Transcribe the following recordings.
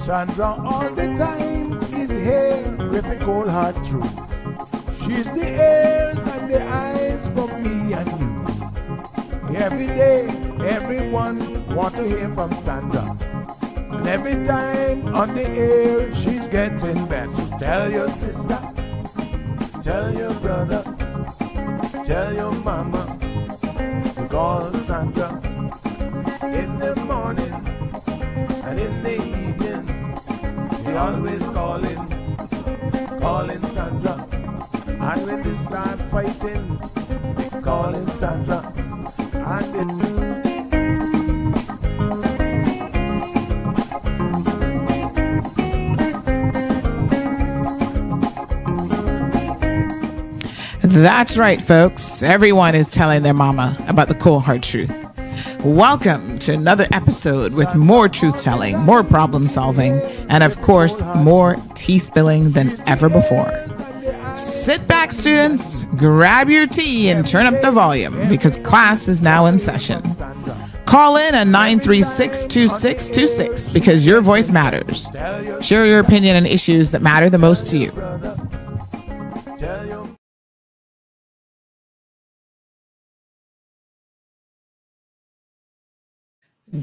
Sandra all the time is here with the cold hard truth. She's the ears and the eyes for me and you. Every day, everyone want to hear from Sandra. And every time on the air, she's getting better. Tell your sister, tell your brother, tell your mama, call Sandra in the morning and in the evening. We always calling Sandra. And when they start fighting, we calling Sandra. And That's right, folks. Everyone is telling their mama about the cold hard truth. Welcome to another episode with more truth telling, more problem solving, and of course, more tea spilling than ever before. Sit back, students, grab your tea and turn up the volume because class is now in session. Call in at 936-2626 because your voice matters. Share your opinion on issues that matter the most to you.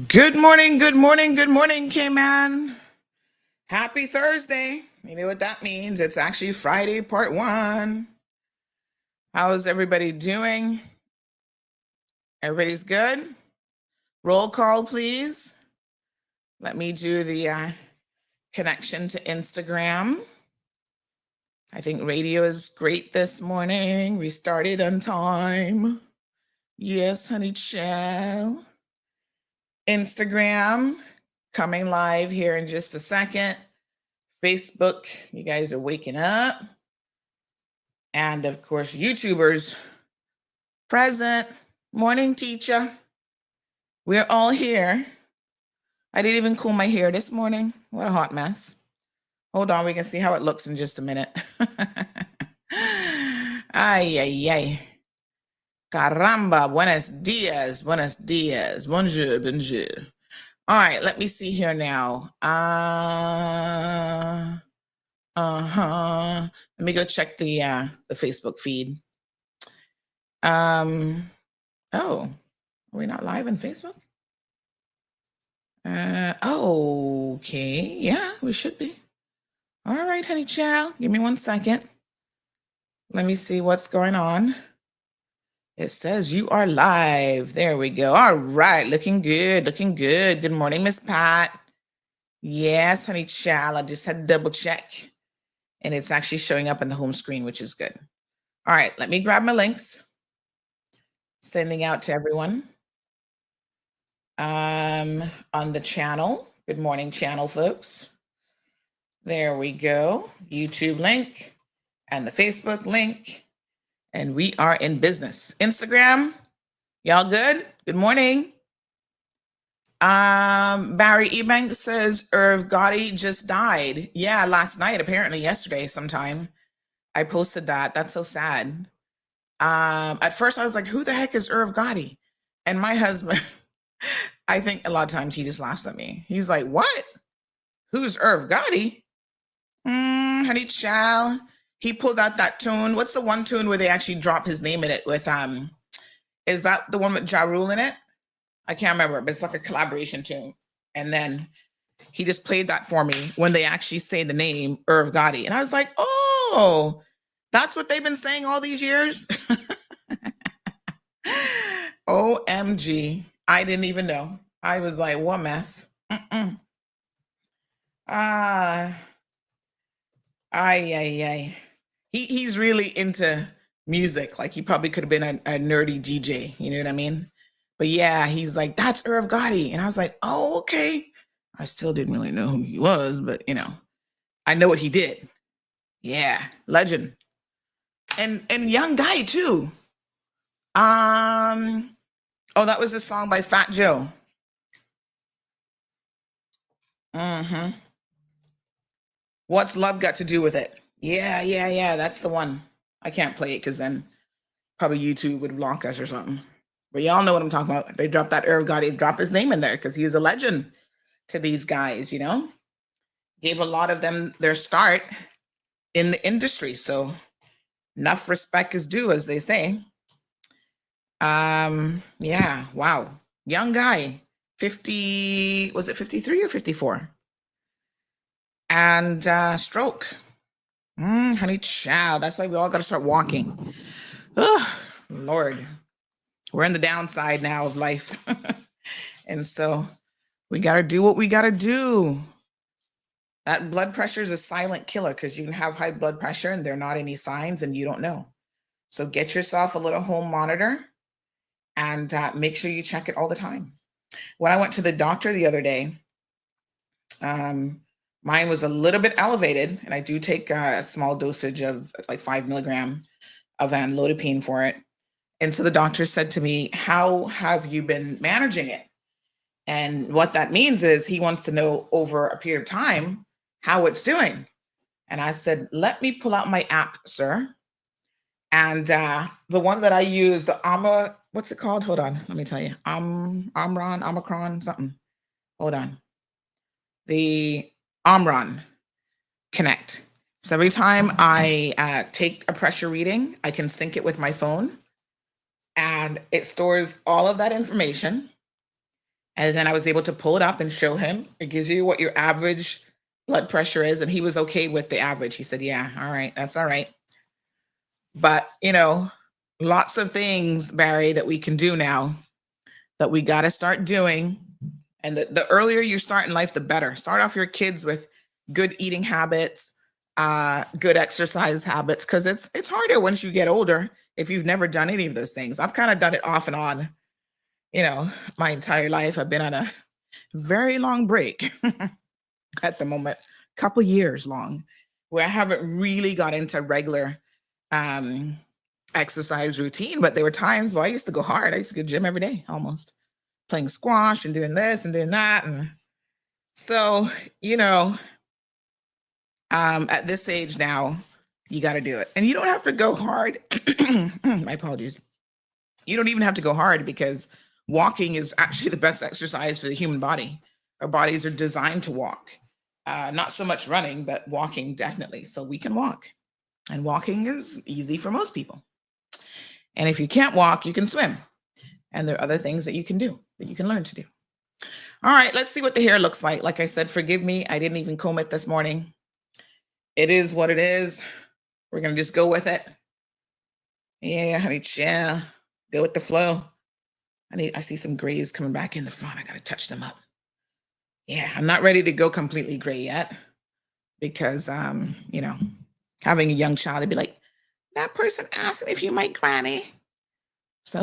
Good morning, K-Man. Happy Thursday. You know what that means? It's actually Friday, part 1. How is everybody doing? Everybody's good? Roll call, please. Let me do the connection to Instagram. I think radio is great this morning. We started on time. Yes, honey child. Instagram coming live here in just a second. Facebook, you guys are waking up. And of course, YouTubers present. Morning, teacher. We're all here. I didn't even comb my hair this morning. What a hot mess. Hold on, we can see how it looks in just a minute. Ay, ay, ay. Caramba, buenos dias, bonjour, bonjour. All right, let me see here now. Let me go check the Facebook feed. Oh, are we not live on Facebook? Okay, yeah, we should be. All right, honey child, give me 1 second. Let me see what's going on. It says you are live. There we go. All right. Looking good. Good morning, Miss Pat. Yes, honey child. I just had to double check. And it's actually showing up on the home screen, which is good. All right. Let me grab my links. Sending out to everyone. On the channel. Good morning, channel folks. There we go. YouTube link and the Facebook link. And we are in business. Instagram, y'all good? Good morning. Barry Ebanks says Irv Gotti just died. Yeah, last night, apparently yesterday sometime. I posted that. That's so sad. At first I was like, who the heck is Irv Gotti? And my husband, I think a lot of times he just laughs at me. He's like, what? Who's Irv Gotti? Honey child. He pulled out that tune. What's the one tune where they actually drop his name in it with, is that the one with Ja Rule in it? I can't remember, but it's like a collaboration tune. And then he just played that for me when they actually say the name Irv Gotti. And I was like, oh, that's what they've been saying all these years? OMG. I didn't even know. I was like, what mess. Ay. He's really into music. Like he probably could have been a nerdy DJ. You know what I mean? But yeah, he's like, that's Irv Gotti. And I was like, oh, okay. I still didn't really know who he was, but you know, I know what he did. Yeah, legend. And young guy too. Oh, that was a song by Fat Joe. What's love got to do with it? Yeah. That's the one. I can't play it because then probably YouTube would block us or something. But y'all know what I'm talking about. They dropped that Irv Gotti, drop his name in there because he is a legend to these guys, you know? gave a lot of them their start in the industry. So enough respect is due, as they say. Yeah, wow. Young guy, 50, was it 53 or 54? And stroke. Honey child, that's why we all got to start walking. Oh, Lord. We're in the downside now of life. And so we got to do what we got to do. That blood pressure is a silent killer because you can have high blood pressure and there are not any signs and you don't know. So get yourself a little home monitor and make sure you check it all the time. When I went to the doctor the other day, mine was a little bit elevated, and I do take a small dosage of like 5 milligram of amlodipine for it. And so the doctor said to me, how have you been managing it? And what that means is he wants to know over a period of time how it's doing. And I said, let me pull out my app, sir. And the one that I use, the what's it called? Hold on, let me tell you. Omicron, something. Hold on. The Omron Connect. So every time I take a pressure reading, I can sync it with my phone and it stores all of that information. And then I was able to pull it up and show him. It gives you what your average blood pressure is. And he was okay with the average. He said, yeah, all right, that's all right. But, lots of things, Barry, that we can do now that we got to start doing. And the earlier you start in life, the better. Start off your kids with good eating habits, good exercise habits, because it's harder once you get older if you've never done any of those things. I've kind of done it off and on, my entire life. I've been on a very long break at the moment, couple years long, where I haven't really got into regular exercise routine. But there were times where I used to go hard. I used to go to the gym every day, almost, playing squash and doing this and doing that. And so, at this age now, you got to do it. And you don't have to go hard. My apologies. You don't even have to go hard because walking is actually the best exercise for the human body. Our bodies are designed to walk. Not so much running, but walking definitely. So we can walk. And walking is easy for most people. And if you can't walk, you can swim. And there are other things that you can do, that you can learn to do. All right, let's see what the hair looks like. Like I said, forgive me. I didn't even comb it this morning. It is what it is. We're going to just go with it. Yeah, honey, yeah. Go with the flow. I see some grays coming back in the front. I got to touch them up. Yeah, I'm not ready to go completely gray yet because, having a young child, they'd be like, that person asked me if you my granny. So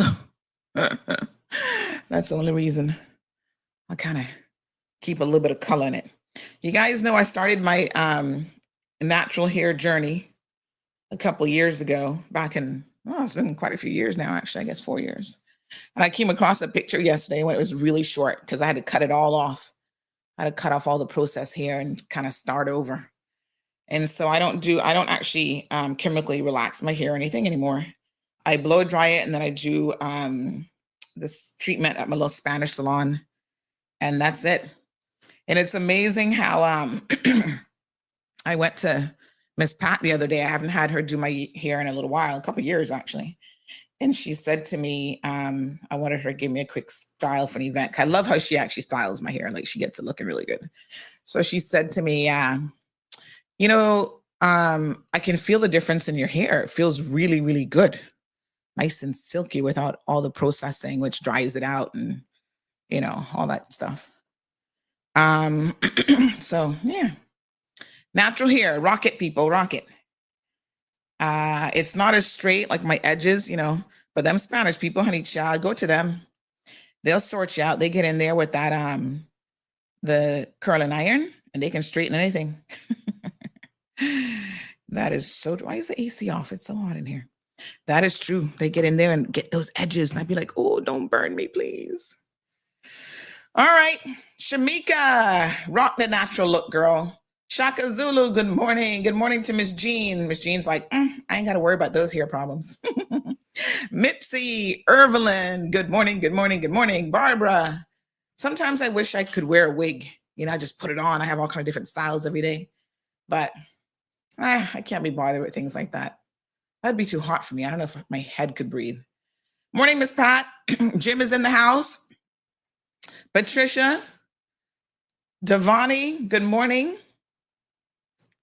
that's the only reason I kind of keep a little bit of color in it. You guys know I started my natural hair journey a couple years ago, back in, it's been quite a few years now, actually, I guess 4 years. And I came across a picture yesterday when it was really short because I had to cut it all off. I had to cut off all the processed hair and kind of start over. And so I don't actually chemically relax my hair or anything anymore. I blow dry it and then I do this treatment at my little Spanish salon, and that's it. And it's amazing how I went to Miss Pat the other day. I haven't had her do my hair in a little while, a couple of years actually. And she said to me, I wanted her to give me a quick style for an event. I love how she actually styles my hair. Like she gets it looking really good. So she said to me, I can feel the difference in your hair. It feels really, really good. Nice and silky without all the processing, which dries it out and, all that stuff. So yeah, natural hair, rock it, people, rock it. It's not as straight like my edges, but them Spanish people, honey child, go to them. They'll sort you out. They get in there with that, the curling iron, and they can straighten anything. That is so, why is the AC off? It's so hot in here. That is true. They get in there and get those edges. And I'd be like, oh, don't burn me, please. All right. Shamika, rock the natural look, girl. Shaka Zulu, good morning. Good morning to Miss Jean. Miss Jean's like, I ain't got to worry about those hair problems. Mitzi, Irvelin, good morning, good morning, good morning. Barbara, sometimes I wish I could wear a wig I just put it on. I have all kind of different styles every day. But I can't be bothered with things like that. That'd be too hot for me. I don't know if my head could breathe. Morning, Miss Pat. Jim is in the house. Patricia. Devani, good morning.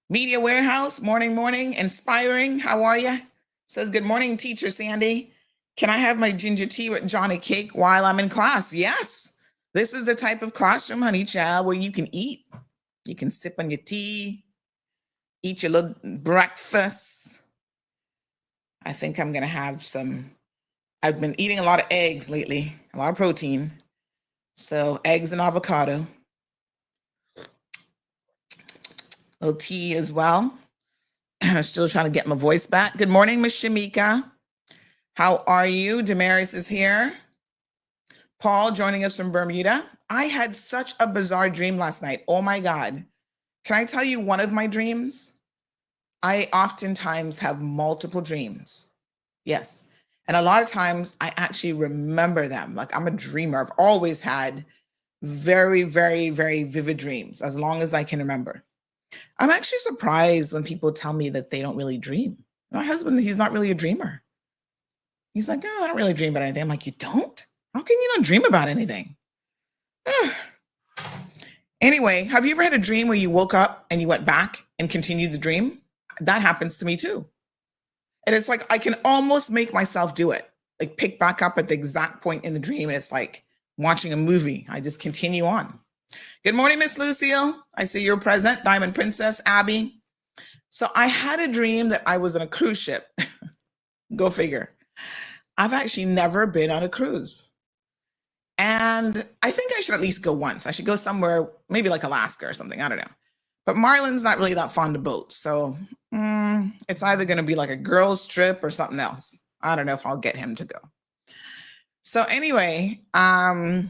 Media Warehouse, morning. Inspiring, how are you? Says, good morning, teacher Sandy. Can I have my ginger tea with Johnny cake while I'm in class? Yes. This is the type of classroom, honey child, where you can eat. You can sip on your tea, eat your little breakfast. I think I'm going to have I've been eating a lot of eggs lately, a lot of protein. So eggs and avocado. A little tea as well. I'm still trying to get my voice back. Good morning, Miss Shamika. How are you? Damaris is here. Paul joining us from Bermuda. I had such a bizarre dream last night. Oh my God. Can I tell you one of my dreams? I oftentimes have multiple dreams. Yes. And a lot of times I actually remember them. Like, I'm a dreamer. I've always had very, very, very vivid dreams, as long as I can remember. I'm actually surprised when people tell me that they don't really dream. My husband, he's not really a dreamer. He's like, oh, I don't really dream about anything. I'm like, you don't? How can you not dream about anything? Anyway, have you ever had a dream where you woke up and you went back and continued the dream? That happens to me too. And it's like, I can almost make myself do it. Like, pick back up at the exact point in the dream. And it's like watching a movie. I just continue on. Good morning, Miss Lucille. I see you're present. Diamond Princess, Abby. So I had a dream that I was on a cruise ship. Go figure. I've actually never been on a cruise. And I think I should at least go once. I should go somewhere, maybe like Alaska or something. I don't know. But Marlon's not really that fond of boats. So it's either going to be like a girls' trip or something else. I don't know if I'll get him to go. So anyway, I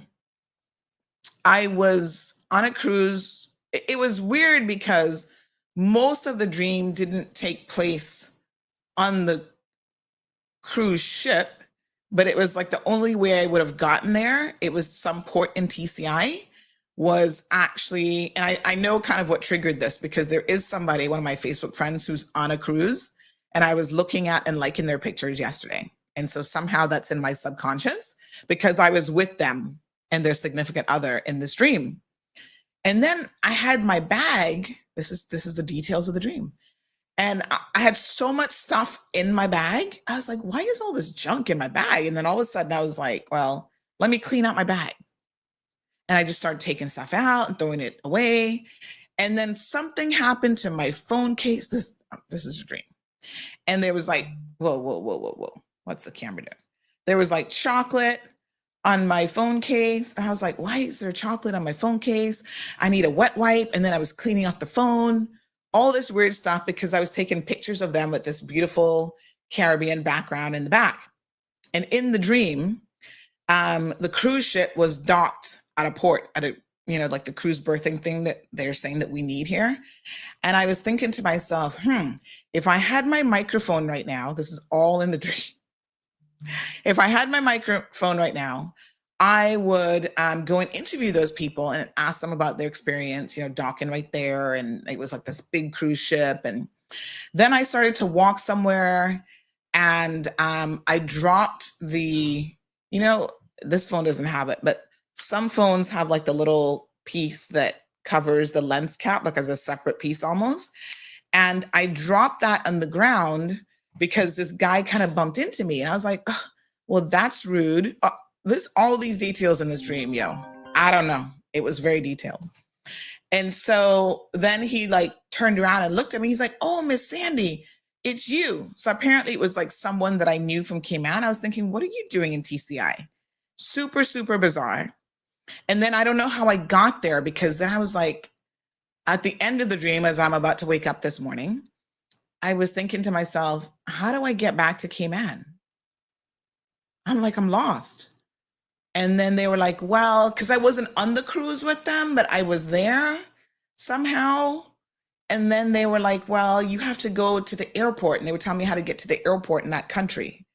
was on a cruise. It was weird because most of the dream didn't take place on the cruise ship, but it was like the only way I would have gotten there. It was some port in TCI was actually, and I know kind of what triggered this, because there is somebody, one of my Facebook friends, who's on a cruise, and I was looking at and liking their pictures yesterday. And so somehow that's in my subconscious because I was with them and their significant other in this dream. And then I had my bag. This is the details of the dream. And I had so much stuff in my bag. I was like, why is all this junk in my bag? And then all of a sudden I was like, well, let me clean out my bag. And I just started taking stuff out and throwing it away. And then something happened to my phone case. This is a dream. And there was like, whoa. What's the camera doing? There was like chocolate on my phone case. And I was like, why is there chocolate on my phone case? I need a wet wipe. And then I was cleaning out the phone, all this weird stuff, because I was taking pictures of them with this beautiful Caribbean background in the back. And in the dream, the cruise ship was docked at a port, at a, like the cruise berthing thing that they're saying that we need here. And I was thinking to myself, if I had my microphone right now, this is all in the dream. If I had my microphone right now, I would go and interview those people and ask them about their experience, docking right there. And it was like this big cruise ship. And then I started to walk somewhere, and I dropped the, this phone doesn't have it, but some phones have like the little piece that covers the lens cap, like as a separate piece almost. And I dropped that on the ground because this guy kind of bumped into me. And I was like, oh, well, that's rude. All these details in this dream, I don't know. It was very detailed. And so then he like turned around and looked at me. He's like, oh, Miss Sandy, it's you. So apparently it was like someone that I knew from Cayman. I was thinking, what are you doing in TCI? Super, super bizarre. And then I don't know how I got there, because then I was like, at the end of the dream, as I'm about to wake up this morning, I was thinking to myself, how do I get back to Cayman? I'm like, I'm lost. And then they were like, well, because I wasn't on the cruise with them, but I was there somehow. And then they were like, well, you have to go to the airport. And they would tell me how to get to the airport in that country.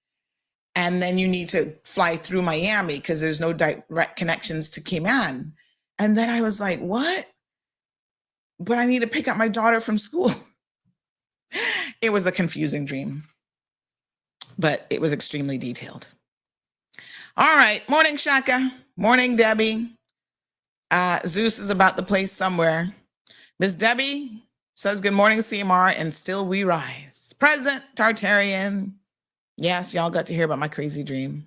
And then you need to fly through Miami because there's no direct connections to Cayman. And then I was like, what? but I need to pick up my daughter from school. It was a confusing dream, but it was extremely detailed. All right. Morning, Shaka. Morning, Debbie. Zeus is about to play somewhere. Miss Debbie says, good morning, CMR, and still we rise. Present, Tartarian. Yes, y'all got to hear about my crazy dream.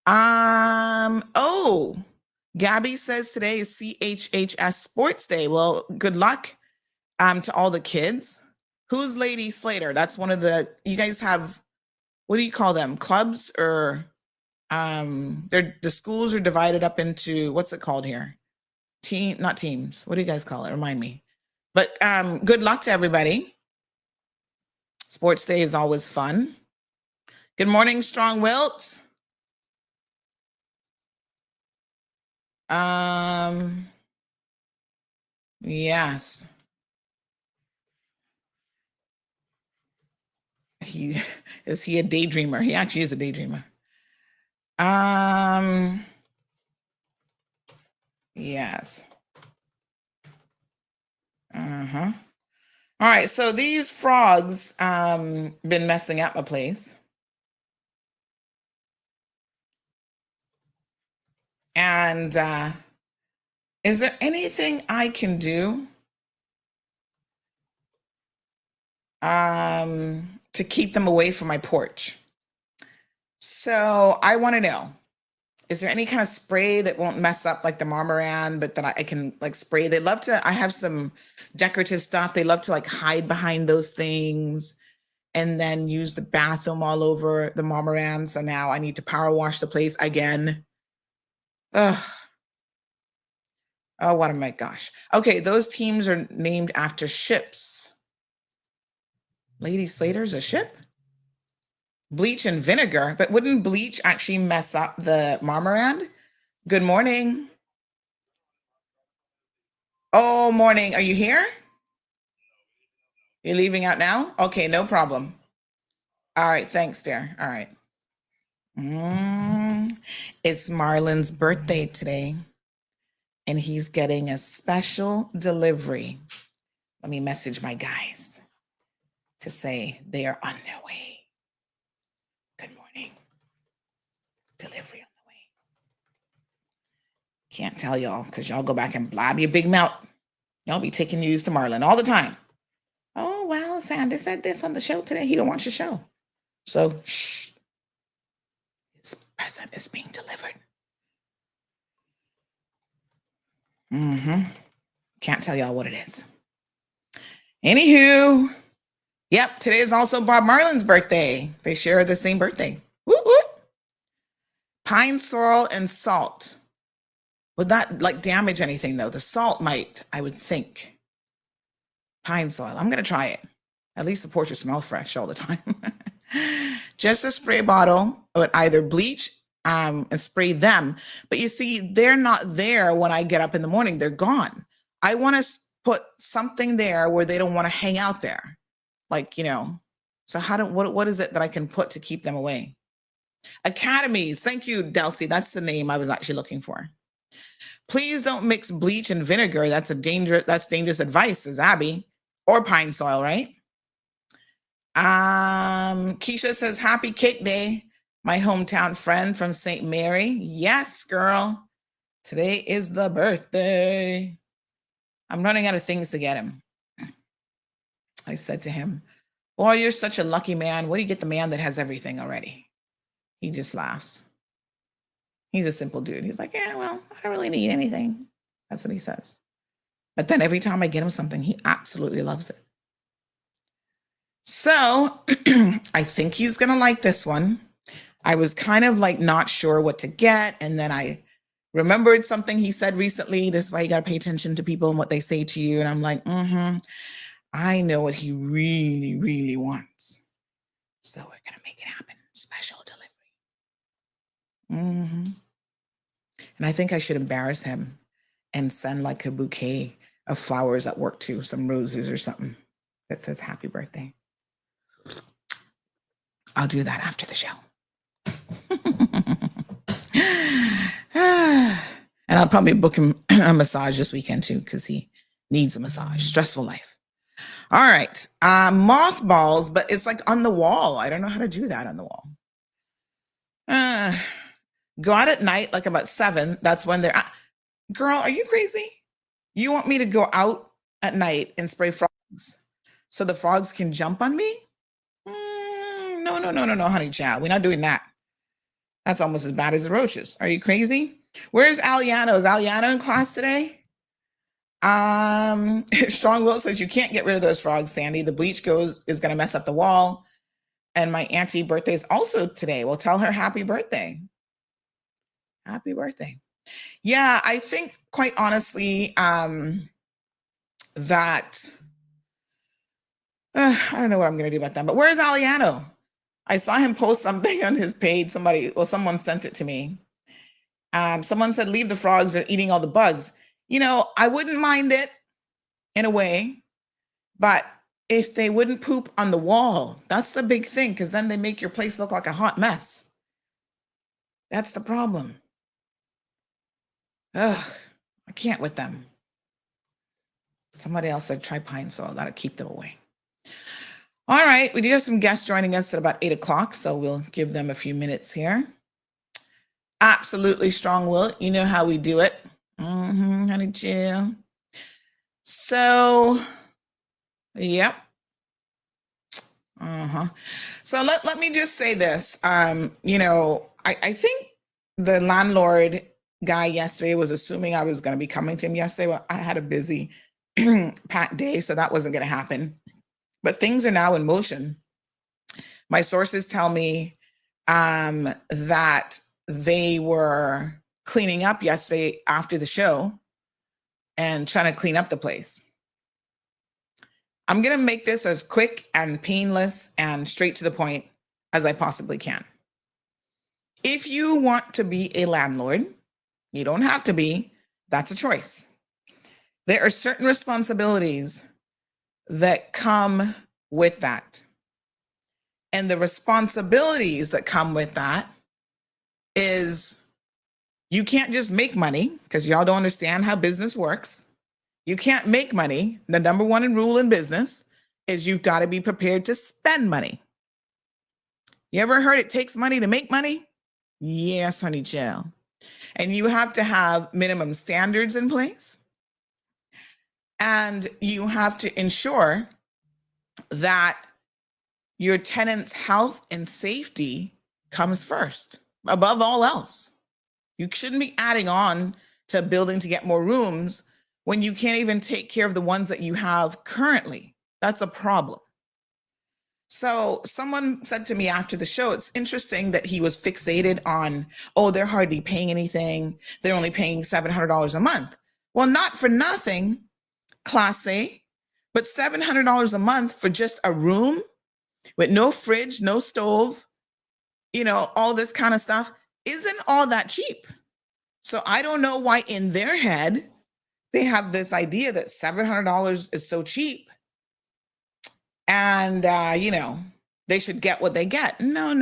Oh, Gabby says today is CHHS Sports Day. Well, good luck to all the kids. Who's Lady Slater? That's one of the, you guys have, what do you call them? Clubs or the schools are divided up into, what's it called here? Not teams. What do you guys call it? Remind me. But good luck to everybody. Sports Day is always fun. Good morning, Strong Wilt. Yes. Is he a daydreamer? He actually is a daydreamer. Yes. All right, so these frogs been messing up my place. And is there anything I can do to keep them away from my porch? So I want to know, is there any kind of spray that won't mess up like the marmoran, but that I can like spray? They love to, I have some decorative stuff. They love to like hide behind those things and then use the bathroom all over the marmoran. So now I need to power wash the place again. Ugh. Oh, what a my gosh. Okay, those teams are named after ships. Lady Slater's a ship? Bleach and vinegar, but wouldn't bleach actually mess up the marmoran? Good morning. Oh, morning. Are you here? You're leaving out now? Okay, no problem. All right, thanks, dear. All right. It's Marlon's birthday today, and he's getting a special delivery. Let me message my guys to say they are on their way. Good morning. Delivery on the way. Can't tell y'all because y'all go back and blab your big mouth. Y'all be taking news to Marlon all the time. Oh, well, Sandy said this on the show today. He don't watch the show. So, shh. His present is being delivered. Can't tell y'all what it is. Anywho, yep, today is also Bob Marlin's birthday. They share the same birthday. Whoop, whoop. Pine sorrel and salt. Would that like damage anything though? The salt might, I would think. Pine soil. I'm going to try it. At least the porch will smell fresh all the time. Just a spray bottle with either bleach and spray them. But you see, they're not there when I get up in the morning. They're gone. I want to put something there where they don't want to hang out there. Like, you know, so what is it that I can put to keep them away? Academies. Thank you, Delcy. That's the name I was actually looking for. Please don't mix bleach and vinegar. That's dangerous advice, says Abby. Or pine soil, right? Keisha says, happy cake day. My hometown friend from St. Mary. Yes, girl. Today is the birthday. I'm running out of things to get him. I said to him, boy, you're such a lucky man. What do you get the man that has everything already? He just laughs. He's a simple dude. He's like, yeah, well, I don't really need anything. That's what he says. But then every time I get him something, he absolutely loves it. So I think he's going to like this one. I was kind of like not sure what to get. And then I remembered something he said recently. This is why you got to pay attention to people and what they say to you. And I'm like, I know what he really, really wants. So we're going to make it happen. Special delivery. And I think I should embarrass him and send like a bouquet of flowers at work too, some roses or something that says happy birthday. I'll do that after the show. And I'll probably book him a massage this weekend too, because he Needs a massage. Stressful life. All right. Mothballs, but it's like on the wall. I don't know how to do that on the wall. Go out at night, like about 7. That's when they're girl, are you crazy? You want me to go out at night and spray frogs so the frogs can jump on me? No, honey child. We're not doing that. That's almost as bad as the roaches. Are you crazy? Where's Aliano? Is Aliano in class today? Strong Will says you can't get rid of those frogs, Sandy. The bleach is going to mess up the wall. And my auntie birthday is also today. Well, tell her happy birthday. Happy birthday. Yeah, I think quite honestly that I don't know what I'm going to do about that. But where's Aliano? I saw him post something on his page. Someone sent it to me. Someone said, leave the frogs, they're eating all the bugs. You know, I wouldn't mind it in a way, but if they wouldn't poop on the wall, that's the big thing, because then they make your place look like a hot mess. That's the problem. Ugh, I can't with them. Somebody else said try pine, so I gotta keep them away. All right, we do have some guests joining us at about 8 o'clock, so we'll give them a few minutes here. Absolutely, Strong Will. You know how we do it. Honey chill. So, yep. So let me just say this. You know, I think the landlord guy yesterday was assuming I was going to be coming to him yesterday. Well, I had a busy packed day, so that wasn't going to happen. But things are now in motion. My sources tell me that they were cleaning up yesterday after the show and trying to clean up the place. I'm going to make this as quick and painless and straight to the point as I possibly can. If you want to be a landlord, you don't have to be. That's a choice. There are certain responsibilities that come with that. And the responsibilities that come with that is you can't just make money, because y'all don't understand how business works. You can't make money. The number one rule in business is you've got to be prepared to spend money. You ever heard it takes money to make money? Yes, honey child. And you have to have minimum standards in place. And you have to ensure that your tenants' health and safety comes first, above all else. You shouldn't be adding on to a building to get more rooms when you can't even take care of the ones that you have currently. That's a problem. So someone said to me after the show, it's interesting that he was fixated on, oh, they're hardly paying anything. They're only paying $700 a month. Well, not for nothing, Class A, but $700 a month for just a room with no fridge, no stove, you know, all this kind of stuff isn't all that cheap. So I don't know why in their head they have this idea that $700 is so cheap and, you know, they should get what they get. No.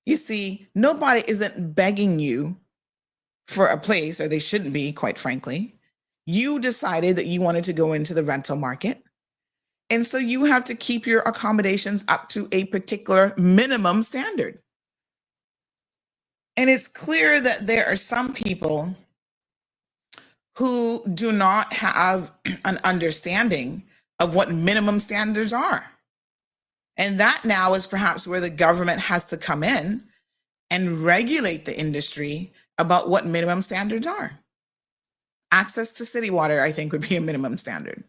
You see, nobody isn't begging you for a place, or they shouldn't be, quite frankly. You decided that you wanted to go into the rental market. And so you have to keep your accommodations up to a particular minimum standard. And it's clear that there are some people who do not have an understanding of what minimum standards are. And that now is perhaps where the government has to come in and regulate the industry about what minimum standards are. Access to city water, I think, would be a minimum standard.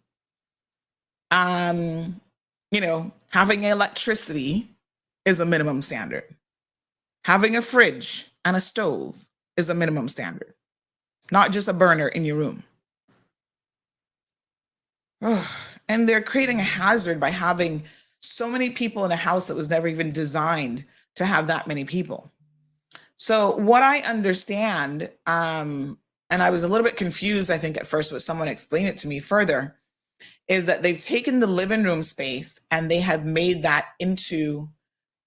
You know, having electricity is a minimum standard. Having a fridge and a stove is a minimum standard, not just a burner in your room. And they're creating a hazard by having so many people in a house that was never even designed to have that many people. So what I understand, and I was a little bit confused, I think, at first, but someone explained it to me further, is that they've taken the living room space and they have made that into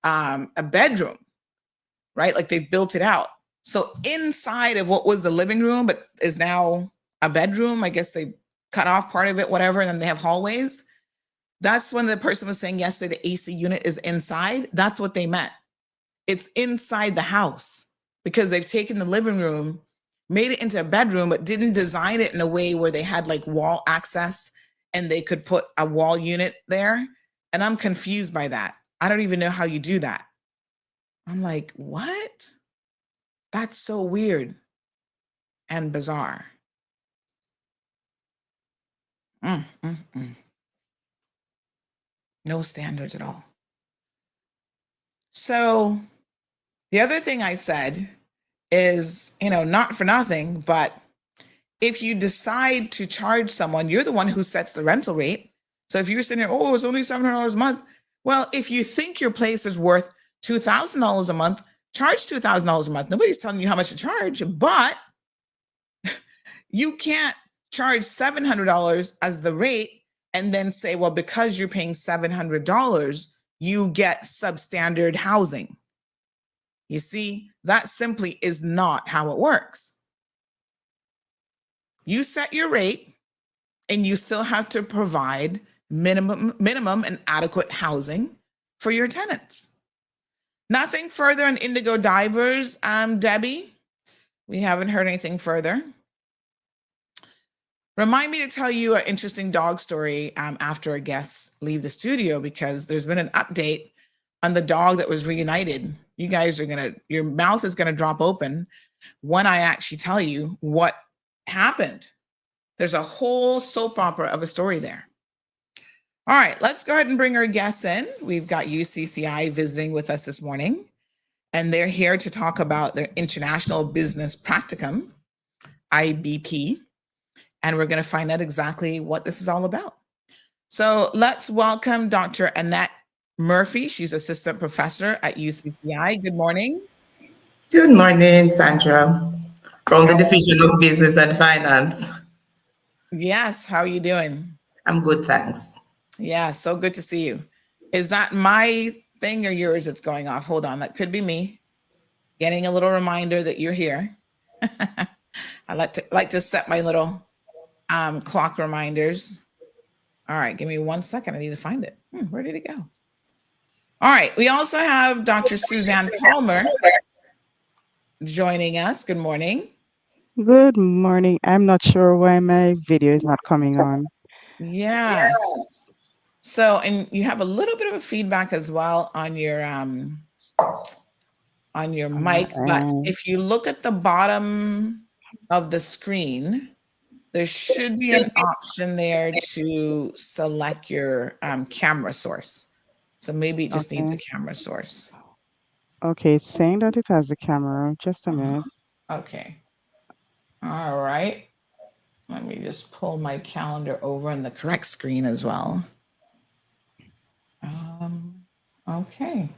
a bedroom, right? Like they've built it out. So inside of what was the living room, but is now a bedroom. I guess they cut off part of it, whatever, and then they have hallways. That's when the person was saying yesterday the AC unit is inside. That's what they meant. It's inside the house because they've taken the living room, made it into a bedroom, but didn't design it in a way where they had like wall access and they could put a wall unit there. And I'm confused by that. I don't even know how you do that. I'm like, what? That's so weird and bizarre. Mm, mm, mm. No standards at all. So the other thing I said is, not for nothing, but if you decide to charge someone, you're the one who sets the rental rate. So if you're sitting there, oh, it's only $700 a month. Well, if you think your place is worth $2,000 a month, charge $2,000 a month. Nobody's telling you how much to charge, but you can't charge $700 as the rate and then say, well, because you're paying $700, you get substandard housing. You see, that simply is not how it works. You set your rate and you still have to provide minimum and adequate housing for your tenants. Nothing further on Indigo Divers, Debbie. We haven't heard anything further. Remind me to tell you an interesting dog story after our guests leave the studio, because there's been an update on the dog that was reunited. You guys are your mouth is gonna drop open when I actually tell you what happened. There's a whole soap opera of a story there. All right, let's go ahead and bring our guests in. We've got UCCI visiting with us this morning, and they're here to talk about their International Business Practicum, IBP, and we're going to find out exactly what this is all about. So let's welcome Dr. Annette Murphy. She's assistant professor at UCCI. Good morning. Good morning, Sandra, from the Division of Business and Finance. Yes, how are you doing? I'm good, thanks. Yeah, so good to see you. Is that my thing or yours that's going off? Hold on, that could be me. Getting a little reminder that you're here. I like to set my little clock reminders. All right, give me 1 second. I need to find it. Where did it go? All right, we also have Dr. Suzanne Palmer joining us. Good morning. Good morning. I'm not sure why my video is not coming on. Yes. So, and you have a little bit of a feedback as well on your mic, but if you look at the bottom of the screen, there should be an option there to select your camera source. So maybe it just needs a camera source. Okay, it's saying that it has the camera. Just a minute. Okay. All right. Let me just pull my calendar over on the correct screen as well. Okay.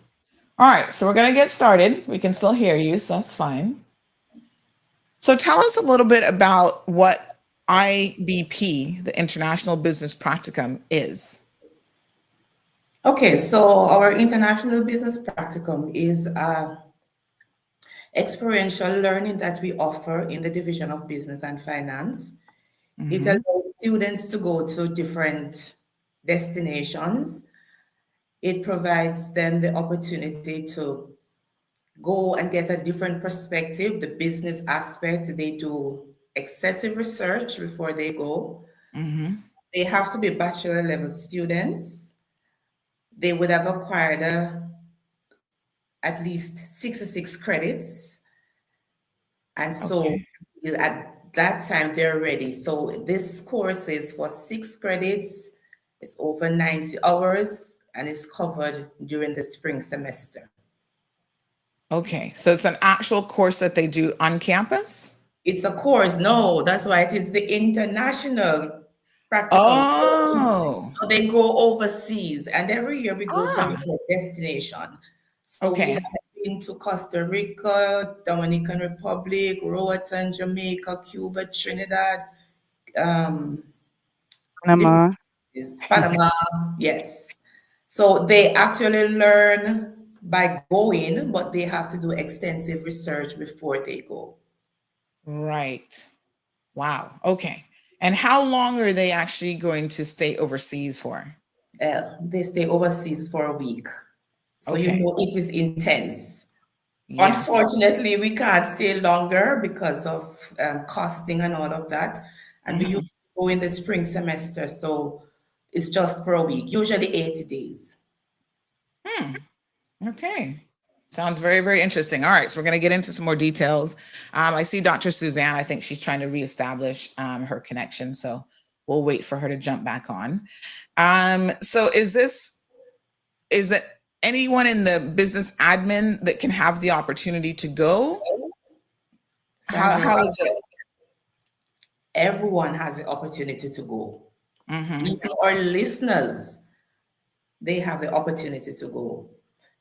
All right, so we're going to get started. We can still hear you, so that's fine. So tell us a little bit about what IBP, the International Business Practicum, is. Okay, so our International Business Practicum is experiential learning that we offer in the Division of Business and Finance. It allows students to go to different destinations. It provides them the opportunity to go and get a different perspective, the business aspect. They do excessive research before they go. They have to be bachelor level students. They would have acquired at least 66 credits. And so at that time, they're ready. So this course is for 6 credits. It's over 90 hours and it's covered during the spring semester. Okay, so it's an actual course that they do on campus? It's a course. No, that's why it is the International Practicum. Oh. So they go overseas, and every year we go to a destination. So we have been to Costa Rica, Dominican Republic, Roatan, Jamaica, Cuba, Trinidad, Panama. Panama, yes. So they actually learn by going, but they have to do extensive research before they go. Right. Wow. Okay. And how long are they actually going to stay overseas for? They stay overseas for a week. So you Okay. know it is intense. Yes. Unfortunately, we can't stay longer because of costing and all of that. And we usually Mhm. go in the spring semester, so it's just for a week, usually 80 days. Hmm. Okay. Sounds very, very interesting. All right. So we're going to get into some more details. I see Dr. Suzanne. I think she's trying to reestablish her connection. So we'll wait for her to jump back on. So is it anyone in the business admin that can have the opportunity to go? Sandra, How is it? everyone has the opportunity to go. Mm-hmm. Even our listeners, they have the opportunity to go.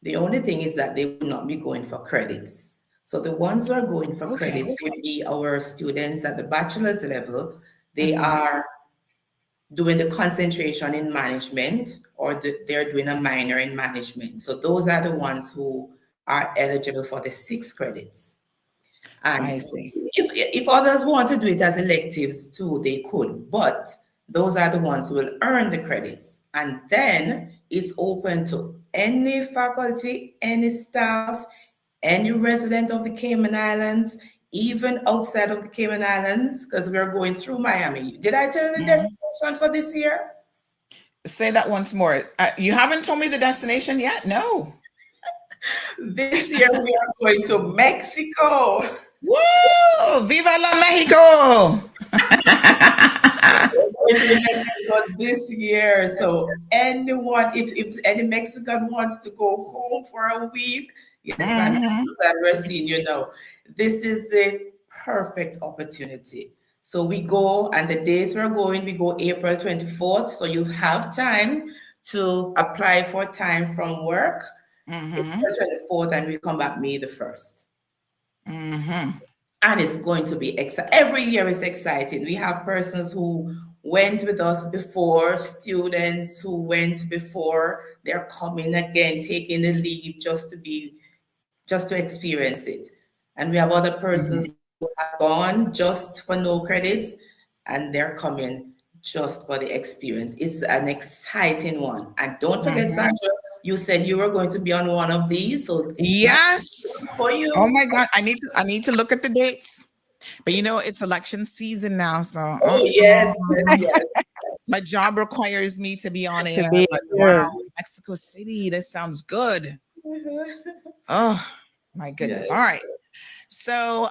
The only thing is that they will not be going for credits. So the ones who are going for Okay. credits would be our students at the bachelor's level. They Mm-hmm. are doing the concentration in management, or they're doing a minor in management. So those are the ones who are eligible for the 6 credits. I And see. if others want to do it as electives too, they could. But those are the ones who will earn the credits. And then it's open to any faculty, any staff, any resident of the Cayman Islands, even outside of the Cayman Islands, because we're going through Miami. Did I tell you the Mhm. destination for this year? Say that once more. You haven't told me the destination yet? No. This year we are going to Mexico. Woo! Viva la Mexico! Going to Mexico this year. So anyone, if any Mexican wants to go home for a week, yes, and Mhm. Susan, we're seeing, this is the perfect opportunity. So we go, and the days we're going, we go April 24th. So you have time to apply for time from work. Mhm. April 24th, and we come back May the 1st. Mhm. And it's going to be every year is exciting. We have persons who went with us before, students who went before, they're coming again, taking the leave just to experience it. And we have other Mhm. persons who have gone just for no credits, and they're coming just for the experience. It's an exciting one. And don't forget, Mhm. Sandra, you said you were going to be on one of these, so it's not Yes. for Oh you. my God. I need to look at the dates. But it's election season now, so Oh, yes, yes, yes, yes. my job requires me to be on to air. be But wow, here. Mexico City, this sounds good. Mhm. Oh my goodness. All Yes. right. So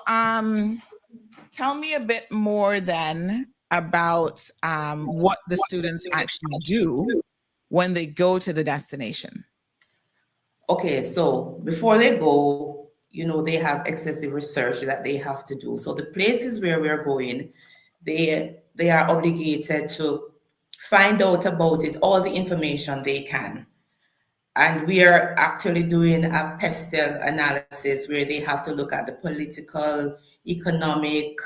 tell me a bit more then about what the students actually do when they go to the destination. Okay, so before they go, they have excessive research that they have to do. So the places where we're going, they are obligated to find out about it, all the information they can. And we are actually doing a pestle analysis where they have to look at the political, economic,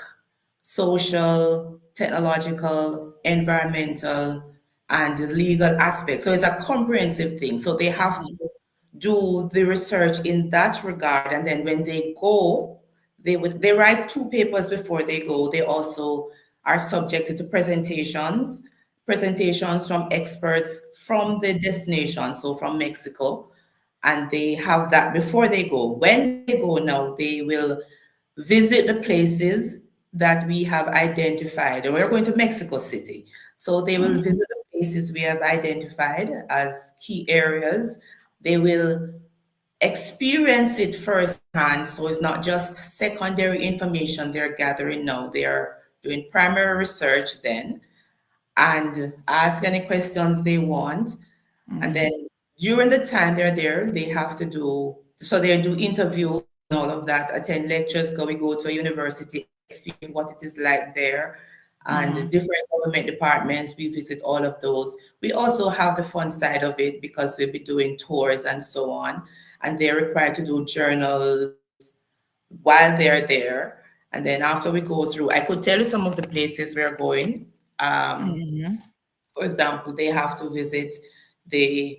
social, technological, environmental, and legal aspects. So it's a comprehensive thing. So they have to do the research in that regard, and then when they go, they write 2 papers before they go. They also are subjected to presentations from experts from the destination, so from Mexico, and they have that before they go. When they go now, they will visit the places that we have identified. And we're going to Mexico City. So they will Mhm. visit the places we have identified as key areas. They will experience it firsthand. So it's not just secondary information they're gathering now. They are doing primary research then and ask any questions they want. And then Mhm. during the time they're there, they have to they do interviews and all of that, attend lectures, we go to a university, experience what it is like there, and Mhm. different government departments, we visit all of those. We also have the fun side of it because we'll be doing tours and so on, and they're required to do journals while they're there. And then after we go through, I could tell you some of the places we're going. Um, Mhm. for example, they have to visit the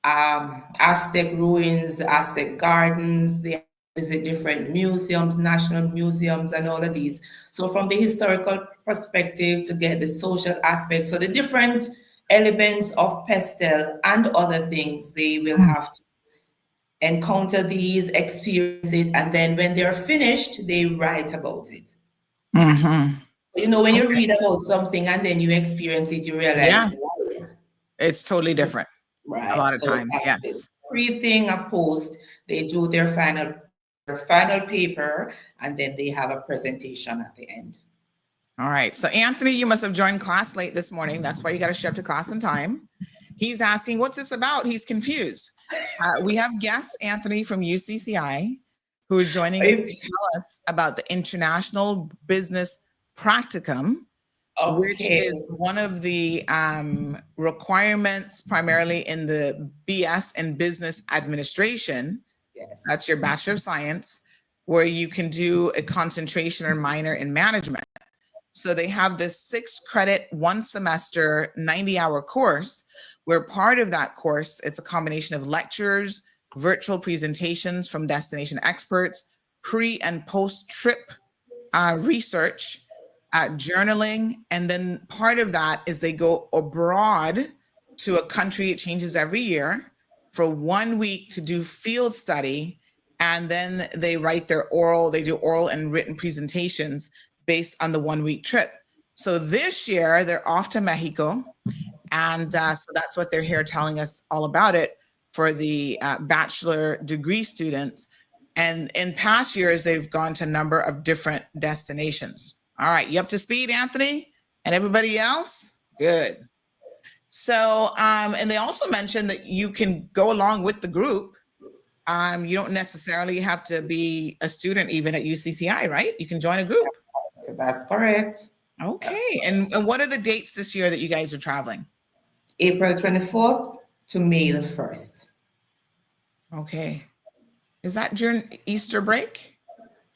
Aztec ruins, Aztec gardens. They have visit different museums, national museums, and all of these. So, from the historical perspective to get the social aspect, so the different elements of pastel and other things, they will Mm, have to encounter these, experience it, and then when they're finished, they write about it. Mm-hmm. When you Okay. read about something and then you experience it, you realize, Yes, wow, it's totally different a right. lot of So times. that's it. Yes. Everything a post, they do their final paper, and then they have a presentation at the end. All right. So, Anthony, you must have joined class late this morning. That's why you got to show up to class on time. He's asking, what's this about? He's confused. We have guests, Anthony from UCCI, who is joining us to It's tell us about the International Business Practicum, which okay. is one of the requirements primarily in the BS in Business Administration. That's Yes. your Bachelor of Science, where you can do a concentration or minor in management. So they have this 6 credit, 1 semester, 90-hour course, where part of that course, it's a combination of lectures, virtual presentations from destination experts, pre and post trip research, journaling. And then part of that is they go abroad to a country, it changes every year, for 1 week to do field study. And then they they do oral and written presentations based on the 1 week trip. So this year they're off to Mexico. And so that's what they're here telling us all about it for the bachelor degree students. And in past years, they've gone to a number of different destinations. All right, you up to speed, Anthony? And everybody else? Good. So, and they also mentioned that you can go along with the group. You don't necessarily have to be a student even at UCCI, right? You can join a group. So that's correct. That's Okay. correct. And what are the dates this year that you guys are traveling? April 24th to May the 1st. Okay. Is that during Easter break?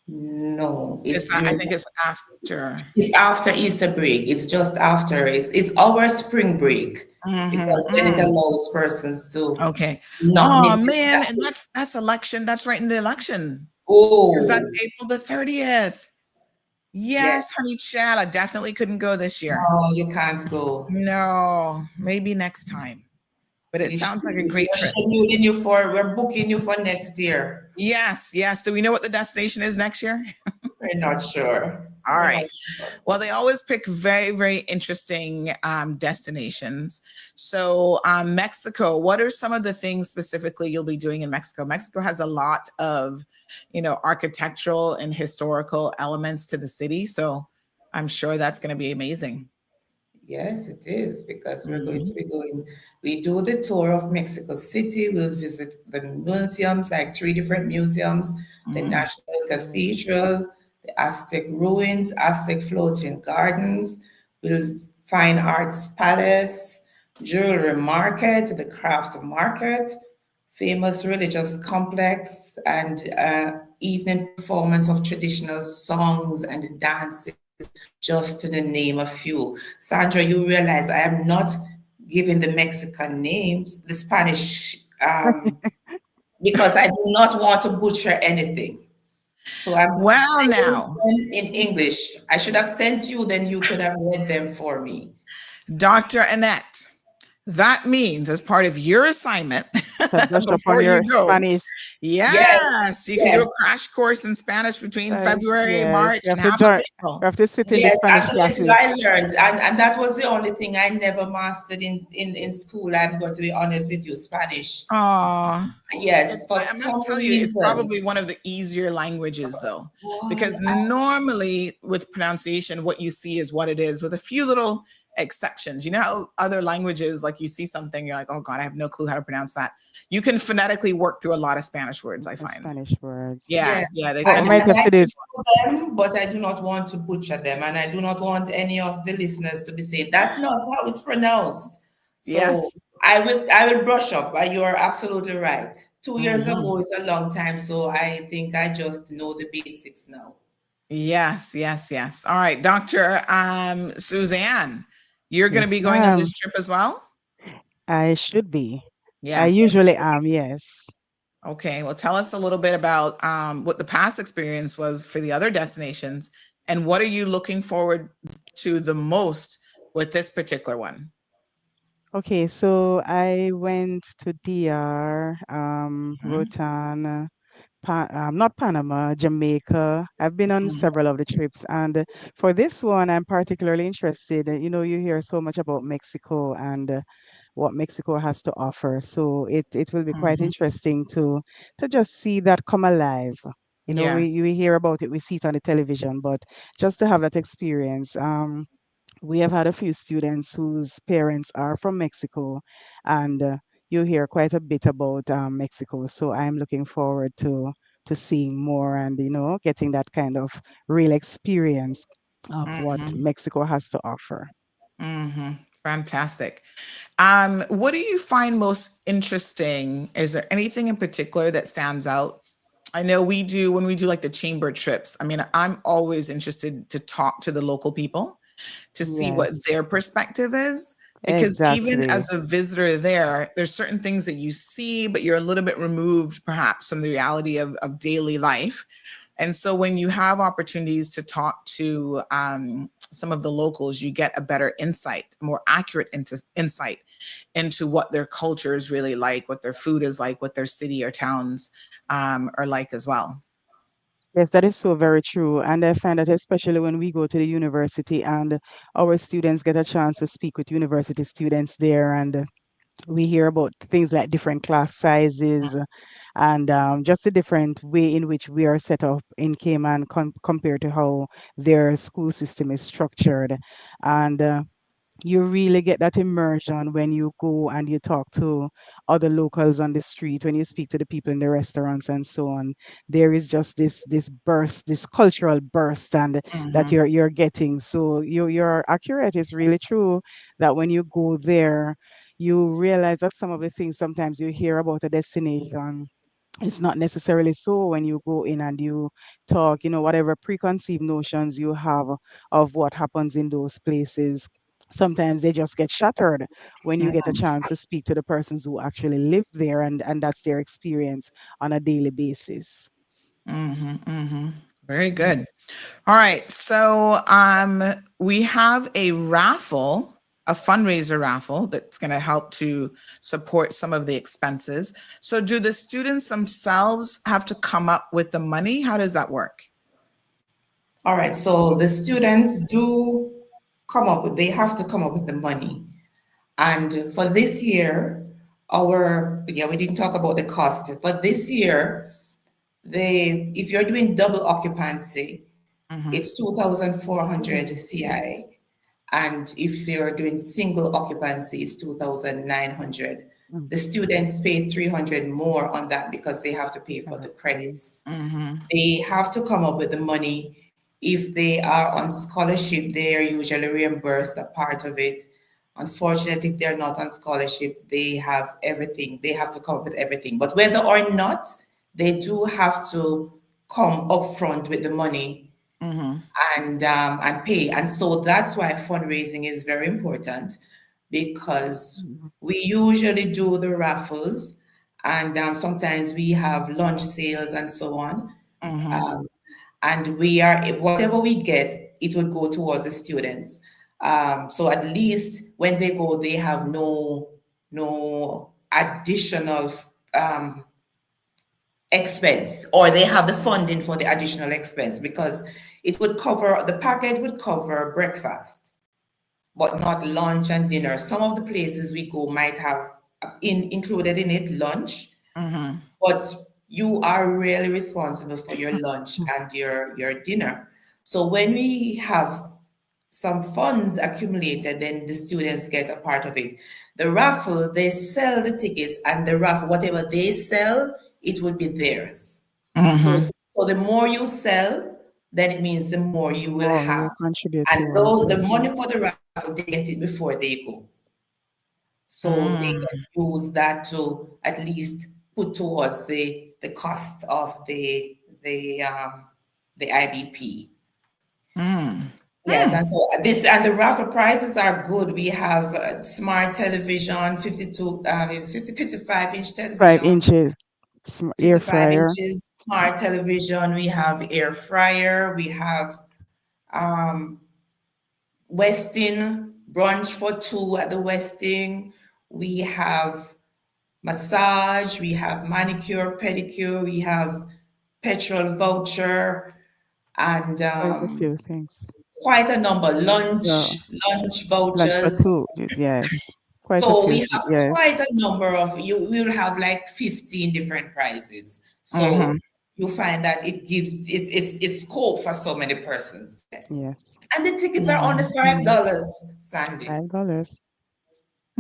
No, It's it's not, I during think it's after. it's after Easter break. It's just after. It's our spring break because then it Mm-hmm. allows persons to Okay. not Oh miss it. man, That's and it. that's election. That's right in the election. Because that's Oh, April the 30th. Yes, yes. honey child. I definitely couldn't go this year. No, you can't go. No, maybe next time. But it You should, sounds like a great we're trip. scheduling you for, we're booking you for next year. Yes, yes. Do we know what the destination is next year? We're not sure. All We're right. not sure. Well, they always pick very, very interesting destinations. So, Mexico, what are some of the things specifically you'll be doing in Mexico? Mexico has a lot of, architectural and historical elements to the city. So, I'm sure that's going to be amazing. Yes, it is because we're going to Mhm. be going. We do the tour of Mexico City. We'll visit the museums, like 3 different museums, the Mm. National Cathedral, the Aztec ruins, Aztec floating gardens. We'll Fine Arts Palace, Jewelry Market, the Craft Market, famous religious complex, and evening performance of traditional songs and dances, just to the name a few. Sandra, you realize I am not giving the Mexican names, the Spanish, because I do not want to butcher anything. So I'm Well, saying now, them in English. I should have sent you, then you could have read them for me. Dr. Annette, that means as part of your assignment to brush up on before you your go, Spanish. Yes, yes, you can do yes, a crash course in Spanish between Spanish, February, yes. March, You and have to half of join. You April. have to sit in the yes. Spanish I'm going to. classes. I learned, and that was the only thing I never mastered in school. I'm going to be honest with you, Spanish. Oh, Yes, for I must some tell you, it's reason. probably one of the easier languages, though, Boy, because normally with pronunciation, what you see is what it is, with a few little exceptions. You know how other languages, like you see something, you're like, oh God, I have no clue how to pronounce that. You can phonetically work through a lot of Spanish words, I The find. Spanish words. Yeah, yes, yeah, they But tend we to be might and have I to do. know them, but I do not want to butcher them, and I do not want any of the listeners to be saying that's not how it's pronounced. So yes. I will brush up. You are absolutely right. 2 years Mhm. ago is a long time, so I think I just know the basics now. Yes, yes, yes. All right, Dr. Suzanne, you're going to Yes, be going on ma'am. this trip as well? I should be. I Yes. usually am, yes. Okay, well, tell us a little bit about what the past experience was for the other destinations, and what are you looking forward to the most with this particular one? Okay, so I went to DR, Mhm. Rotan, not Panama, Jamaica. I've been on Mhm. several of the trips, and for this one, I'm particularly interested. You know, you hear so much about Mexico and what Mexico has to offer, so it will be quite Mhm. interesting to just see that come alive. You know, Yes. we hear about it, we see it on the television, but just to have that experience. We have had a few students whose parents are from Mexico, and you hear quite a bit about Mexico. So I'm looking forward to seeing more and getting that kind of real experience of what Mhm. Mexico has to offer. Mhm. Fantastic. What do you find most interesting? Is there anything in particular that stands out? I know we do when we do like the chamber trips. I mean, I'm always interested to talk to the local people to see what Yes, their perspective is. Because even exactly. as a visitor there, there's certain things that you see, but you're a little bit removed perhaps from the reality of daily life. And so when you have opportunities to talk to some of the locals, you get a better insight, more accurate insight into what their culture is really like, what their food is like, what their city or towns are like as well. Yes, that is so very true. And I find that especially when we go to the university and our students get a chance to speak with university students there, and we hear about things like different class sizes and just the different way in which we are set up in Cayman compared to how their school system is structured. And you really get that immersion when you go and you talk to other locals on the street, when you speak to the people in the restaurants and so on. There is just this burst, this cultural burst, and that Mm-hmm. you're getting. So you're accurate. It's really true that when you go there, you realize that some of the things sometimes you hear about a destination, it's not necessarily so when you go in and you talk, whatever preconceived notions you have of what happens in those places. Sometimes they just get shattered when you get a chance to speak to the persons who actually live there, and that's their experience on a daily basis. Mm-hmm. Mm-hmm. Very good. All right. So we have a raffle, a fundraiser raffle that's going to help to support some of the expenses. So do the students themselves have to come up with the money? How does that work? All right, so the students do they have to come up with the money. And for this year, we didn't talk about the cost. For this year, if you're doing double occupancy, Mm-hmm. it's 2,400 CI. And if you're doing single occupancy, it's 2,900. Mm. The students pay 300 more on that because they have to pay for the Correct. credits. Mm-hmm. They have to come up with the money. If they are on scholarship, they are usually reimbursed a part of it. Unfortunately, if they're not on scholarship, they have everything. They have to come up with everything. But whether or not, they do have to come up front with the money Mm-hmm. and pay. And so that's why fundraising is very important, because Mm. we usually do the raffles, and sometimes we have lunch sales and so on. Mm-hmm. Um, and we are whatever we get, it would go towards the students. So at least when they go, they have no additional um, expense, or they have the funding for the additional expense, because the package would cover breakfast but not lunch and dinner. Some of the places we go might have included in it lunch, Mm-hmm. but you are really responsible for your lunch and your dinner. So when we have some funds accumulated, then the students get a part of it. The raffle, they sell the tickets, and the raffle, whatever they sell, it would be theirs. So, Mm-hmm. so the more you sell, then it means the more you will More have. you contribute And towards though it. the money for the raffle, they get it before they go. So they Mm-hmm. can use that to at least put towards the cost of the IBP. Yes, and so this and the raffle prices are good. We have a smart television, 52 is 55 inch 5 television, inches. Air 55 fryer. inches smart television. We have air fryer. We have um, Westin brunch for two at the Westin. We have massage. We have manicure, pedicure. We have petrol voucher and Quite a few things. quite a number. Yeah. Lunch Lunch for vouchers. two. Yes. Quite a So few we things. have Yes. quite a number of you. We will have like 15 different prices. Mm-hmm. So you find that it gives it's scope for so many persons. Yes, Yes. and the tickets are only $5, Sandy. $5.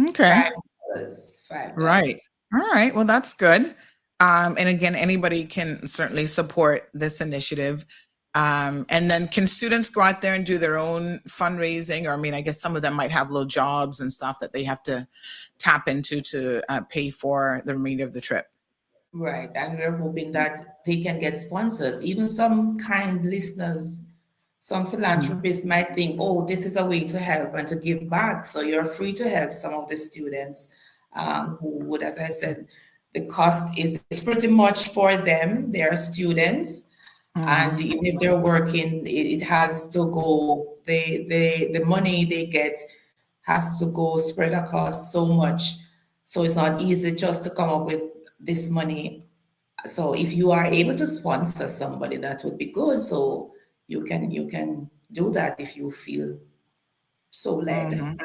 Okay. $5, $5. Right. All right. Well, that's good. And again, anybody can certainly support this initiative. And then can students go out there and do their own fundraising? Or, I mean, I guess some of them might have little jobs and stuff that they have to tap into to pay for the remainder of the trip. Right, and we're hoping that they can get sponsors. Even some kind listeners, some Mhm. philanthropists might think, oh, this is a way to help and to give back. So you're free to help some of the students who would, as I said, the cost is it's pretty much for them. They are students, and Mhm. even if they're working, it has to go. The money they get has to go spread across so much. So it's not easy just to come up with this money. So if you are able to sponsor somebody, that would be good. So you can do that if you feel so led. Mhm.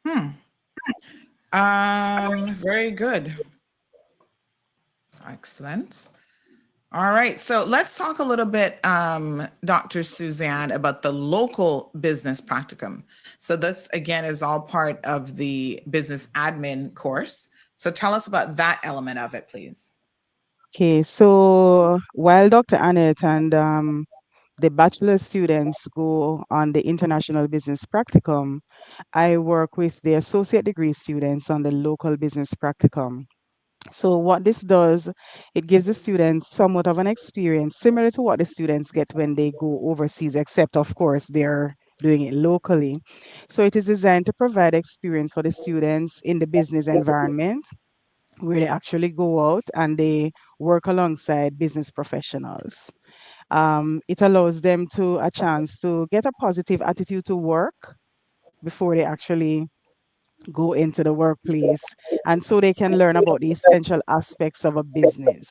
Hmm. Very good. Excellent. All right. So let's talk a little bit, Dr. Suzanne, about the local business practicum. So this again is all part of the business admin course. So tell us about that element of it, please. Okay, so while Dr. Annette and the bachelor students go on the international business practicum, I work with the associate degree students on the local business practicum. So what this does, it gives the students somewhat of an experience similar to what the students get when they go overseas, except of course they're doing it locally. So it is designed to provide experience for the students in the business environment where they actually go out and they work alongside business professionals. It allows them to a chance to get a positive attitude to work before they actually go into the workplace, and so they can learn about the essential aspects of a business.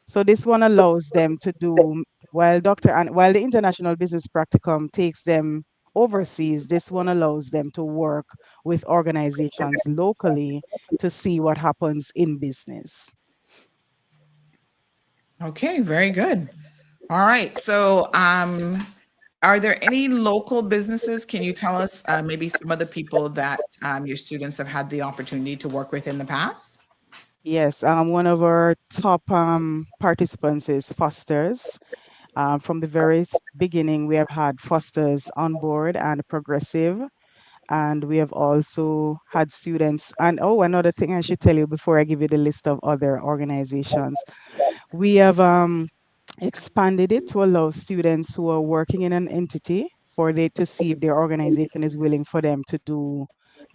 So this one allows them to do while the international business practicum takes them overseas, this one allows them to work with organizations locally to see what happens in business. Okay, very good. All right. So are there any local businesses? Can you tell us maybe some of the people that your students have had the opportunity to work with in the past? Yes, one of our top participants is Foster's. From the very beginning, we have had Foster's on board and Progressive, and we have also had students. And oh, another thing I should tell you before I give you the list of other organizations, we have expanded it to allow students who are working in an entity for they to see if their organization is willing for them to do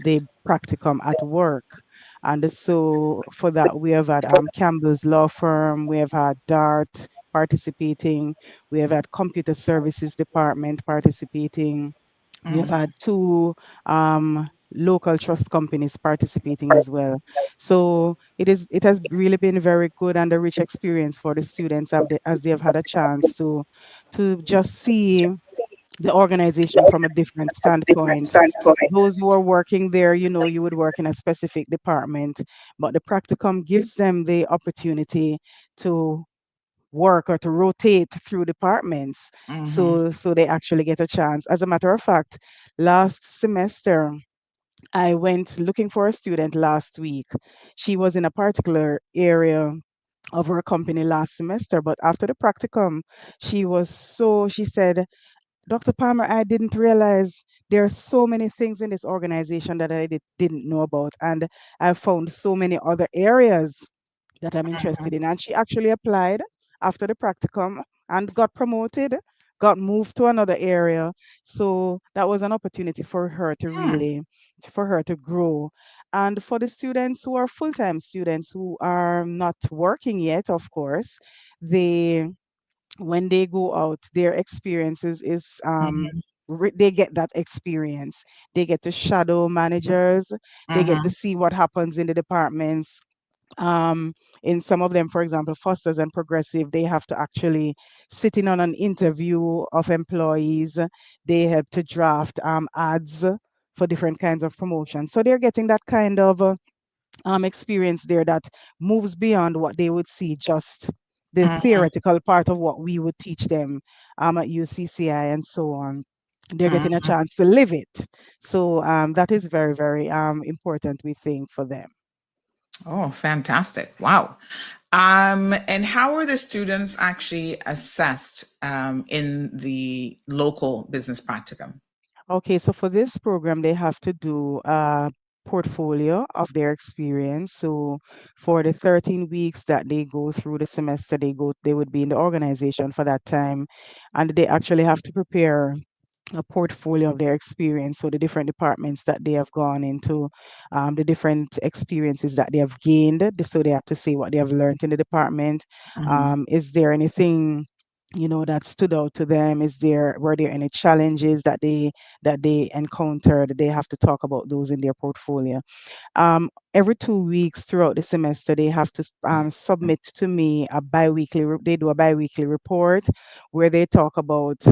the practicum at work. And so for that, we have had Campbell's Law Firm, we have had DART participating, we have had Computer Services Department participating, we have Mm, had two local trust companies participating as well. So it has really been very good and a rich experience for the students as they have had a chance to just see the organization from a different standpoint. Those who are working there, you would work in a specific department, but the practicum gives them the opportunity to work or to rotate through departments, mhm, so they actually get a chance. As a matter of fact, last semester I went looking for a student last week. She was in a particular area of her company last semester, but after the practicum, she said, Dr. Palmer, I didn't realize there are so many things in this organization that I didn't know about. And I found so many other areas that I'm mhm. interested in. And she actually applied after the practicum and got promoted, got moved to another area. So that was an opportunity for her to Hmm. really for her to grow. And for the students who are full-time students who are not working yet, of course, they when they go out, their experiences is Mm-hmm. they get that experience. They get to shadow managers. They get to Mm-hmm. see what happens in the departments. um, in some of them, for example, Fosters and Progressive, they have to actually sit in on an interview of employees. They help to draft ads for different kinds of promotions. So they're getting that kind of experience there that moves beyond what they would see just the Mm-hmm. theoretical part of what we would teach them at UCCI and so on. They're getting a Mm-hmm. chance to live it. So that is very, very important, we think, for them. Oh, fantastic. Wow. And how are the students actually assessed in the local business practicum? Okay, so for this program, they have to do a portfolio of their experience. So for the 13 weeks that they go through the semester, they would be in the organization for that time, and they actually have to prepare a portfolio of their experience. So the different departments that they have gone into, the different experiences that they have gained. So they have to say what they have learned in the department. Mm-hmm. Is there anything that stood out to them? Were there any challenges that they encountered? They have to talk about those in their portfolio. Every 2 weeks throughout the semester, they have to submit to me they do a biweekly report where they talk about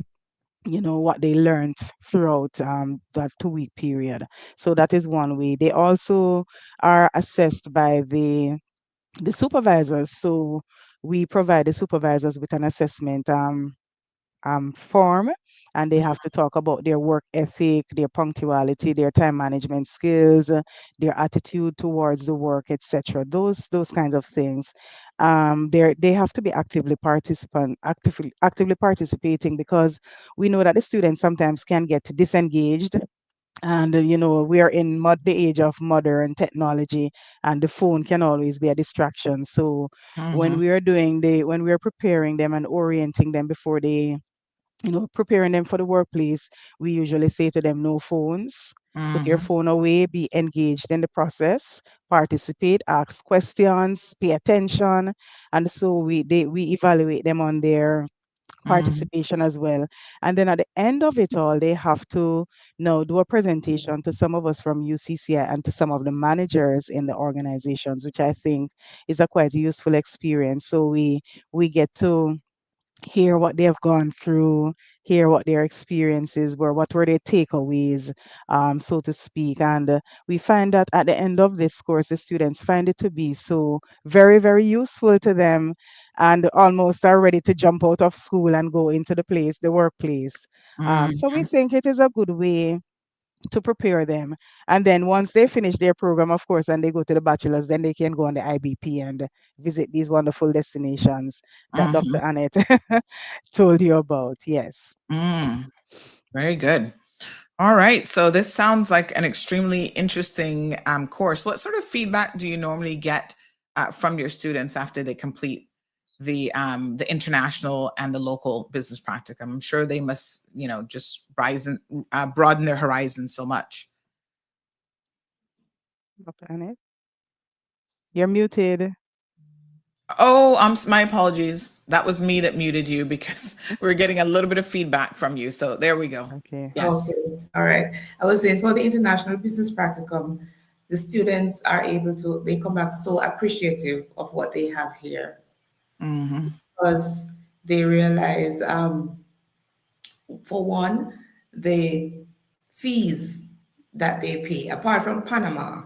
what they learned throughout that 2 week period. So that is one way. They also are assessed by the supervisors. So we provide the supervisors with an assessment form, and they have to talk about their work ethic, their punctuality, their time management skills, their attitude towards the work, etc. Those kinds of things. They have to be actively participating, because we know that the students sometimes can get disengaged. And we are in the age of modern technology, and the phone can always be a distraction. So Mm-hmm. when we are preparing them and orienting them before they preparing them for the workplace, we usually say to them, no phones, put your Mm-hmm. phone away, be engaged in the process, participate, ask questions, pay attention. And so we evaluate them on their Mm-hmm. participation as well. And then at the end of it all, they have to now do a presentation to some of us from UCCI and to some of the managers in the organizations, which I think is a quite useful experience. So we get to hear what they have gone through, hear what their experiences were, what were their takeaways, so to speak. And we find that at the end of this course, the students find it to be so very, very useful to them, and almost are ready to jump out of school and go into the workplace. So we Mm-hmm. think it is a good way to prepare them. And then once they finish their program, of course, and they go to the bachelor's, then they can go on the IBP and visit these wonderful destinations that Dr. Mm-hmm. Annette told you about. Yes. Mm. Very good. All right. So this sounds like an extremely interesting course. What sort of feedback do you normally get from your students after they complete the international and the local business practicum? I'm sure they must, just broaden their horizons so much. Dr. Annette, you're muted. Oh, my apologies. That was me that muted you because we're getting a little bit of feedback from you. So there we go. Okay. Yes. Okay, all right. I was saying for the International Business Practicum, the students are able to, they come back so appreciative of what they have here Mm-hmm. because they realize, for one, the fees that they pay, apart from Panama,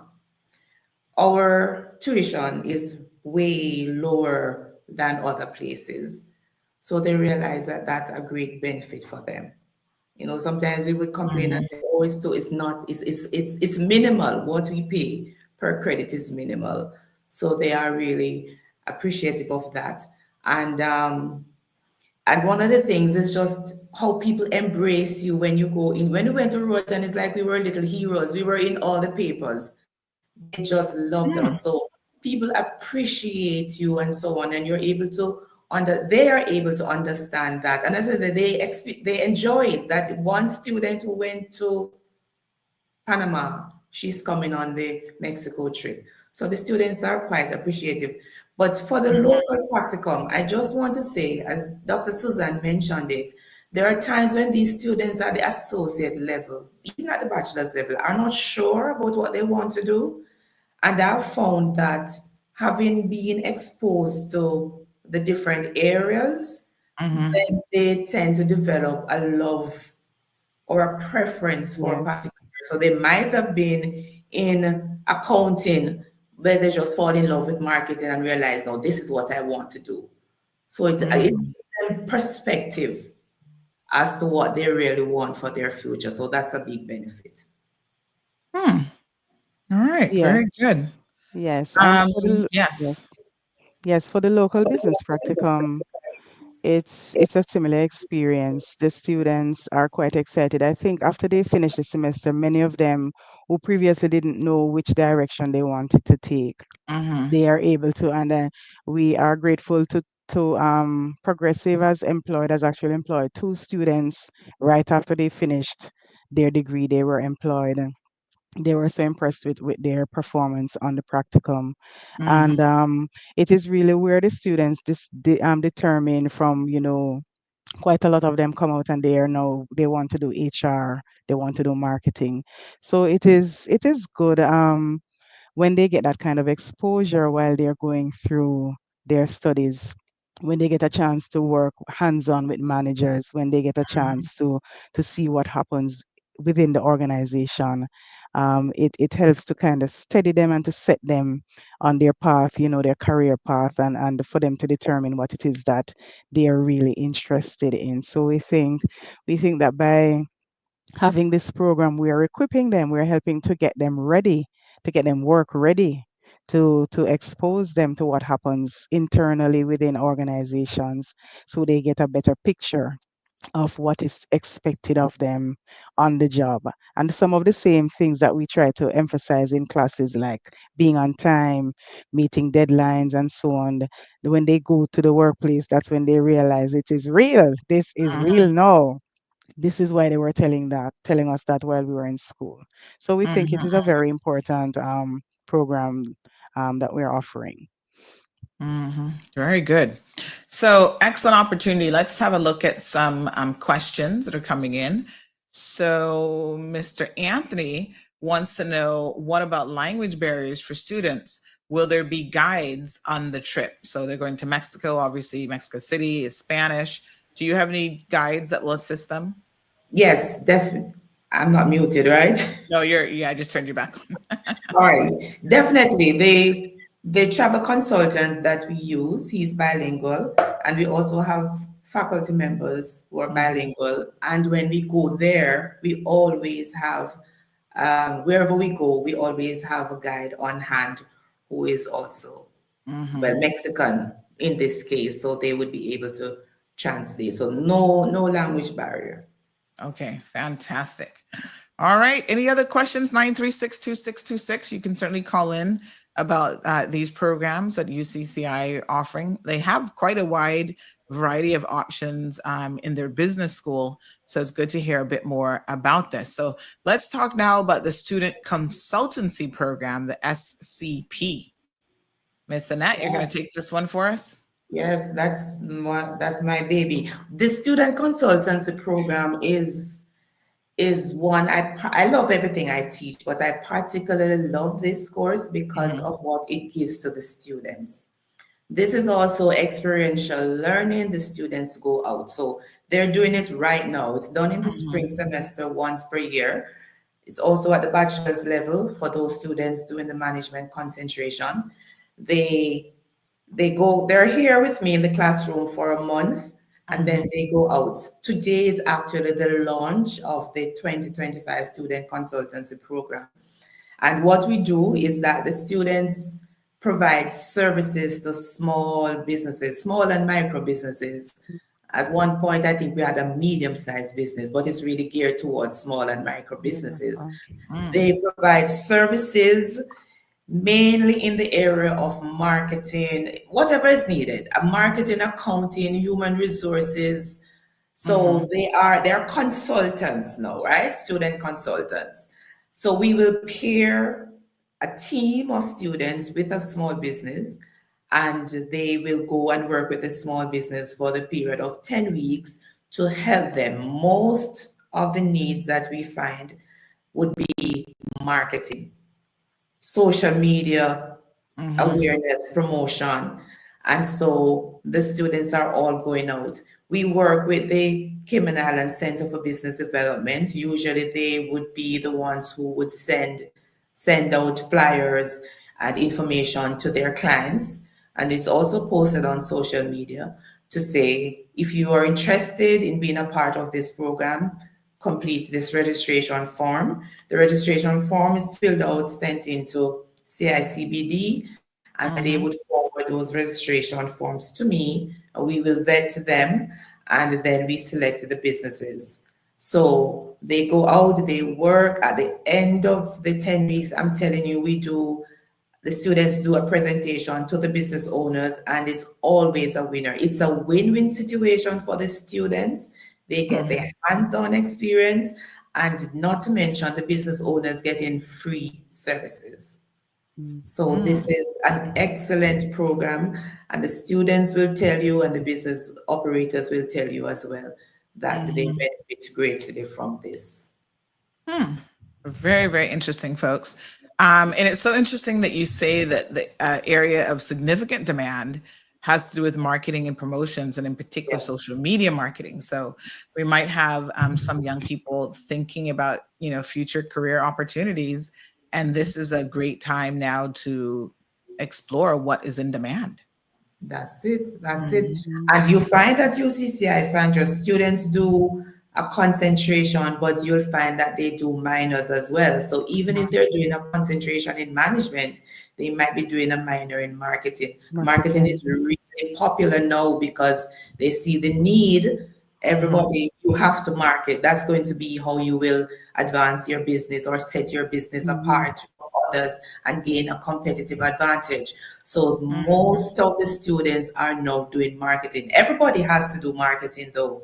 our tuition is way lower than other places. So they realize that that's a great benefit for them. Sometimes we would complain and Mm-hmm. say, oh, it's not, it's minimal. What we pay per credit is minimal. So they are really appreciative of that. And one of the things is just how people embrace you when you go in. When we went to Roatan, it's like we were little heroes. We were in all the papers. They just loved us. Mm-hmm. So people appreciate you and so on, and you're able to they are able to understand that. And as I said, they enjoy it. That one student who went to Panama, she's coming on the Mexico trip. So the students are quite appreciative. But for the Mhm. local practicum, I just want to say, as Dr. Susan mentioned it, there are times when these students at the associate level, even at the bachelor's level, are not sure about what they want to do. And I've found that having been exposed to the different areas, Mhm. then they tend to develop a love or a preference for a Yes. particular. So they might have been in accounting, where they just fall in love with marketing and realize, no, this is what I want to do. So it Mhm. gives them perspective as to what they really want for their future. So that's a big benefit. Hmm. All right. Yes. Very good. Yes. And for yes. Yes. Yes, for the local business practicum, it's a similar experience. The students are quite excited. I think after they finish the semester, many of them who previously didn't know which direction they wanted to take, Mhm. they are able to, and we are grateful to Progressive has actually employed two students right after they finished their degree. They were employed. And they were so impressed with their performance on the practicum, and Mhm. it is really where the students determine from, quite a lot of them come out and they are now they want to do HR, they want to do marketing. So it is good when they get that kind of exposure while they're going through their studies, when they get a chance to work hands-on with managers, when they get a chance to see what happens within the organization. It helps to kind of steady them and to set them on their path, their career path, and for them to determine what it is that they are really interested in. So we think that by having this program, we are equipping them, we're helping to get them ready, to get them work ready, to expose them to what happens internally within organizations, so they get a better picture of what is expected of them on the job. And some of the same things that we try to emphasize in classes, like being on time, meeting deadlines, and so on. When they go to the workplace, that's when they realize it is real. This is real now. This is why they were telling us that while we were in school. So we think it Mhm. is a very important program that we're offering. Very good. So, excellent opportunity. Let's have a look at some questions that are coming in. So, Mr. Anthony wants to know, what about language barriers for students? Will there be guides on the trip? So, they're going to Mexico. Obviously, Mexico City is Spanish. Do you have any guides that will assist them? Yes, definitely. I'm not muted, right? No, yeah, I just turned you back on. All right, definitely. The travel consultant that we use, he's bilingual, and we also have faculty members who are Mhm. bilingual. And when we go there, we always have, wherever we go, we always have a guide on hand who is also, Mhm. well, Mexican in this case, so they would be able to translate. So no language barrier. Okay, fantastic. All right. Any other questions? 9362626. You can certainly call in about these programs that UCCI are offering. They have quite a wide variety of options in their business school. So it's good to hear a bit more about this. So let's talk now about the Student Consultancy Program, the SCP. Miss Annette, you're going to take this one for us? Yes, that's my baby. The student consultancy program is one I love everything I teach, but I particularly love this course because Mhm. of what it gives to the students. This is also experiential learning. The students go out, so they're doing it right now. It's done in the spring Mhm. semester once per year. It's also at the bachelor's level for those students doing the management concentration. They they're here with me in the classroom for a month and then Mhm. they go out. Today is actually the launch of the 2025 Student Consultancy Program. And what we do is that the students provide services to small businesses, small and micro businesses. At one point, I think we had a medium sized business, but it's really geared towards small and micro Yeah. businesses. Mm. They provide services mainly in the area of marketing, whatever is needed, marketing, accounting, human resources. So Mhm. they are consultants now, right? Student consultants. So we will pair a team of students with a small business, and they will go and work with the small business for the period of 10 weeks to help them. Most of the needs that we find would be marketing, social media awareness, promotion. And so the students are all going out. We work with the Cayman Islands Center for Business Development. Usually they would be the ones who would send out flyers and information to their clients. And it's also posted on social media to say, if you are interested in being a part of this program, complete this registration form. The registration form is filled out, sent into CICBD, and they would forward those registration forms to me. We will vet them, and then we select the businesses. So they go out, they work. At the end of the 10 weeks, I'm telling you, the students do a presentation to the business owners, and it's always a winner. It's a win-win situation for the students. They get their hands-on experience, and not to mention the business owners getting free services. So this is an excellent program, and the students will tell you, and the business operators will tell you as well, that they benefit greatly from this. Very, very interesting, folks. And it's so interesting that you say that the area of significant demand has to do with marketing and promotions, and in particular, Yes, social media marketing. So we might have some young people thinking about, future career opportunities, and this is a great time now to explore what is in demand. that's it. That's it. And you find at UCCI, Sandra, students do a concentration, but you'll find that they do minors as well. So even if they're doing a concentration in management, they might be doing a minor in marketing. Marketing Marketing. is really popular now because they see the need. Everybody, you have to market. That's going to be how you will advance your business or set your business apart from others and gain a competitive advantage. So most of the students are now doing marketing. Everybody has to do marketing though,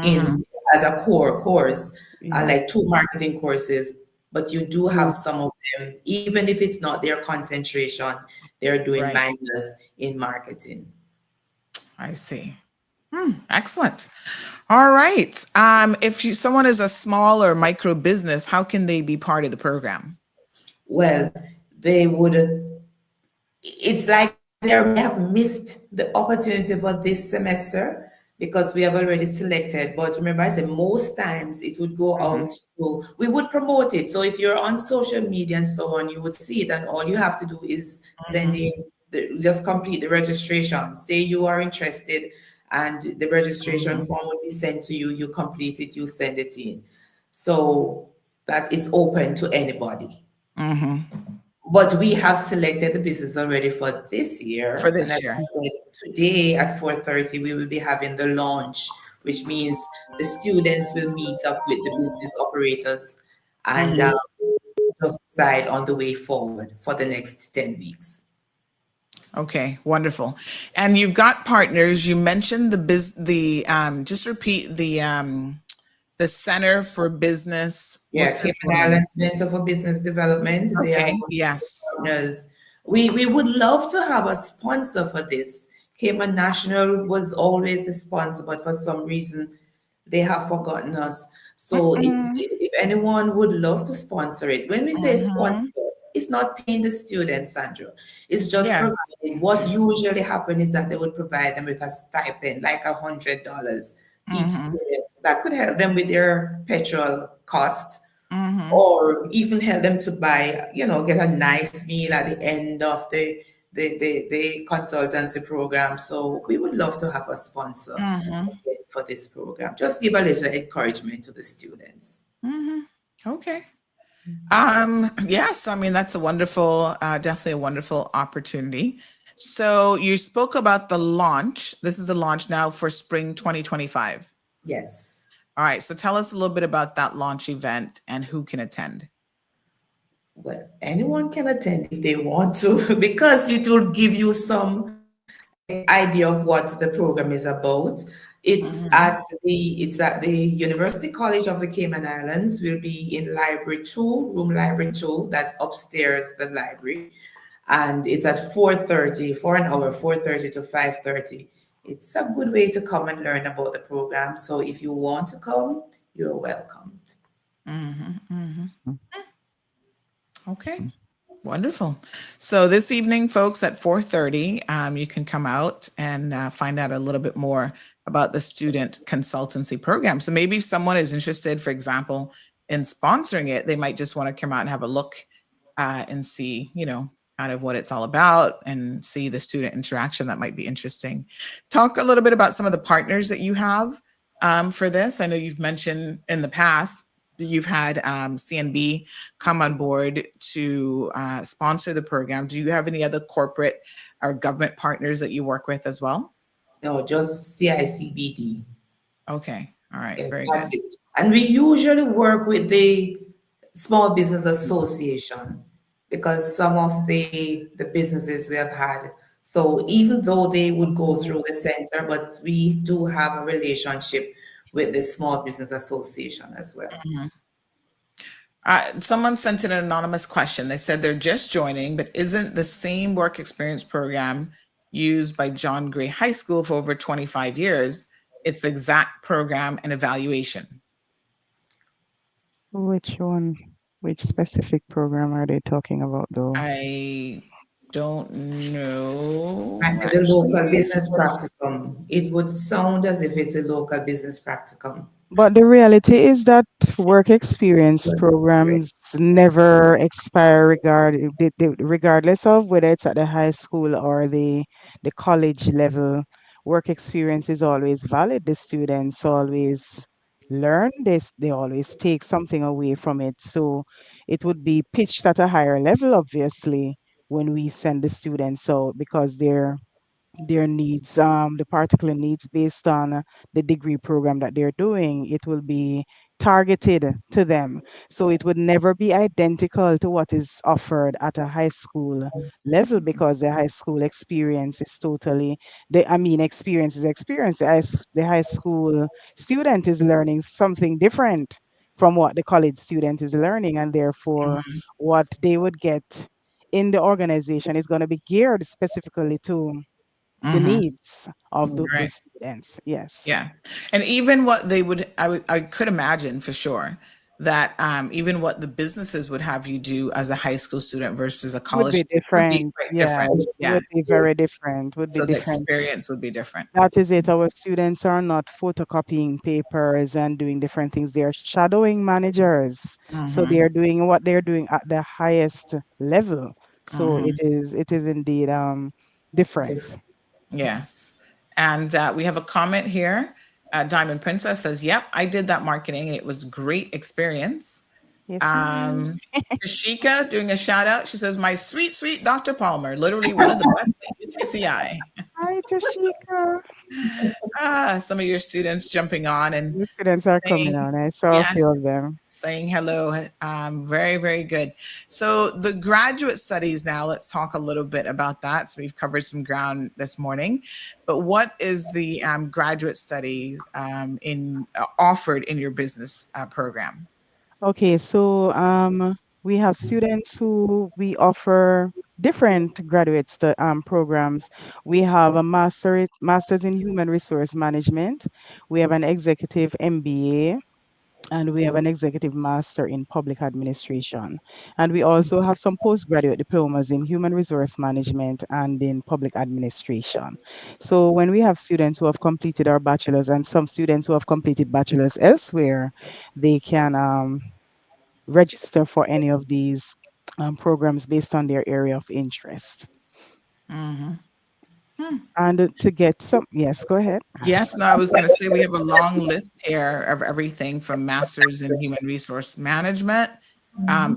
in as a core course, Yeah. like 2 marketing courses. But you do have some of them, even if it's not their concentration, they're doing Right. minors in marketing. I see. Excellent. All right. If someone is a small or micro business, how can they be part of the program? Well, they would, it's like they have missed the opportunity for this semester because we have already selected. But remember, I said most times it would go out to, we would promote it. So if you're on social media and so on, you would see it, and all you have to do is send in, just complete the registration. Say you are interested, and the registration form will be sent to you. You complete it, you send it in. So that it's open to anybody. But we have selected the business already for this For year. And this as year? I said, today at 4:30, we will be having the launch, which means the students will meet up with the business operators and just decide on the way forward for the next 10 weeks. Okay, wonderful. And you've got partners. You mentioned just repeat the Center for Business. Yeah, What's the Cayman full name? Islands Center for Business Development. They are Okay, one of yes. the partners. We would love to have a sponsor for this. Cayman National was always a sponsor, but for some reason they have forgotten us. So if anyone would love to sponsor it, when we say sponsor, it's not paying the students, Sandra. It's just Yes. providing. What usually happens is that they would provide them with a stipend, like $100 each student. That could help them with their petrol cost, or even help them to buy, get a nice meal at the end of the consultancy program. So we would love to have a sponsor for this program. Just give a little encouragement to the students. Okay. Yes, I mean, that's a wonderful, definitely a wonderful opportunity. So you spoke about the launch. This is the launch now for spring 2025. Yes. All right. So tell us a little bit about that launch event and who can attend. Well, anyone can attend if they want to, because it will give you some idea of what the program is about. It's at the University College of the Cayman Islands. We'll be in Library 2, room Library 2, that's upstairs, the library. And it's at 4:30 for an hour, 4:30 to 5:30. It's a good way to come and learn about the program. So if you want to come, you're welcome. Okay. Wonderful. So this evening, folks, at 4:30, you can come out and find out a little bit more about the student consultancy program. So maybe if someone is interested, for example, in sponsoring it, they might just want to come out and have a look and see, kind of what it's all about and see the student interaction. That might be interesting. Talk a little bit about some of the partners that you have for this. I know you've mentioned in the past you've had CNB come on board to sponsor the program. Do you have any other corporate or government partners that you work with as well? No, just CICBD. Okay. All right. Yes, Very that's good. it. And we usually work with the Small Business Association because some of the businesses we have had. So even though they would go through the center, but we do have a relationship with the Small Business Association as well. Someone sent in an anonymous question. They said they're just joining, but isn't the same work experience program used by John Gray High School for over 25 years? It's the exact program and evaluation. Which one? Which specific program are they talking about, though? I don't know. And with the local business practicum, it would sound as if it's a local business practicum. But the reality is that work experience programs never expire regardless of whether it's at the high school or the college level. Work experience is always valid. The students always learn this, they always take something away from it. So it would be pitched at a higher level, obviously, when we send the students out because their needs, the particular needs based on the degree program that they're doing, it will be targeted to them. So it would never be identical to what is offered at a high school level because the high school experience is totally, experience is experience. The high school student is learning something different from what the college student is learning, and therefore what they would get in the organization is going to be geared specifically to the needs of the Right. students. Yes. Yeah. And even what they would, I could imagine for sure that even what the businesses would have you do as a high school student versus a Would college be student would be different. quite different. Yes. Yeah. Would be very different. Would be So the different. experience would be different. That is it. Our students are not photocopying papers and doing different things. They are shadowing managers. So they are doing what they're doing at the highest level. So it is indeed different. Yes. And we have a comment here. Diamond Princess says, yep, I did that marketing. It was great experience. Yes. Tashika doing a shout out. She says, my sweet, sweet Dr. Palmer, literally one of the best at UCCI. Hi, Tashika. Some of your students jumping on and The students are coming on. I saw a few of them. saying hello. Very, very good. So the graduate studies now, let's talk a little bit about that. So we've covered some ground this morning, but what is the graduate studies offered in your business program? Okay, so we have students who we offer different programs. We have a master's in human resource management. We have an executive MBA, and we have an executive master in public administration. And we also have some postgraduate diplomas in human resource management and in public administration. So when we have students who have completed our bachelor's and some students who have completed bachelor's elsewhere, they can register for any of these programs based on their area of interest. And to get some, yes, go ahead. Yes, no, I was going to say we have a long list here of everything from masters in human resource management,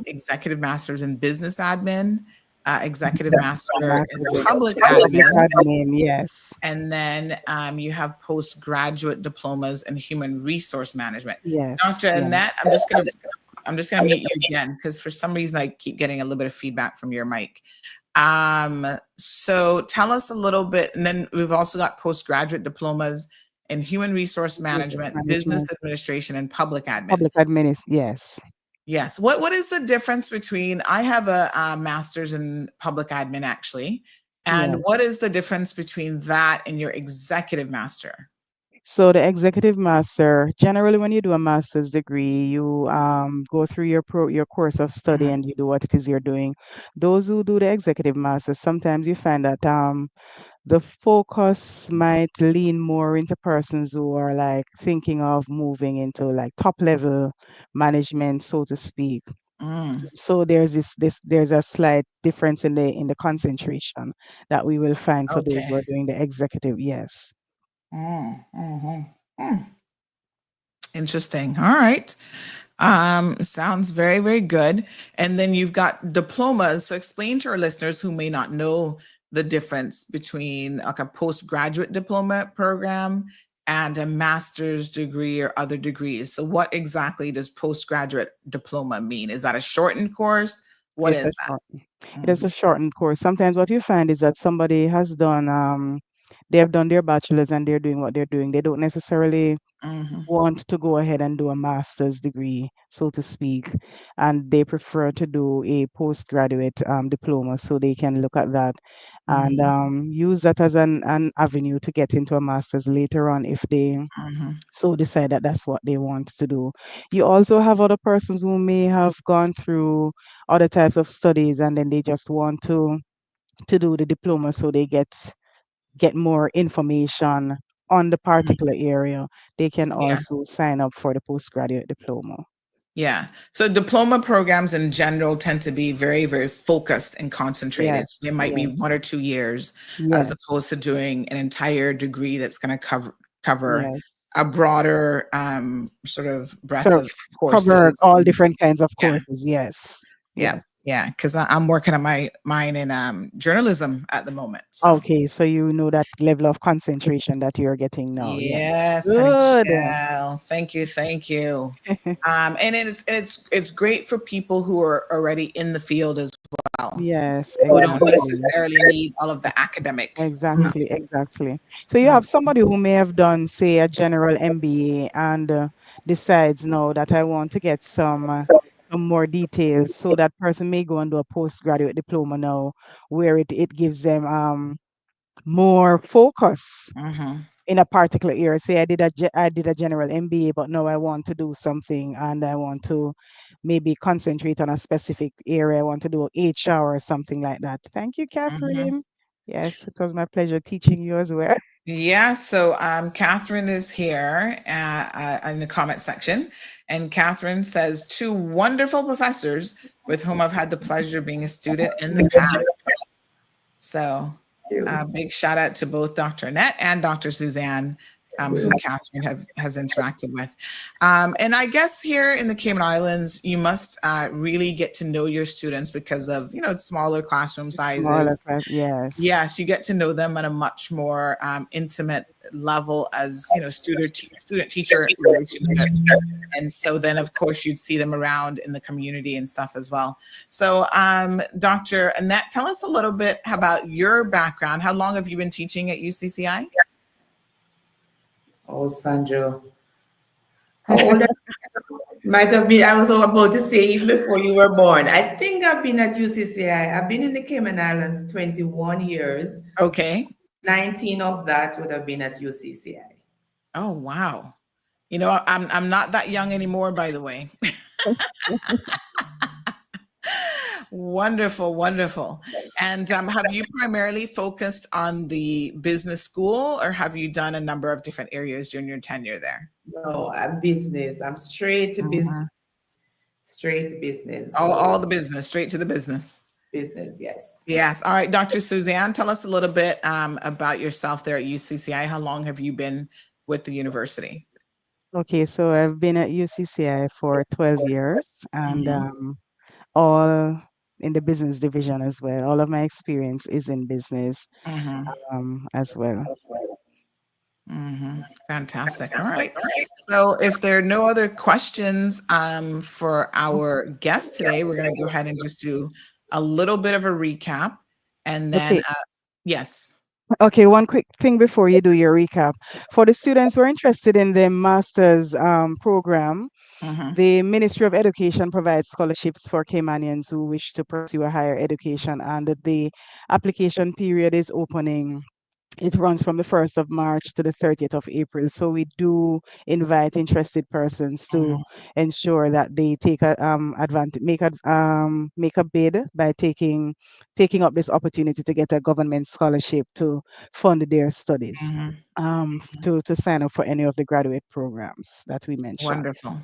executive masters in business admin, executive master in public admin, yes. and then you have postgraduate diplomas in human resource management. Yes. Dr. Annette, I'm just gonna mute you again because for some reason I keep getting a little bit of feedback from your mic. So tell us a little bit, and then we've also got postgraduate diplomas in human resource Resource management, business management, administration, and public admin. public admin. Yes. Yes. What is the difference between, I have a master's in public admin actually, and Yes. what is the difference between that and your executive master? So the executive master, generally when you do a master's degree, you go through your course of study Mhm. and you do what it is you're doing. Those who do the executive master, sometimes you find that the focus might lean more into persons who are like thinking of moving into like top level management, so to speak. Mm, So there's a slight difference in the concentration that we will find for those who okay. are doing the executive. Yes. Mm, mhm, mm. Interesting. All right. Sounds very, very good. And then you've got diplomas. So explain to our listeners who may not know the difference between like a postgraduate diploma program and a master's degree or other degrees. So what exactly does postgraduate diploma mean? Is that a shortened course? What It's is a that? short it is Mhm, a shortened course. Sometimes what you find is that somebody has done they have done their bachelor's and they're doing what they're doing. They don't necessarily mhm, want to go ahead and do a master's degree, so to speak, and they prefer to do a postgraduate diploma so they can look at that and mhm, use that as an avenue to get into a master's later on if they mhm, so decide that that's what they want to do. You also have other persons who may have gone through other types of studies and then they just want to do the diploma so they get more information on the mhm. particular area. They can Yes. also sign up for the postgraduate diploma. Yeah. So diploma programs in general tend to be very, very focused and concentrated. So Yes, they might be yes, 1 or 2 years as yes, opposed to doing an entire degree that's going to cover yes. a broader sort of breadth Sort of of cover courses. all different kinds of Yeah. courses. Yes, Yeah. yes. Yeah. Because I'm working on mine in journalism at the moment. So Okay, so you know that level of concentration that you're getting now. Yes. yes, honey Good. child. Thank you. Thank you. And it's great for people who are already in the field as well, Yes, who don't exactly. necessarily need all of the academic stuff. Exactly, exactly. So you Mm, have somebody who may have done, say, a general MBA and decides now that I want to get some more details. So that person may go and do a postgraduate diploma now, where it gives them more focus mhm, in a particular area. Say I did a general MBA, but now I want to do something and I want to maybe concentrate on a specific area. I want to do HR or something like that. Thank you, mhm. Catherine. Yes, it was my pleasure teaching you as well. Yeah, so Catherine is here in the comment section, and Catherine says, two wonderful professors with whom I've had the pleasure of being a student in the past. So, You. big shout out to both Dr. Annette and Dr. Suzanne, who Catherine has interacted with. And I guess here in the Cayman Islands, you must really get to know your students because of smaller classroom Smaller sizes. class, yes. Yes, you get to know them at a much more intimate level as student teacher relationship. And so then, of course, you'd see them around in the community and stuff as well. So, Dr. Annette, tell us a little bit about your background. How long have you been teaching at UCCI? Oh, Sandra. How old are you? Might have been, I was about to say even before you were born. I think I've been at UCCI. I've been in the Cayman Islands 21 years. Okay. 19 of that would have been at UCCI. Oh, wow. I'm not that young anymore, by the way. Wonderful, wonderful. And have you primarily focused on the business school, or have you done a number of different areas during your tenure there? No, I'm business. I'm straight to business. Mhm. Straight to business. All So the business, straight to the business. business, yes. Yes. All right, Dr. Suzanne, tell us a little bit about yourself there at UCCI. How long have you been with the university? Okay, so I've been at UCCI for 12 years and Hmm. all in the business division as well. All of my experience is in business Hmm. as well. Hmm. Fantastic. All right. So if there are no other questions for our guests today, we're going to go ahead and just do a little bit of a recap. And then, Okay, yes. Okay, one quick thing before you do your recap. For the students who are interested in the master's program, Mm-hmm. the Ministry of Education provides scholarships for Caymanians who wish to pursue a higher education, and the application period is opening. It runs from the 1st of March to the 30th of April. So we do invite interested persons to ensure that they take a advantage, make a bid by taking up this opportunity to get a government scholarship to fund their studies. Mm-hmm. To sign up for any of the graduate programs that we mentioned. Wonderful.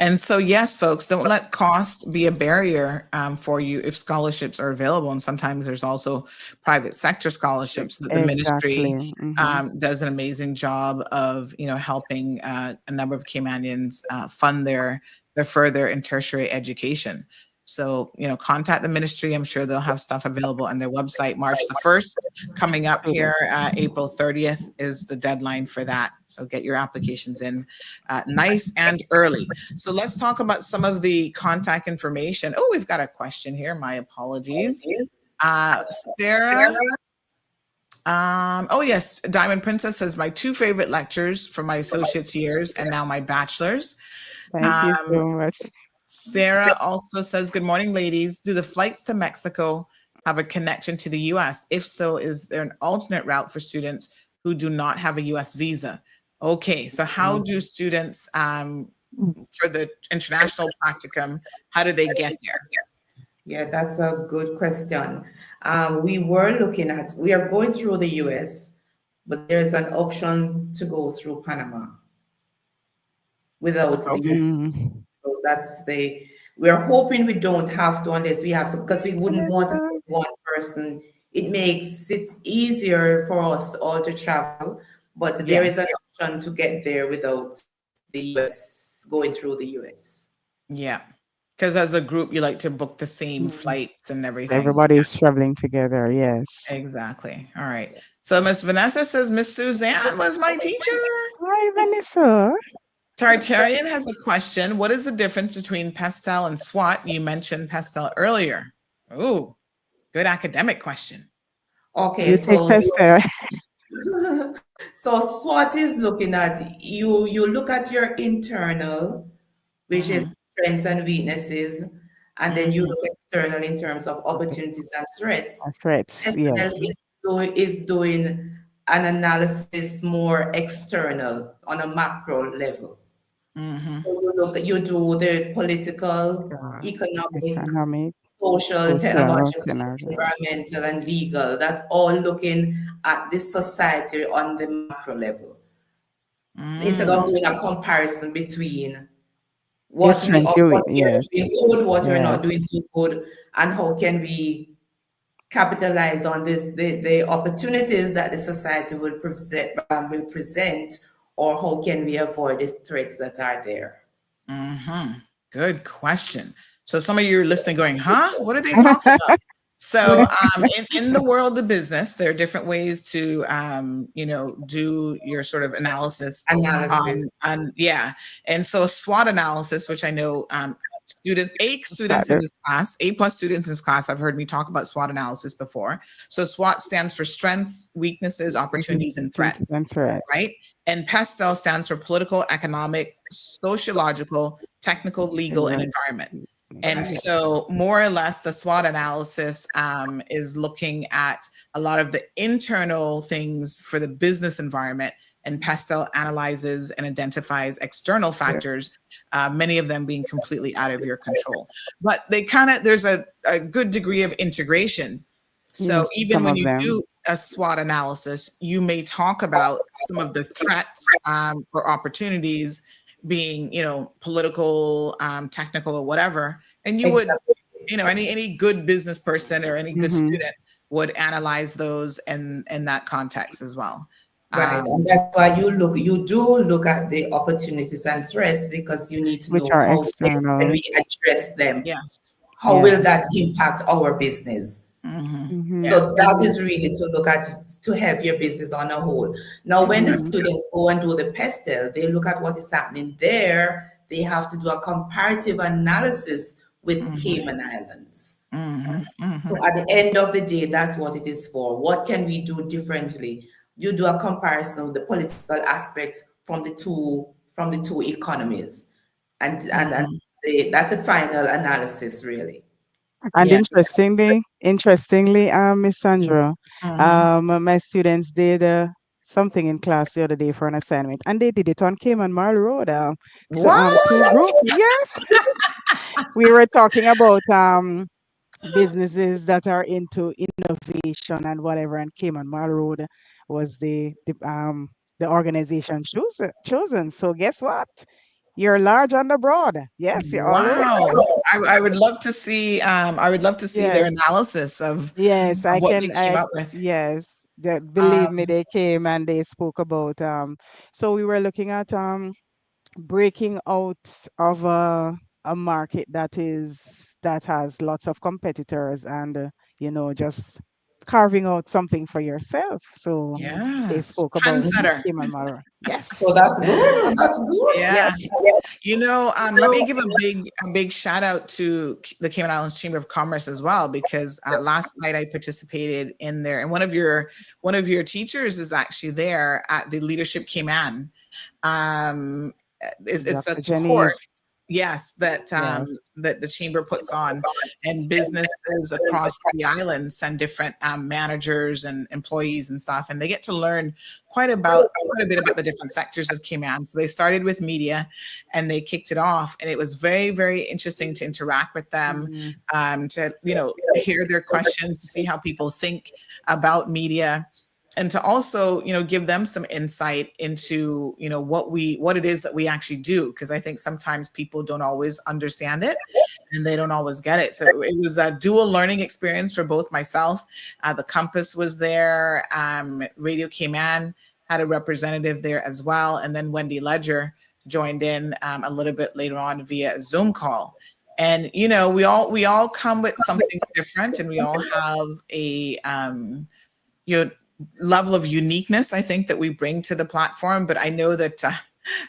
And so, yes, folks, don't let cost be a barrier for you if scholarships are available. And sometimes there's also private sector scholarships that the Exactly. ministry Hmm. does an amazing job of, helping a number of Caymanians fund their further and tertiary education. So, contact the ministry. I'm sure they'll have stuff available on their website. March the 1st coming up Absolutely. here, April 30th is the deadline for that. So get your applications in nice and early. So let's talk about some of the contact information. Oh, we've got a question here. My apologies. Sarah. Oh, yes. Diamond Princess says my two favorite lectures from my associate's years and now my bachelor's. Thank you Um, so much. Sarah also says, good morning, ladies. Do the flights to Mexico have a connection to the US? If so, is there an alternate route for students who do not have a US visa? Okay, so how do students for the international practicum, how do they get there? Yeah, that's a good question. We are going through the US, but there's an option to go through Panama without the US. Okay. Mm. So we're hoping we don't have to unless we have some, because we wouldn't want to Vanessa. send one person. It makes it easier for us all to travel, but there is an Yes. option to get there without the US, going through the US. Yeah. Because as a group, you like to book the same Mm. flights and everything. Everybody is traveling together. Yes. Exactly. All right. So Miss Vanessa says Miss Suzanne was my teacher. Hi, Vanessa. Tartarian has a question. What is the difference between pastel and SWOT? You mentioned pastel earlier. Oh, good academic question. Okay, You take so Pester. so SWOT is looking at you look at your internal, which is Mm-hmm. strengths and weaknesses, and then you Mm-hmm. look external in terms of Okay. opportunities and threats. Threats. SNL Yes. is doing an analysis more external on a macro level. Mm-hmm. So you do the political, Uh, economic, Economic, social, social, technological, technology. environmental, and legal. That's all looking at this society on the macro level. Instead of Mm, doing a comparison between Your what strengths, your what we are yes. doing good, what we're Yes. not doing so good, and how can we capitalize on the opportunities that the society will present, or how can we avoid the threats that are there. mm-hmm. Good question. So some of you are listening going, huh? What are they talking about? So in the world of business, there are different ways to do your sort of analysis. Analysis. And yeah. And so SWOT analysis, which I know That students in this class, A plus students in this class have heard me talk about SWOT analysis before. So SWOT stands for strengths, weaknesses, opportunities, and threats, and threats. right? And PASTEL stands for political, economic, sociological, technical, legal, and environment. And Right. so, more or less, the SWOT analysis is looking at a lot of the internal things for the business environment, and PASTEL analyzes and identifies external factors, many of them being completely out of your control. But there's a good degree of integration. In So, even some when of you them. do a SWOT analysis, you may talk about some of the threats or opportunities being, political, technical, or whatever. And you would, Exactly. any good business person or any good Mm-hmm. student would analyze those in that context as well. Right. And Um, that's why you do look at the opportunities and threats, because you need to Which know are how best can external. we address them. yes. How Yes. will that impact our business? Hmm. Mm-hmm. Yeah. So that is really to look at to help your business on a whole. Now, when the Mm-hmm. Exactly. students go and do the PESTEL, they look at what is happening there. They have to do a comparative analysis with Mm-hmm. Cayman Islands. Mm-hmm. Mm-hmm. So at the end of the day, that's what it is for. What can we do differently? You do a comparison of the political aspect from the two economies, and Mm-hmm. that's a final analysis, really. And Yes. interestingly, Miss Sandra, Mm-hmm. my students did something in class the other day for an assignment, and they did it on Cayman Marl Road. To two What? group. Yes, we were talking about businesses that are into innovation and whatever, and Cayman Marl Road was the organization chosen. So guess what? You're large and abroad. Yes, you're all over. Wow. I would love to see I would love to see their Yes. analysis Yes, of I what they can. came up with. Yes, believe me, Um, they came and they spoke about. So we were looking at breaking out of a market that has lots of competitors, and just carving out something for yourself. So they yes. spoke about Trendsetter. Cayman Marlborough. So Yes, that's good. That's good. Yeah. yes, Let me give a big shout out to the Cayman Islands Chamber of Commerce as well, because last night I participated in there, and one of your teachers is actually there at the Leadership Cayman. Um, it's a Dr. Jenny. course, yes, Yes. that the chamber puts on, and businesses across the island send different managers and employees and stuff, and they get to learn quite a bit about the different sectors of Cayman. So they started with media, and they kicked it off, and it was very, very interesting to interact with them, Mm, to hear their questions, to see how people think about media, and to also give them some insight into what it is that we actually do, because I think sometimes people don't always understand it and they don't always get it. So it was a dual learning experience for both myself. The Compass was there, Radio Cayman had a representative there as well, and then Wendy Ledger joined in a little bit later on via a Zoom call. And we all come with something different, and we all have a you know level of uniqueness, I think, that we bring to the platform. But I know that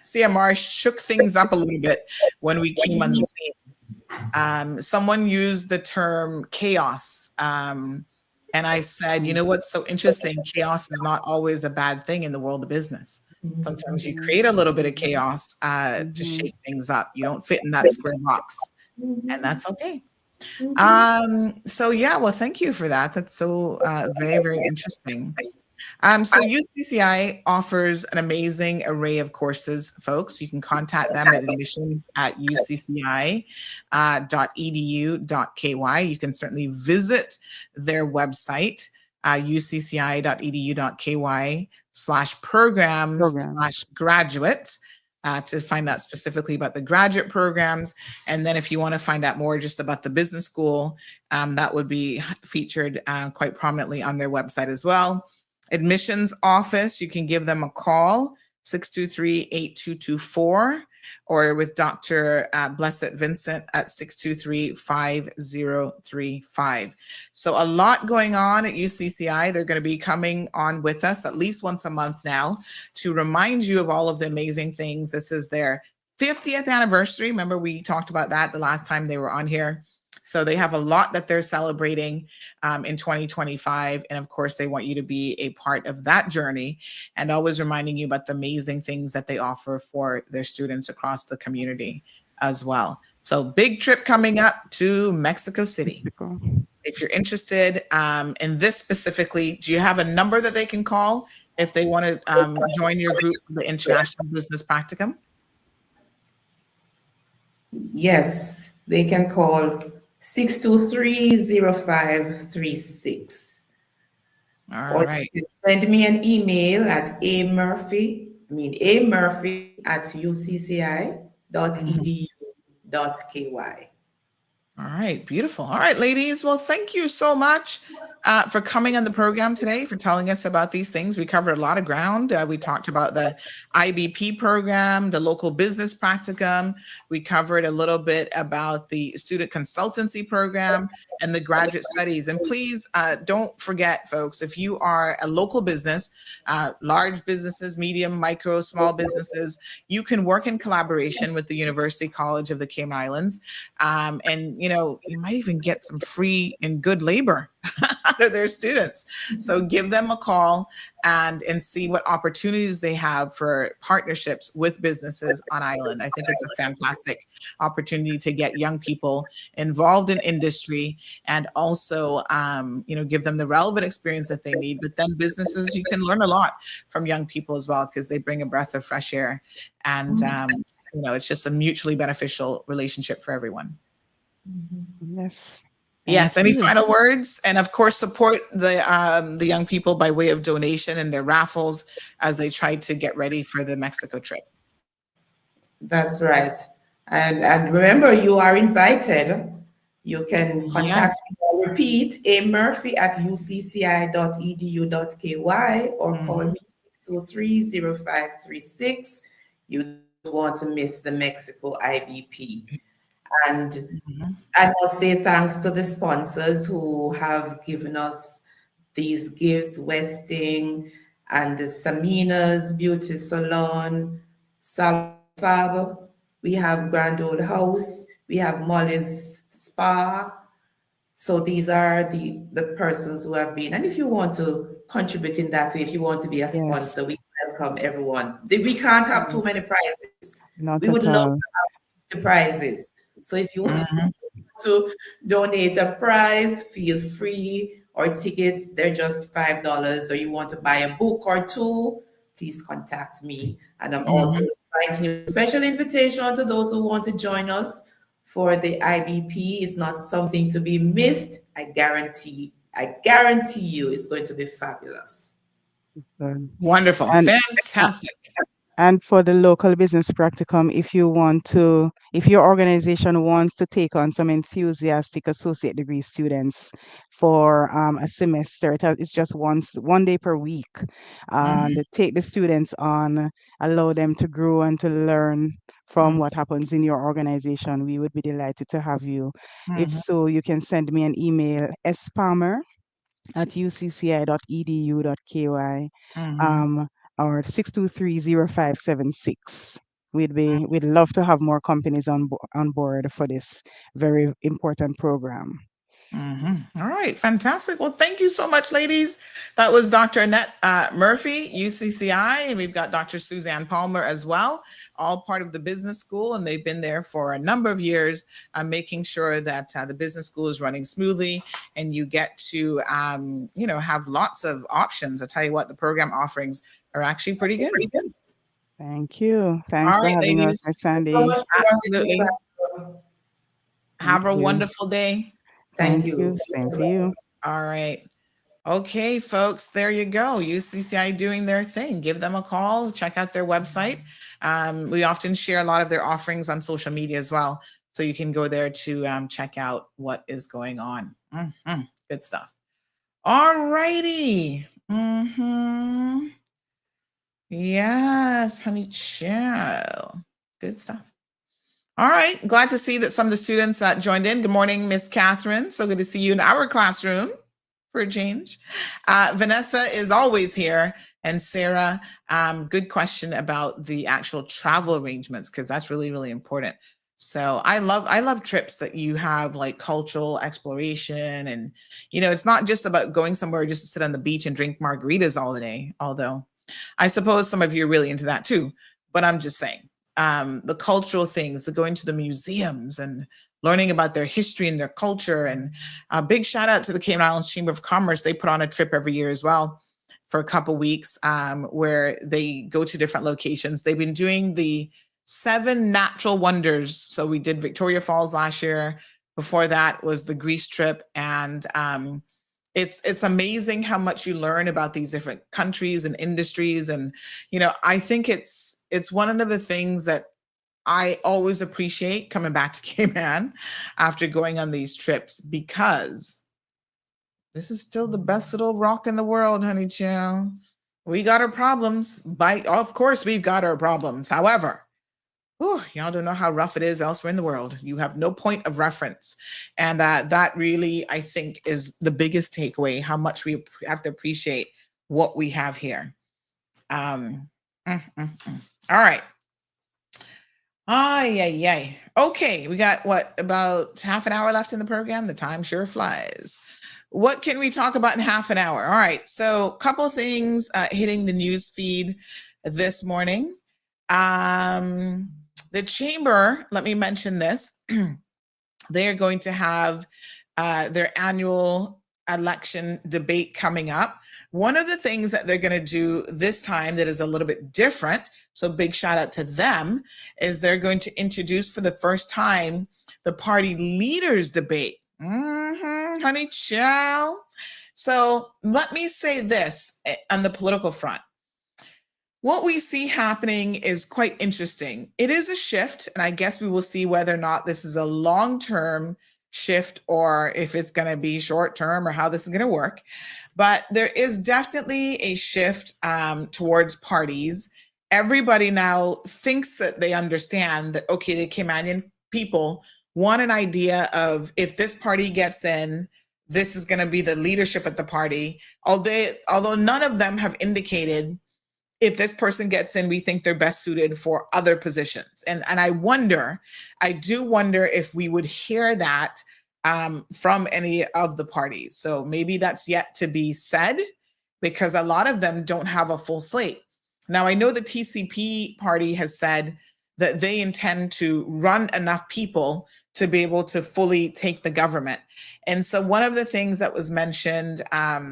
CMR shook things up a little bit when we came on the scene. Someone used the term chaos. And I said, you know what's so interesting? Chaos is not always a bad thing in the world of business. Sometimes you mhm, create a little bit of chaos to mhm. shake things up. You don't fit in that square box, and that's okay. So yeah, well, thank you for that. That's so very, very interesting. So UCCI offers an amazing array of courses, folks. You can contact them at admissions at ucci.edu.ky. You can certainly visit their website, Program. ucci.edu.ky/programs/graduate. To find out specifically about the graduate programs. And then if you want to find out more just about the business school, that would be featured quite prominently on their website as well. Admissions office, you can give them a call, 623-8224, or with Dr. Blessed Vincent at 623-5035. So a lot going on at UCCI. They're going to be coming on with us at least once a month now to remind you of all of the amazing things. This is their 50th anniversary. Remember, we talked about that the last time they were on here. So they have a lot that they're celebrating in 2025. And of course, they want you to be a part of that journey, and always reminding you about the amazing things that they offer for their students across the community as well. So big trip coming up to Mexico City. Mexico. If you're interested in this specifically, do you have a number that they can call if they want to join your group, the International Business Practicum? Yes, they can call 623-0536. All Or right. you can send me an email at amurphy@ucci.edu.ky. All right, beautiful. All right, ladies. Well, thank you so much for coming on the program today, for telling us about these things. We covered a lot of ground. We talked about the IBP program, the local business practicum. We covered a little bit about the student consultancy program, and the graduate studies. And please don't forget, folks, if you are a local business, large businesses, medium, micro, small businesses, you can work in collaboration with the University College of the Cayman Islands. And, you might even get some free and good labor out of their students. So give them a call and see what opportunities they have for partnerships with businesses on island. I think it's a fantastic opportunity to get young people involved in industry and also, give them the relevant experience that they need. But then businesses, you can learn a lot from young people as well because they bring a breath of fresh air. And, it's just a mutually beneficial relationship for everyone. Yes. Yes. Any final words? And of course, support the young people by way of donation and their raffles as they try to get ready for the Mexico trip. That's right. And remember, you are invited. You can contact me, or repeat, amurphy@ucci.edu.ky or call me 623-0536. You don't want to miss the Mexico IBP. And I must say thanks to the sponsors who have given us these gifts, Westing and the Samina's Beauty Salon, Salfab, we have Grand Old House, we have Molly's Spa. So these are the persons who have been. And if you want to contribute in that way, if you want to be a sponsor, we welcome everyone. We can't have too many prizes. We would love to have the prizes. So if you want to donate a prize, feel free, or tickets, they're just $5, or you want to buy a book or two, please contact me. And I'm also inviting you, special invitation to those who want to join us for the IBP. It's not something to be missed. I guarantee you it's going to be fabulous. Wonderful. Fantastic. And for the local business practicum, if your organization wants to take on some enthusiastic associate degree students for a semester, it's just one day per week, and take the students on, allow them to grow and to learn from what happens in your organization. We would be delighted to have you. If so, you can send me an email, spalmer@ucci.edu.ky. Or 623-0576. We'd love to have more companies on board for this very important program. All right, fantastic. Well, thank you so much, ladies. That was Dr. Annette Murphy, UCCI, and we've got Dr. Suzanne Palmer as well, all part of the business school, and they've been there for a number of years, making sure that the business school is running smoothly, and you get to, have lots of options. I tell you what, the program offerings are actually pretty good. Thank you. Thanks for having us, Miss Sandy. Absolutely. Have a wonderful day. Thank you. Same to you. All right. Okay, folks, there you go. UCCI doing their thing. Give them a call. Check out their website. We often share a lot of their offerings on social media as well. So you can go there to check out what is going on. Good stuff. All righty. Yes, honey child. Good stuff. All right. Glad to see that some of the students that joined in. Good morning, Miss Catherine. So good to see you in our classroom for a change. Vanessa is always here. And Sarah, good question about the actual travel arrangements, because that's really, really important. So I love trips that you have like cultural exploration. And, it's not just about going somewhere just to sit on the beach and drink margaritas all the day, although I suppose some of you are really into that too. But I'm just saying. The cultural things, the going to the museums and learning about their history and their culture. And a big shout out to the Cayman Islands Chamber of Commerce. They put on a trip every year as well for a couple weeks where they go to different locations. They've been doing the 7 natural wonders. So we did Victoria Falls last year. Before that was the Greece trip. And it's amazing how much you learn about these different countries and industries. And, I think it's one of the things that I always appreciate coming back to Cayman after going on these trips, because this is still the best little rock in the world, honey child. We got our problems. Of course, we've got our problems. However, Whew, y'all don't know how rough it is elsewhere in the world. You have no point of reference. And that really, I think, is the biggest takeaway, how much we have to appreciate what we have here. All right. Yay. Okay, we got what, about half an hour left in the program? The time sure flies. What can we talk about in half an hour? All right, so a couple things hitting the news feed this morning. The chamber, let me mention this. They are going to have their annual election debate coming up. One of the things that they're going to do this time that is a little bit different, so big shout out to them, is they're going to introduce for the first time the party leaders debate. Honey child. So let me say this on the political front. What we see happening is quite interesting. It is a shift, and I guess we will see whether or not this is a long-term shift or if it's going to be short-term or how this is going to work. But there is definitely a shift towards parties. Everybody now thinks that they understand that, okay, the Caymanian people want an idea of, if this party gets in, this is going to be the leadership at the party. Although none of them have indicated, if this person gets in, we think they're best suited for other positions. And I do wonder if we would hear that from any of the parties. So maybe that's yet to be said, because a lot of them don't have a full slate. Now, I know the TCP party has said that they intend to run enough people to be able to fully take the government. And so one of the things that was mentioned, I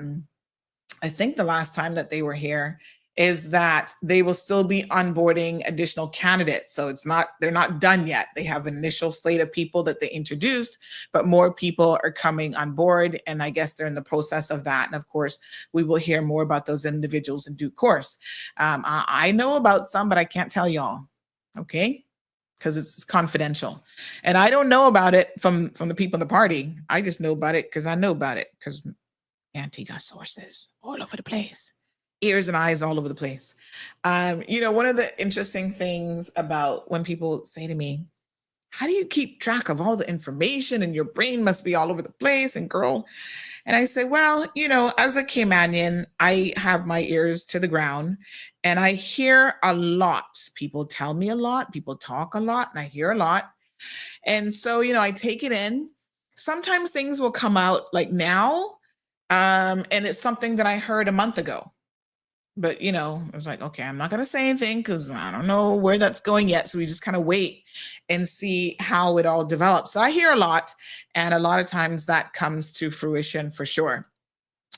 think the last time that they were here, is that they will still be onboarding additional candidates. So they're not done yet. They have an initial slate of people that they introduced, but more people are coming on board. And I guess they're in the process of that. And of course, we will hear more about those individuals in due course. I know about some, but I can't tell y'all, okay? Because it's confidential. And I don't know about it from the people in the party. I just know about it because I know about it, because Auntie got sources all over the place. Ears and eyes all over the place. One of the interesting things about when people say to me, how do you keep track of all the information, and your brain must be all over the place, and girl, and I say, well, as a Caymanian, I have my ears to the ground and I hear a lot. People tell me a lot, people talk a lot, and I hear a lot. And so, I take it in. Sometimes things will come out like now, and it's something that I heard a month ago. But, I was like, okay, I'm not going to say anything because I don't know where that's going yet. So we just kind of wait and see how it all develops. So I hear a lot, and a lot of times that comes to fruition for sure.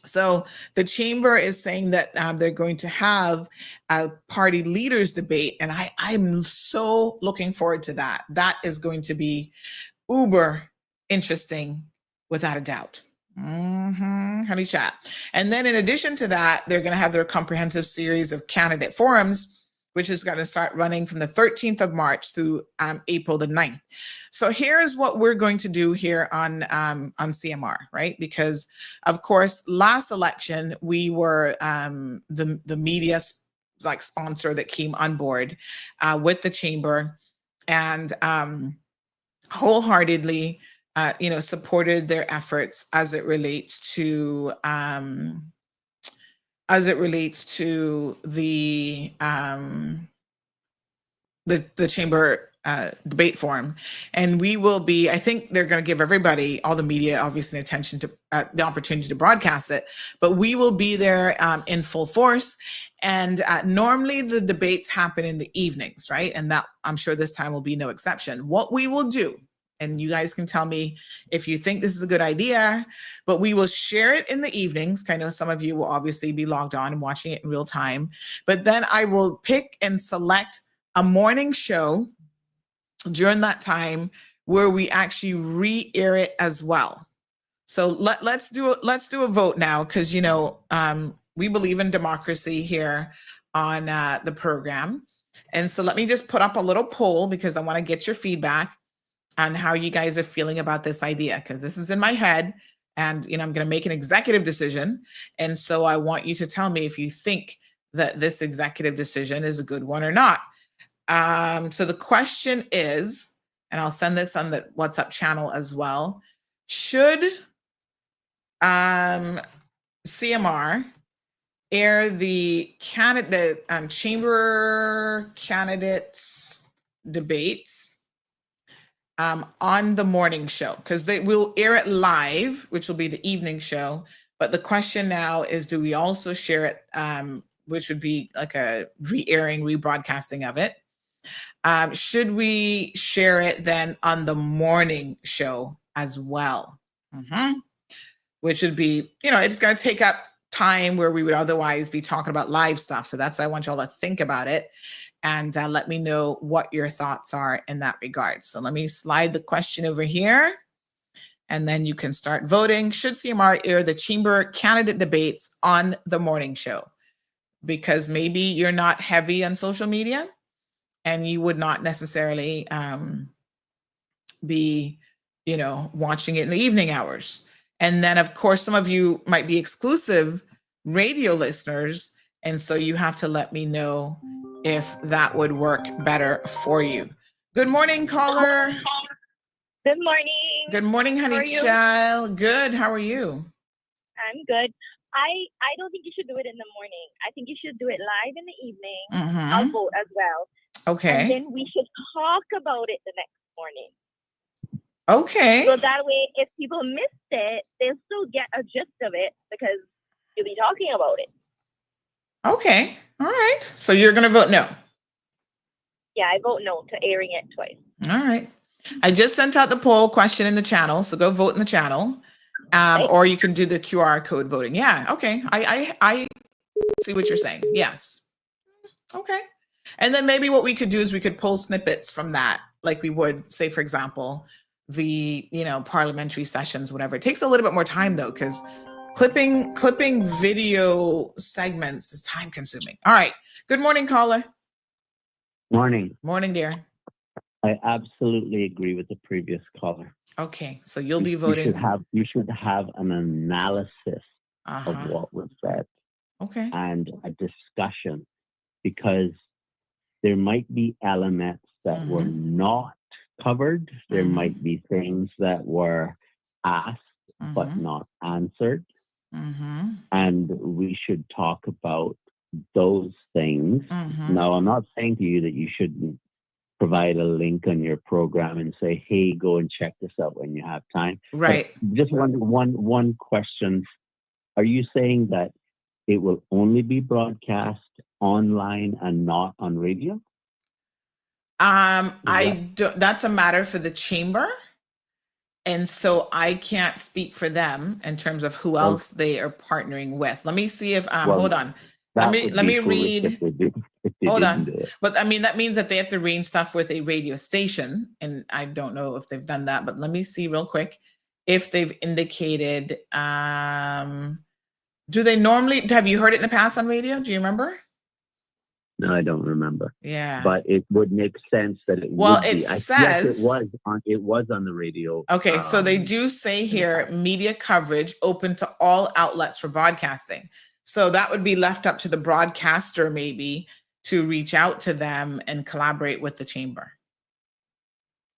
So the chamber is saying that they're going to have a party leaders debate. And I'm so looking forward to that. That is going to be uber interesting, without a doubt. Honey chat. And then in addition to that, they're going to have their comprehensive series of candidate forums, which is going to start running from the 13th of March through April the 9th. So here's what we're going to do here on CMR, right? Because of course, last election, we were the media sponsor that came on board with the chamber, and wholeheartedly supported their efforts as it relates to the chamber debate forum. And we will be, I think they're going to give everybody, all the media, obviously, attention to the opportunity to broadcast it, but we will be there in full force. And normally the debates happen in the evenings, right? And that, I'm sure this time will be no exception. What we will do, and you guys can tell me if you think this is a good idea, but we will share it in the evenings. I know some of you will obviously be logged on and watching it in real time, but then I will pick and select a morning show during that time where we actually re-air it as well. So let's do a vote now, because we believe in democracy here on the program. And so let me just put up a little poll, because I want to get your feedback on how you guys are feeling about this idea, because this is in my head, and I'm going to make an executive decision. And so I want you to tell me if you think that this executive decision is a good one or not. So the question is, and I'll send this on the WhatsApp channel as well. Should CMR air the chamber candidates debates on the morning show? Because they will air it live, which will be the evening show. But the question now is, do we also share it, which would be like a re-airing, rebroadcasting of it? Should we share it then on the morning show as well? Which would be, it's going to take up time where we would otherwise be talking about live stuff. So that's why I want y'all to think about it and let me know what your thoughts are in that regard. So let me slide the question over here and then you can start voting. Should CMR air the chamber candidate debates on the morning show? Because maybe you're not heavy on social media and you would not necessarily be, watching it in the evening hours. And then, of course, some of you might be exclusive radio listeners. And so you have to let me know if that would work better for you. Good morning, caller. Good morning. Good morning, honey child. Good. How are you? I'm good. I don't think you should do it in the morning. I think you should do it live in the evening. I'll vote as well. Okay. And then we should talk about it the next morning. Okay. So that way, if people missed it, they'll still get a gist of it because you'll be talking about it. Okay. All right. So you're going to vote no? Yeah, I vote no to airing it twice. All right. I just sent out the poll question in the channel, so go vote in the channel. Or you can do the QR code voting. Yeah, okay. I see what you're saying. Yes. Okay. And then maybe what we could do is we could pull snippets from that, like we would, say, for example, the parliamentary sessions, whatever. It takes a little bit more time though, because clipping video segments is time consuming. All right. Good morning, caller. Morning. Morning, dear. I absolutely agree with the previous caller. Okay, so you'll be voting. You should have an analysis of what was said. Okay. And a discussion, because there might be elements that were not covered. There might be things that were asked but not answered. And we should talk about those things. Now, I'm not saying to you that you shouldn't provide a link on your program and say, hey, go and check this out when you have time. Right. But just one question. Are you saying that it will only be broadcast online and not on radio? That's a matter for the chamber. And so I can't speak for them in terms of who else they are partnering with. Let me see if, hold on. Let me read. Hold on. But I mean, that means that they have to arrange stuff with a radio station. And I don't know if they've done that, but let me see real quick if they've indicated, do they normally, have you heard it in the past on radio? Do you remember? No, I don't remember. Yeah. But it would make sense that it would be. Yes, it was on the radio. Okay, so they do say here, media coverage open to all outlets for broadcasting. So that would be left up to the broadcaster maybe to reach out to them and collaborate with the chamber.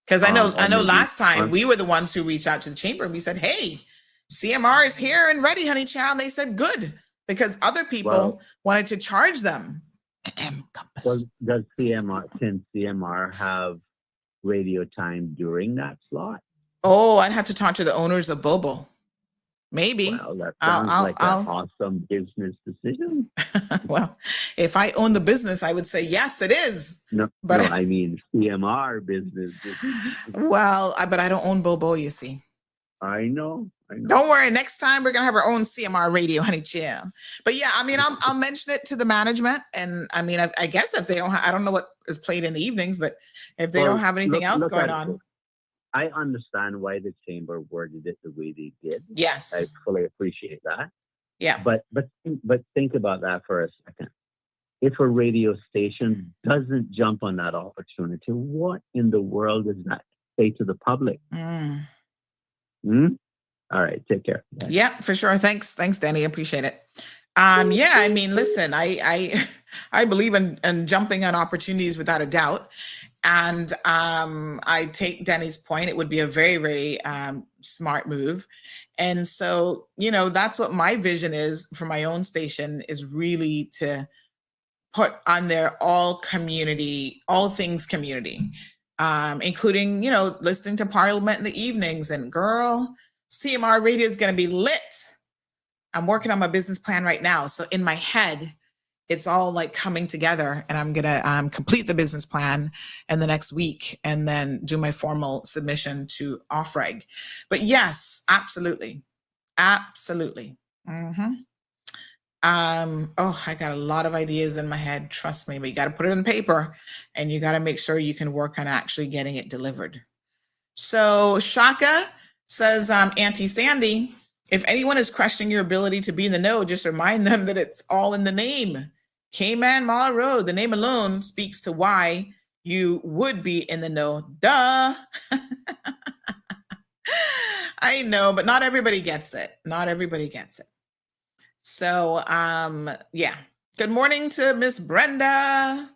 Because I know last time we were the ones who reached out to the chamber and we said, hey, CMR is here and ready, honey child. They said, good, because other people wanted to charge them. Well, can CMR have radio time during that slot? Oh, I'd have to talk to the owners of Bobo. Maybe. Well, that sounds like an awesome business decision. Well, if I own the business, I would say, yes, it is. No, I mean CMR business. Well, but I don't own Bobo, you see. I know. Don't worry. Next time we're going to have our own CMR radio, honey chill. But yeah, I mean, I'll mention it to the management. And I mean, I guess if they don't I don't know what is played in the evenings, but if they don't have anything else going on. I understand why the chamber worded it the way they did. Yes. I fully appreciate that. Yeah. But think about that for a second. If a radio station doesn't jump on that opportunity, what in the world does that say to the public? All right, take care. Bye. Yeah, for sure. Thanks, Danny. I appreciate it. Yeah, I mean, listen, I I believe in jumping on opportunities without a doubt. And I take Denny's point. It would be a very, very smart move. And so, that's what my vision is for my own station, is really to put on there all things community, including, listening to Parliament in the evenings. And girl, CMR radio is going to be lit. I'm working on my business plan right now. So in my head, it's all like coming together, and I'm going to complete the business plan in the next week and then do my formal submission to OffReg. But yes, absolutely. Absolutely. I got a lot of ideas in my head. Trust me, but you got to put it in paper, and you got to make sure you can work on actually getting it delivered. So Shaka says, Auntie Sandy, if anyone is questioning your ability to be in the know, just remind them that it's all in the name. Cayman Mall Road, the name alone speaks to why you would be in the know. Duh. I know, but not everybody gets it. Not everybody gets it. So, yeah. Good morning to Miss Brenda.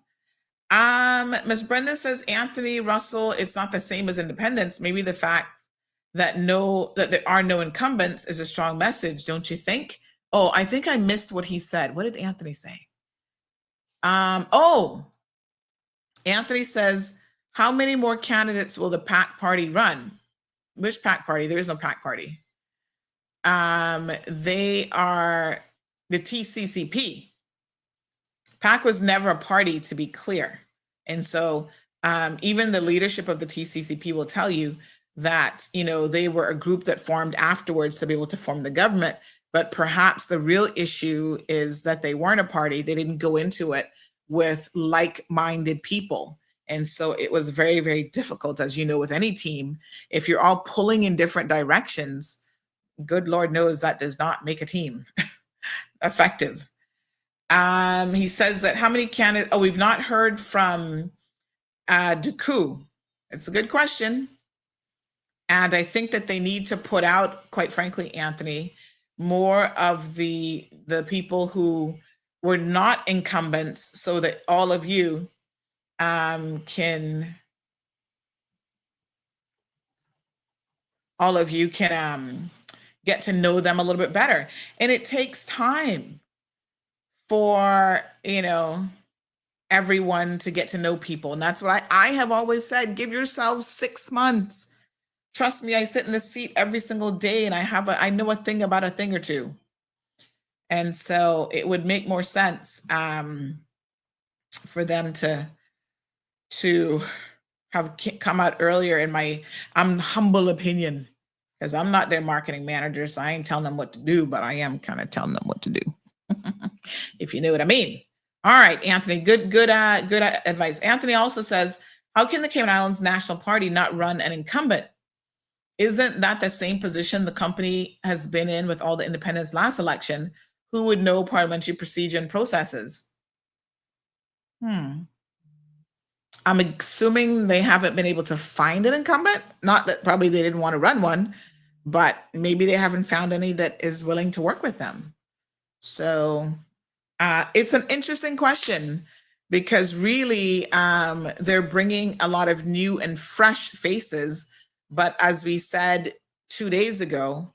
Miss Brenda says, Anthony Russell, it's not the same as independence. Maybe the fact that there are no incumbents is a strong message, don't you think? Oh, I think I missed what he said. What did Anthony say? Anthony says, how many more candidates will the PAC party run? Which PAC party? There is no PAC party. They are the TCCP. PAC was never a party, to be clear. And so even the leadership of the TCCP will tell you that, they were a group that formed afterwards to be able to form the government. But perhaps the real issue is that they weren't a party. They didn't go into it with like-minded people. And so it was very, very difficult, as you know, with any team. If you're all pulling in different directions, good Lord knows that does not make a team effective. He says that how many candidates, we've not heard from Duku. It's a good question. And I think that they need to put out, quite frankly, Anthony, more of the people who were not incumbents, so that all of you can get to know them a little bit better. And it takes time for, everyone to get to know people. And that's what I have always said, give yourselves 6 months. Trust me, I sit in the seat every single day, and I know a thing about a thing or two. And so it would make more sense for them to have come out earlier, in my humble opinion, because I'm not their marketing manager, so I ain't telling them what to do, but I am kind of telling them what to do, if you know what I mean. All right, Anthony, good advice. Anthony also says, how can the Cayman Islands National Party not run an incumbent? Isn't that the same position the company has been in with all the independents last election? Who would know parliamentary procedure and processes? I'm assuming they haven't been able to find an incumbent. Not that probably they didn't want to run one, but maybe they haven't found any that is willing to work with them. So it's an interesting question, because really they're bringing a lot of new and fresh faces. But as we said 2 days ago,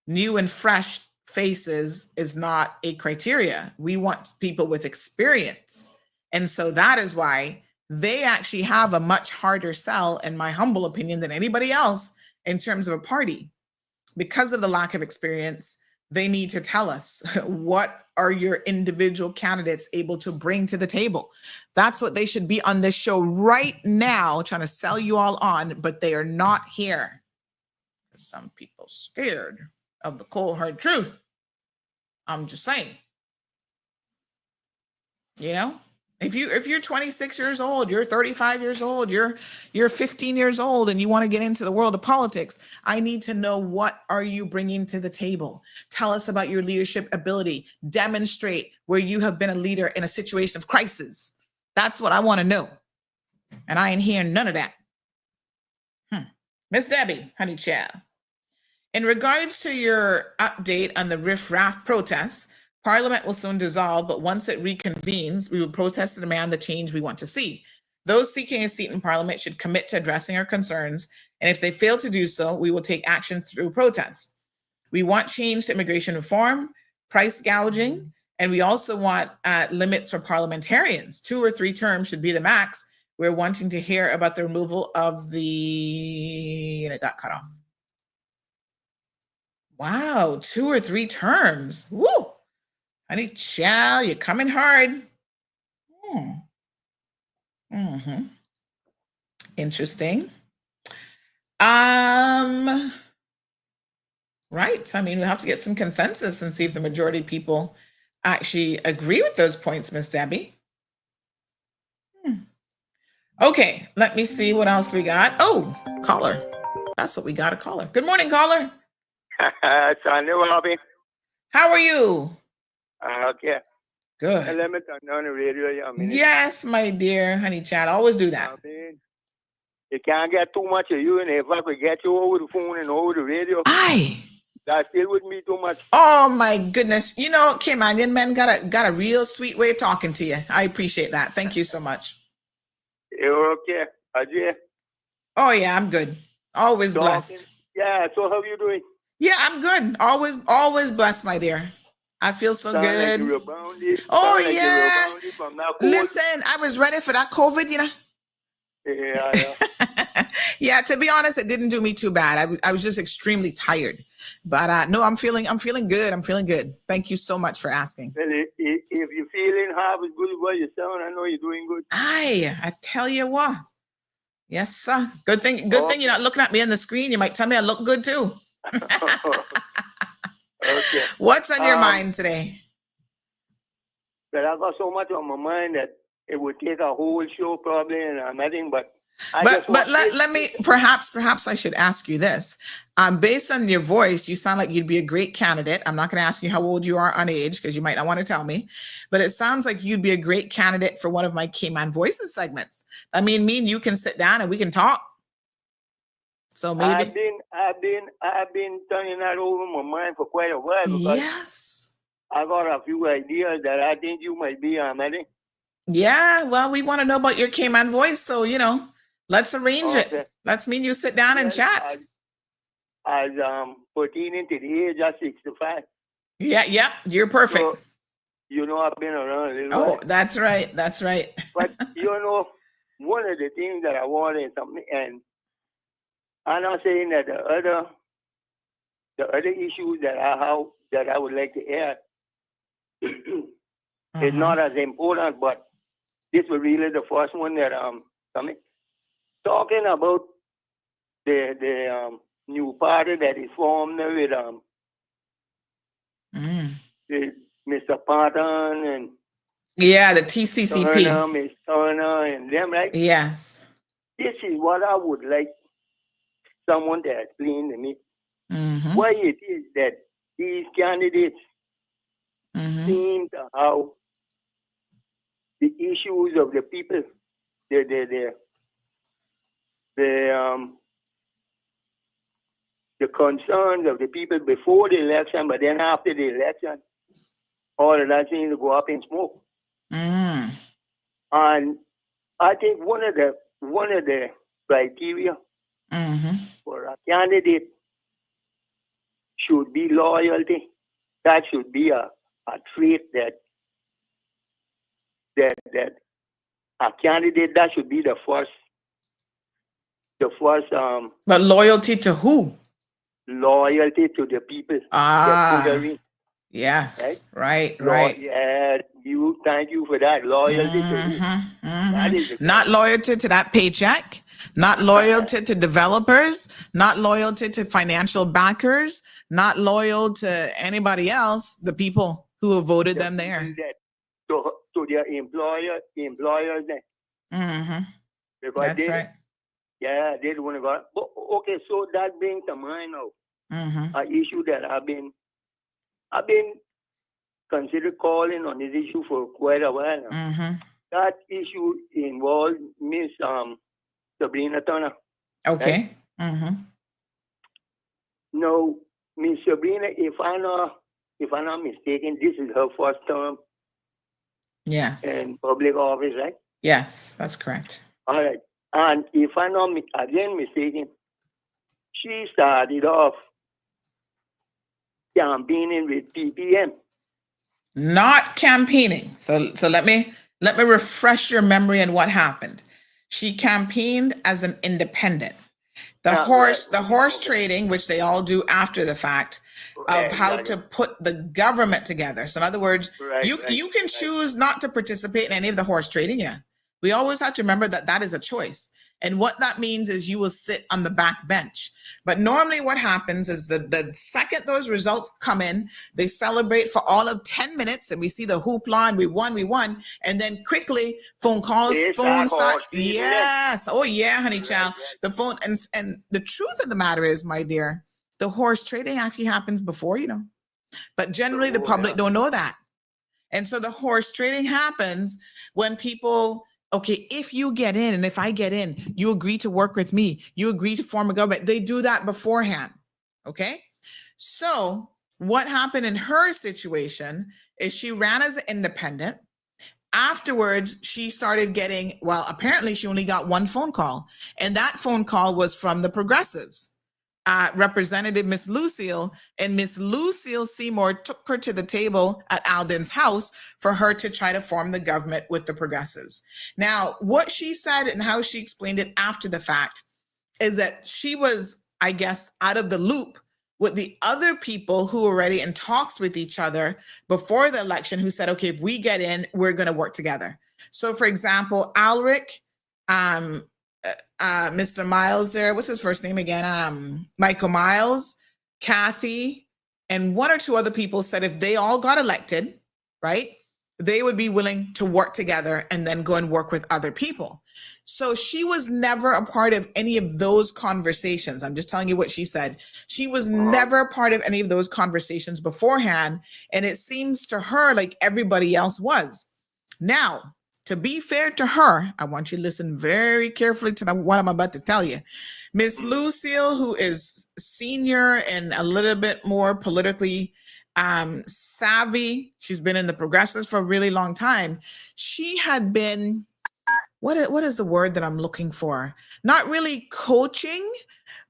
new and fresh faces is not a criteria. We want people with experience. And so that is why they actually have a much harder sell, in my humble opinion, than anybody else in terms of a party. Because of the lack of experience, they need to tell us, what are your individual candidates able to bring to the table? That's what they should be on this show right now, trying to sell you all on, but they are not here. Some people scared of the cold hard truth. I'm just saying. If you're 26 years old, you're 35 years old, you're 15 years old, and you want to get into the world of politics, I need to know, what are you bringing to the table? Tell us about your leadership ability. Demonstrate where you have been a leader in a situation of crisis. That's what I want to know. And I ain't hearing none of that. Miss Debbie, honey child. In regards to your update on the riff-raff protests, Parliament will soon dissolve, but once it reconvenes, we will protest and demand the change we want to see. Those seeking a seat in Parliament should commit to addressing our concerns, and if they fail to do so, we will take action through protests. We want change to immigration reform, price gouging, and we also want limits for parliamentarians. 2 or 3 terms should be the max. We're wanting to hear about the removal of the... and it got cut off. Wow, 2 or 3 terms. Woo! Honey, child, you're coming hard. Interesting. Right. So, I mean, we have to get some consensus and see if the majority of people actually agree with those points, Miss Debbie. Okay, let me see what else we got. Oh, caller. That's what we got, a caller. Good morning, caller. Sunday, Bobby. How are you? Okay. Good. Let me turn on the radio. Yes, my dear honey child. Always do that. You can't get too much of you, and if I could get you over the phone and over the radio, that still wouldn't be too much. Oh my goodness! You know, Caymanian men got a real sweet way of talking to you. I appreciate that. Thank you so much. You're okay, Ajay? Oh yeah, I'm good. Always blessed. Yeah. So how are you doing? Yeah, I'm good. Always blessed, my dear. I feel so good. Like rebounded. Oh like yeah. From that Listen, I was ready for that COVID, you know. Yeah. Yeah, to be honest, it didn't do me too bad. I was just extremely tired. But no, I'm feeling good. I'm feeling good. Thank you so much for asking. Well, if you're feeling half as good as what you sound, I know you're doing good. I tell you what. Yes, sir. Good thing you're not looking at me on the screen. You might tell me I look good too. Okay. What's on your mind today? Well, I got so much on my mind that it would take a whole show probably, and nothing. But let me perhaps I should ask you this. Based on your voice, you sound like you'd be a great candidate. I'm not going to ask you how old you are on age because you might not want to tell me, but it sounds like you'd be a great candidate for one of my Cayman Voices segments. I mean, me and you can sit down and we can talk. So maybe I've been turning that over my mind for quite a while. Yes. I got a few ideas that I think you might be ready. Yeah, well, we want to know about your Cayman voice, so let's arrange it. Let's meet you sit down and chat. As pertaining to the age of 65. Yeah, you're perfect. So, I've been around a little while. That's right. But one of the things that I wanted something, and I'm not saying that the other issues that I have that I would like to add is not as important, but this was really the first one that coming. Talking about the new party that is formed with Mr. Patton and the TCCP. Miss Turner and them, right? Yes. This is what I would like someone to explain to me. Why it is that these candidates seem to have the issues of the people, the concerns of the people before the election, but then after the election, all of that seems to go up in smoke. And I think one of the criteria for a candidate should be loyalty. That should be a trait that a candidate, that should be the first. But loyalty to who? Loyalty to the people. Yes. Right. Yeah, thank you for that. Loyalty to who? That is not loyalty to that paycheck, not loyalty to developers, not loyalty to financial backers, not loyal to anybody else, the people who have voted them there. To their employers then. That's right. Yeah, they don't want to go. But, okay, so that brings to mind now an issue that I've been considered calling on this issue for quite a while now. That issue involves Miss Sabrina Turner. Okay. Right? Now, Miss Sabrina, if I'm not if I'm not mistaken, this is her first term Yes. in public office, right? Yes, that's correct. All right. And if I'm not again mistaken, she started off campaigning with PPM. Not campaigning. So let me refresh your memory on what happened. She campaigned as an independent. The horse trading, which they all do after the fact, of how to put the government together. So in other words, you can choose not to participate in any of the horse trading. Yeah. We always have to remember that that is a choice. And what that means is you will sit on the back bench. But normally what happens is the second those results come in, they celebrate for all of 10 minutes and we see the hoopla and we won. And then quickly phone calls, phone start. Yes. Oh yeah, honey child. The phone and the truth of the matter is, my dear, the horse trading actually happens before, but generally the public don't know that. And so the horse trading happens when people, okay, if you get in and if I get in, you agree to work with me, you agree to form a government. They do that beforehand. Okay. So what happened in her situation is she ran as an independent. Afterwards, she started getting, well, apparently she only got one phone call. And that phone call was from the progressives. Representative Miss Lucille, and Miss Lucille Seymour took her to the table at Alden's house for her to try to form the government with the progressives. Now, what she said and how she explained it after the fact is that she was, I guess, out of the loop with the other people who were already in talks with each other before the election, who said, okay, if we get in, we're going to work together. So, for example, Alric, Mr. Miles there, what's his first name again? Michael Miles, Kathy, and one or two other people said if they all got elected, right, they would be willing to work together and then go and work with other people. So she was never a part of any of those conversations. I'm just telling you what she said. She was never a part of any of those conversations beforehand. And it seems to her like everybody else was. Now, to be fair to her, I want you to listen very carefully to what I'm about to tell you. Miss Lucille, who is senior and a little bit more politically savvy, she's been in the progressives for a really long time. She had been, what is the word that I'm looking for? Not really coaching,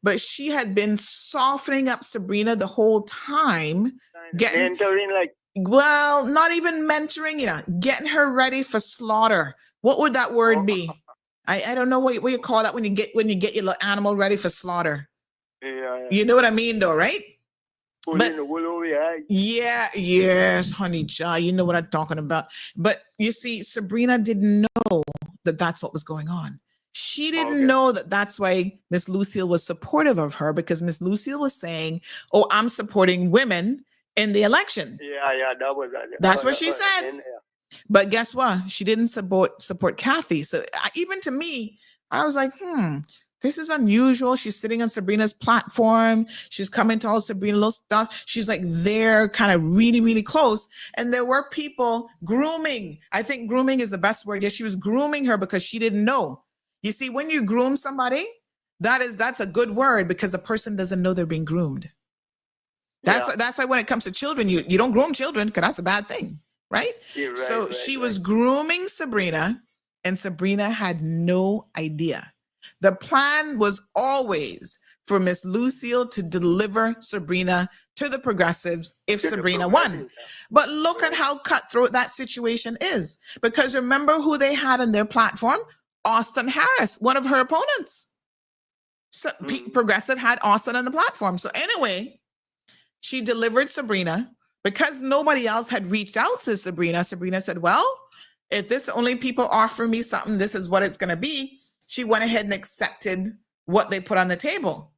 but she had been softening up Sabrina the whole time. Mentoring, like, well, not even mentoring, getting her ready for slaughter. What would that word be? I don't know what you call that when you get your little animal ready for slaughter. Yeah. You know what I mean, though, right? Pulling the wool over your eyes. Yeah, yes, honey child, you know what I'm talking about. But you see, Sabrina didn't know that that's what was going on. She didn't know that that's why Miss Lucille was supportive of her, because Miss Lucille was saying, oh, I'm supporting women in the election. Yeah, that's what she said. But guess what? She didn't support Kathy. So even to me, I was like, this is unusual. She's sitting on Sabrina's platform. She's coming to all Sabrina little stuff. She's like there kind of really, really close. And there were people grooming. I think grooming is the best word. Yes, she was grooming her because she didn't know. You see, when you groom somebody, that's a good word, because the person doesn't know they're being groomed. That's like when it comes to children, you don't groom children, because that's a bad thing, right? She was grooming Sabrina, and Sabrina had no idea. The plan was always for Miss Lucille to deliver Sabrina to the progressives if Sabrina won. But look at how cutthroat that situation is, because remember who they had on their platform? Austin Harris, one of her opponents. So Progressive had Austin on the platform. So anyway, she delivered Sabrina. Because nobody else had reached out to Sabrina, Sabrina said, well, if this only people offer me something, this is what it's going to be. She went ahead and accepted what they put on the table.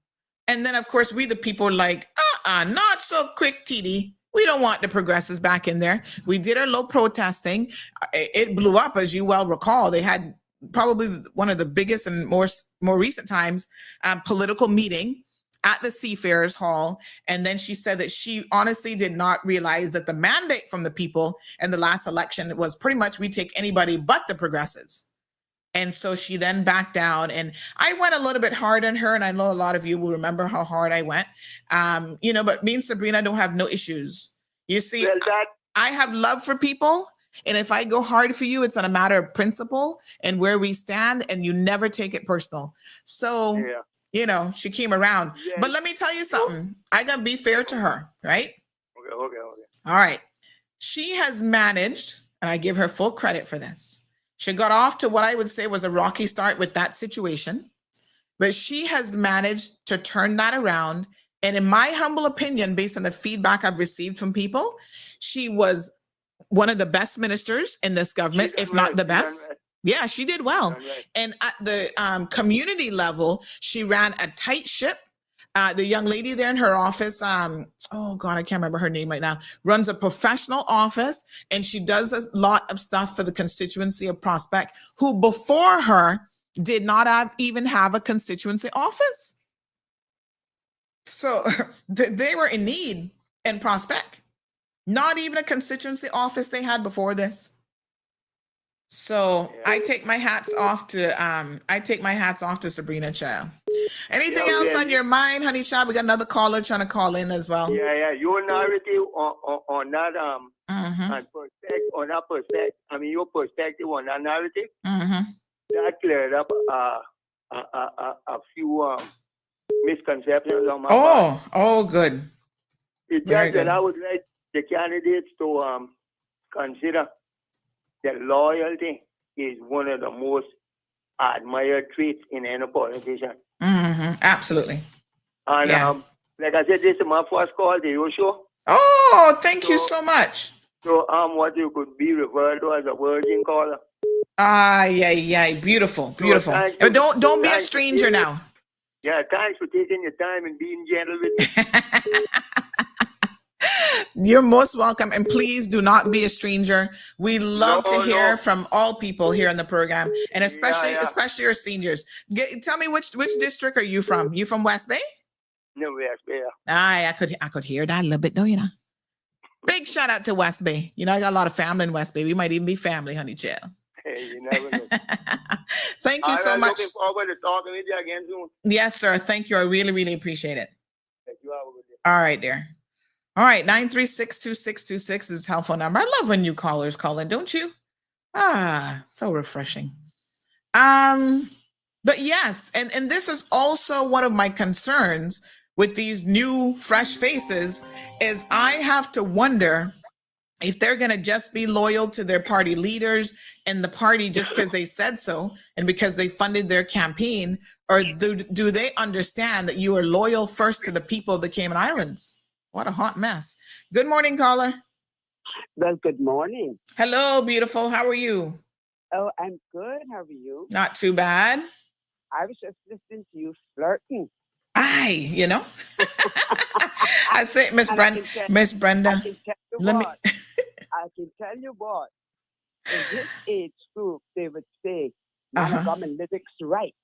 And then, of course, we, the people, were like, not so quick, TD. We don't want the progressives back in there. We did our low protesting. It blew up, as you well recall. They had probably one of the biggest and more recent times political meeting at the Seafarers Hall. And then she said that she honestly did not realize that the mandate from the people in the last election was pretty much, we take anybody but the progressives. And so she then backed down, and I went a little bit hard on her. And I know a lot of you will remember how hard I went. But me and Sabrina don't have no issues. You see, Well, that I have love for people. And if I go hard for you, it's on a matter of principle and where we stand, and you never take it personal. So, yeah. you know, she came around. Yes. But let me tell you something. I got to be fair to her, right? Okay. All right. She has managed, and I give her full credit for this. She got off to what I would say was a rocky start with that situation, but she has managed to turn that around. And in my humble opinion, based on the feedback I've received from people, she was one of the best ministers in this government, if not the best. Yeah, she did well. And at the community level, she ran a tight ship. The young lady there in her office, oh God, I can't remember her name right now, runs a professional office, and she does a lot of stuff for the constituency of Prospect, who before her did not even have a constituency office. So they were in need in Prospect. Not even a constituency office they had before this. So I take my hats off to Sabrina Child. Anything else on your mind, honey child? We got another caller trying to call in as well. Yeah. Your narrative on that on that perspective. I mean, your perspective on that narrative that cleared up a few misconceptions on my part. Oh, good. It's just that I would like the candidates to consider that loyalty is one of the most admired traits in any politician. Absolutely. And like I said, this is my first call to your show. Oh, thank you so much. So I'm what you could be referred to as a virgin caller. Yeah. Beautiful. So don't be a stranger now. Yeah, thanks for taking your time and being gentle with me. You're most welcome, and please do not be a stranger. We love to hear from all people here in the program, and especially your seniors. Tell me which district are you from? You from West Bay? No, West Bay. I could hear that a little bit, though, you know. Big shout out to West Bay. You know, I got a lot of family in West Bay. We might even be family, honey child. Hey, you never know. Thank you so much. Looking forward to talking with you again soon. Yes, sir. Thank you. I really, really appreciate it. Thank you. Have a good day. All right, dear. All right, 936-2626 is the telephone number. I love when new callers call in, don't you? So refreshing. But yes, and this is also one of my concerns with these new fresh faces is I have to wonder if they're going to just be loyal to their party leaders and the party just because they said so and because they funded their campaign, or do they understand that you are loyal first to the people of the Cayman Islands? What a hot mess. Good morning, caller. Well, good morning. Hello, beautiful. How are you? Oh, I'm good. How are you? Not too bad. I was just listening to you flirting. You know. I say, Miss Brenda. I can tell you what. In this age group, they would say, Montgomery lyrics right.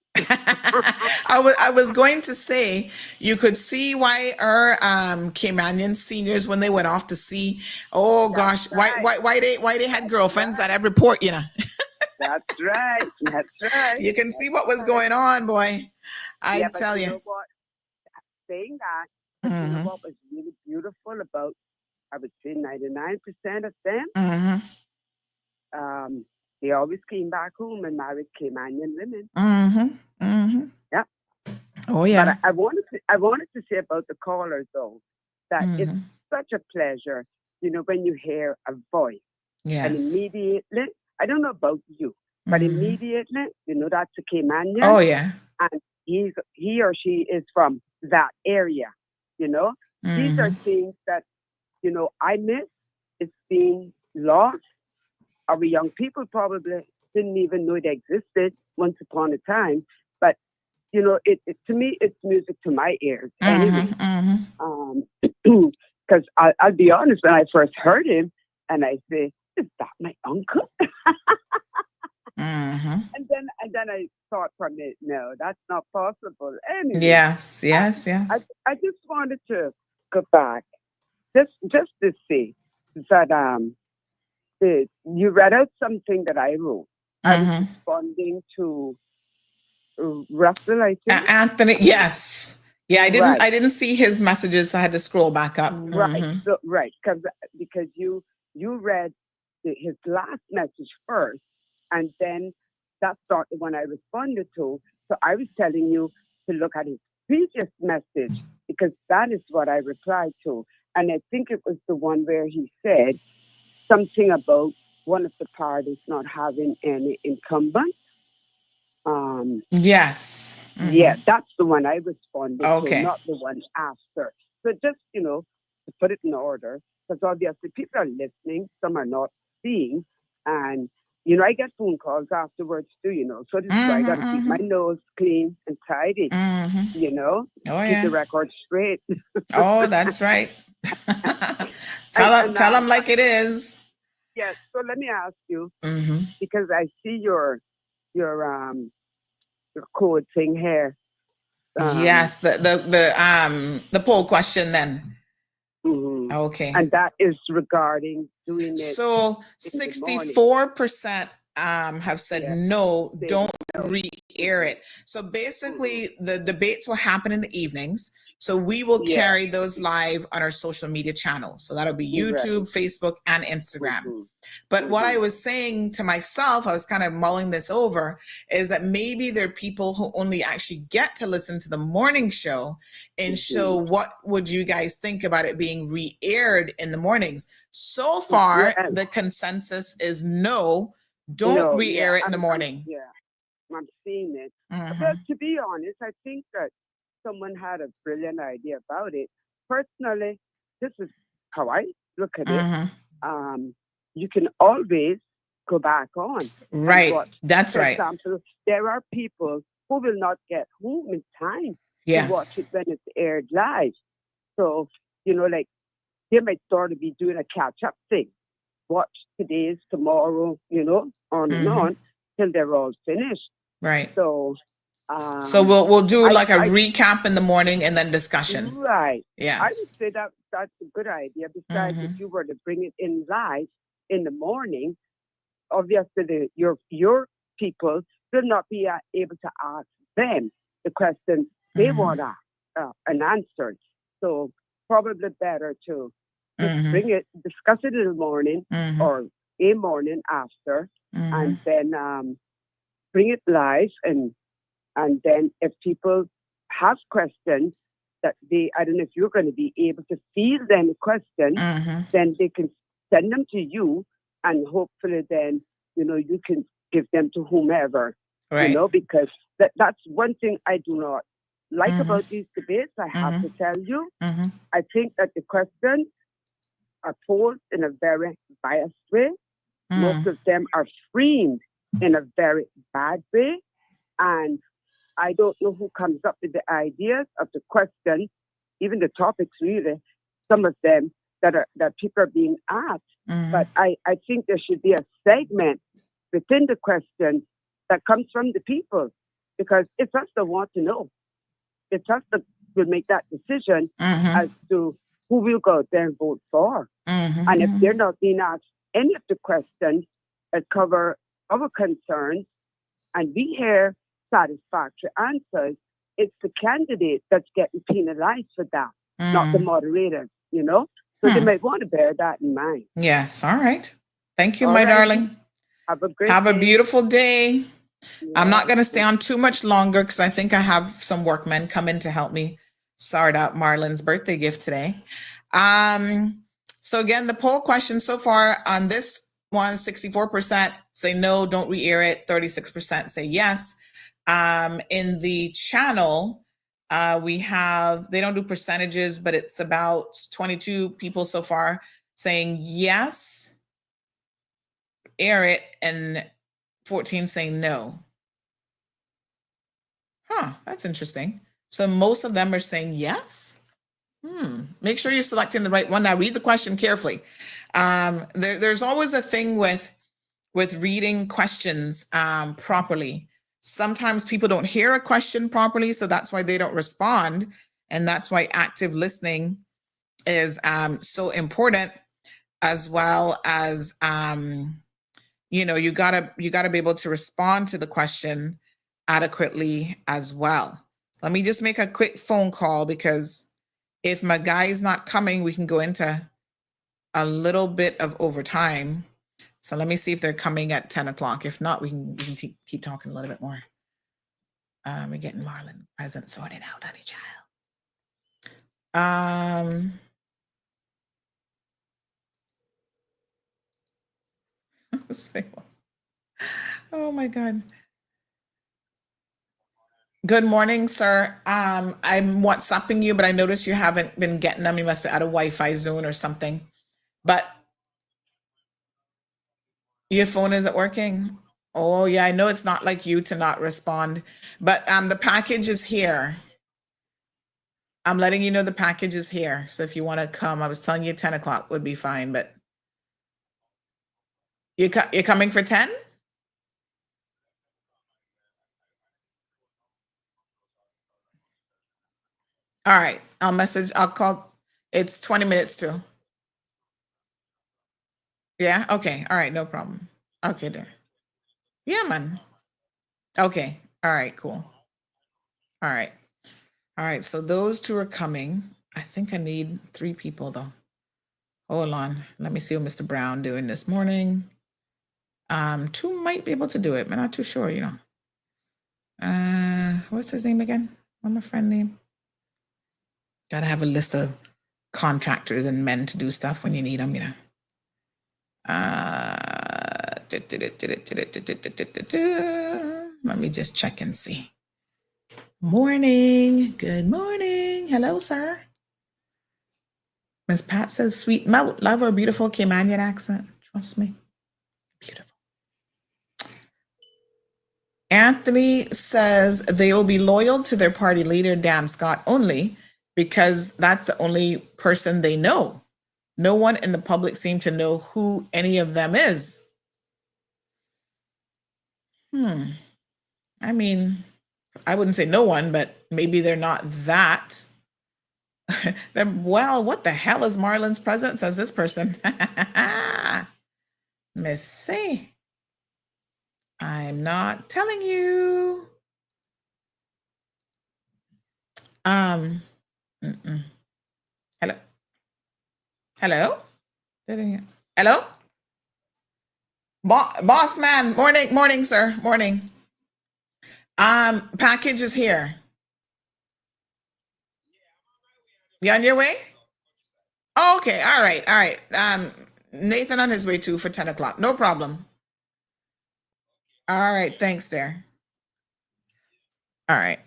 I was going to say, you could see why our Caymanian seniors, when they went off to sea, why they had girlfriends at every port, you know. That's right. You can see what was going on, boy. I tell you. Know what? Saying that, you know what was really beautiful about, I would say 99% of them, they always came back home and married Caymanian women. Yeah. Oh yeah. But I wanted to say about the callers though, that it's such a pleasure, you know, when you hear a voice. Yes. And immediately, I don't know about you, but immediately, you know, that's a Caymanian. Oh yeah. And he or she is from that area, you know. These are things that, you know, I miss. It's being lost. Our young people probably didn't even know they existed once upon a time. But, you know, it to me, it's music to my ears anyway. Because I'll be honest, when I first heard him, and I say, is that my uncle? And then I thought from it, no, that's not possible. Anyway, yes. I just wanted to go back, just to say that you read out something that I wrote. I was responding to Russell, I think. Anthony, yes. Yeah, I Right. didn't see his messages, so I had to scroll back up. Right. So, right. Because you read his last message first, and then that's not the one I responded to. So I was telling you to look at his previous message, because that is what I replied to. And I think it was the one where he said something about one of the parties not having any incumbent. Yes. Yeah, that's the one I responded Okay. to, not the one after. So just, to put it in order, because obviously people are listening, some are not seeing. And, I get phone calls afterwards too, so this is why I got to keep my nose clean and tidy, Oh, keep the record straight. Oh, that's right. Tell them like it is. Yeah, so let me ask you, because I see your code thing here. Yes, the poll question then. Okay. And that is regarding doing it. So 64% have said no, don't re-air it. So basically the debates will happen in the evenings. So we will carry those live on our social media channels. So that'll be YouTube, Facebook, and Instagram. But what I was saying to myself, I was kind of mulling this over, is that maybe there are people who only actually get to listen to the morning show. And so what would you guys think about it being re-aired in the mornings? So far, the consensus is no, don't re-air it in the morning. I'm seeing it. But to be honest, I think that someone had a brilliant idea about it. Personally, this is how I look at it. You can always go back on. Right. That's right. For example, there are people who will not get home in time to watch it when it's aired live. So, like, they might sort of be doing a catch-up thing. Watch today's, tomorrow, on and on till they're all finished. Right. So we'll do like a recap in the morning and then discussion. Right. Yeah. I would say that's a good idea. Besides, if you were to bring it in live in the morning, obviously your people will not be able to ask them the questions they want an answer. So probably better to just bring it, discuss it in the morning or a morning after, and then bring it live, and then if people have questions that I don't know if you're going to be able to field them questions, then they can send them to you, and hopefully then, you can give them to whomever, because that's one thing I do not like about these debates, I have to tell you. I think that the questions are posed in a very biased way. Most of them are framed in a very bad way. And I don't know who comes up with the ideas of the questions, even the topics really, some of them that people are being asked. But I think there should be a segment within the question that comes from the people, because it's us that want to know. It's us that will make that decision as to who will go out there and vote for. And if they're not being asked any of the questions that cover our concerns, and we hear satisfactory answers, it's the candidate that's getting penalized for that, not the moderators, So they might want to bear that in mind. Yes. All right. Thank you, my darling. Have a great Have day. a beautiful day. Yeah. I'm not going to stay on too much longer because I think I have some workmen come in to help me sort out Marlon's birthday gift today. So again, the poll question so far on this one, 64% say no, don't re-air it. 36% say yes. In the channel, we have, they don't do percentages, but it's about 22 people so far saying yes, air it, and 14 saying no. That's interesting. So most of them are saying yes. Make sure you're selecting the right one. Now read the question carefully. There's always a thing with reading questions properly. Sometimes people don't hear a question properly, so that's why they don't respond. And that's why active listening is so important, as well as you gotta be able to respond to the question adequately as well. Let me just make a quick phone call, because if my guy is not coming, we can go into a little bit of overtime. So let me see if they're coming at 10 o'clock. If not, we can keep talking a little bit more. We're getting Marlon present sorted out, honey child. Oh my God. Good morning, sir. I'm WhatsApping you, but I noticed you haven't been getting them. You must be out of Wi-Fi zone or something. But your phone isn't working. Oh yeah, I know it's not like you to not respond, but the package is here. I'm letting you know the package is here. So if you want to come, I was telling you 10 o'clock would be fine, but you're coming for 10? All right, I'll call. It's 20 minutes to. Yeah, okay, all right, no problem. Okay, there. Yeah, man. Okay, all right, cool. All right. All right, so those two are coming. I think I need 3 people though. Hold on, let me see what Mr. Brown doing this morning. 2 might be able to do it, but not too sure, you know. What's his name again? What's my friend name? Gotta have a list of contractors and men to do stuff when you need them, you know. Let me just check and see. Morning. Good morning. Hello, sir. Miss Pat says, sweet mouth, love her beautiful Caymanian accent. Trust me. Beautiful. Anthony says they will be loyal to their party leader, Dan Scott, only because that's the only person they know. No one in the public seems to know who any of them is. I mean, I wouldn't say no one, but maybe they're not that. Well, what the hell is Marlon's present, says this person. Missy. I'm not telling you. Hello? Hello? Hello? Boss man, morning, sir, morning. Package is here. You on your way? Oh, okay, all right. Nathan on his way too for 10 o'clock, no problem. All right, thanks there. All right,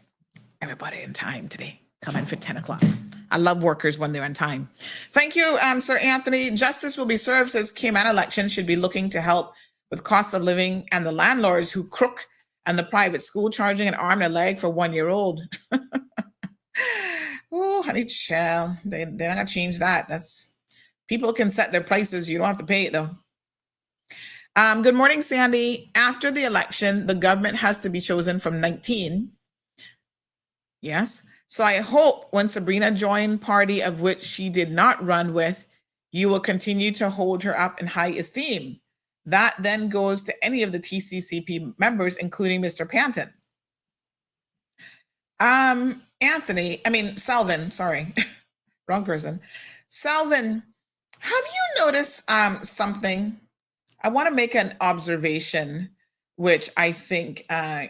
everybody in time today, come in for 10 o'clock. I love workers when they're on time. Thank you, Sir Anthony. Justice will be served, says Cayman Election should be looking to help with cost of living and the landlords who crook and the private school charging an arm and a leg for 1-year-old. Oh, honey child, they're not gonna change that. That's people can set their prices. You don't have to pay it though. Good morning, Sandy. After the election, the government has to be chosen from 19. Yes. So I hope when Sabrina joined party of which she did not run with, you will continue to hold her up in high esteem. That then goes to any of the TCCP members, including Mr. Panton. Salvin, sorry, wrong person. Salvin, have you noticed something? I want to make an observation, which I think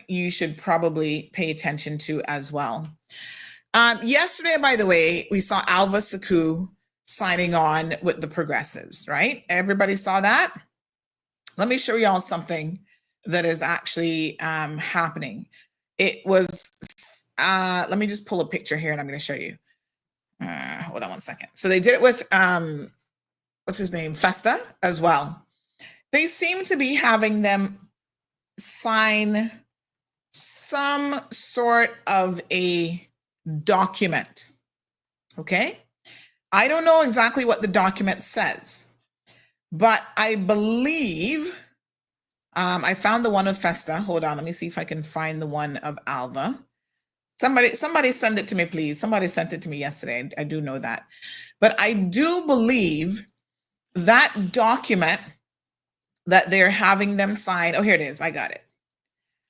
you should probably pay attention to as well. Yesterday, by the way, we saw Alva Saku signing on with the Progressives, right? Everybody saw that? Let me show y'all something that is actually happening. It was, let me just pull a picture here and I'm going to show you. Hold on one second. So they did it with, what's his name? Festa as well. They seem to be having them sign some sort of a document. Okay. I don't know exactly what the document says, but I believe I found the one of Festa. Hold on. Let me see if I can find the one of Alva. Somebody send it to me, please. Somebody sent it to me yesterday. I do know that. But I do believe that document that they're having them sign. Oh, here it is. I got it.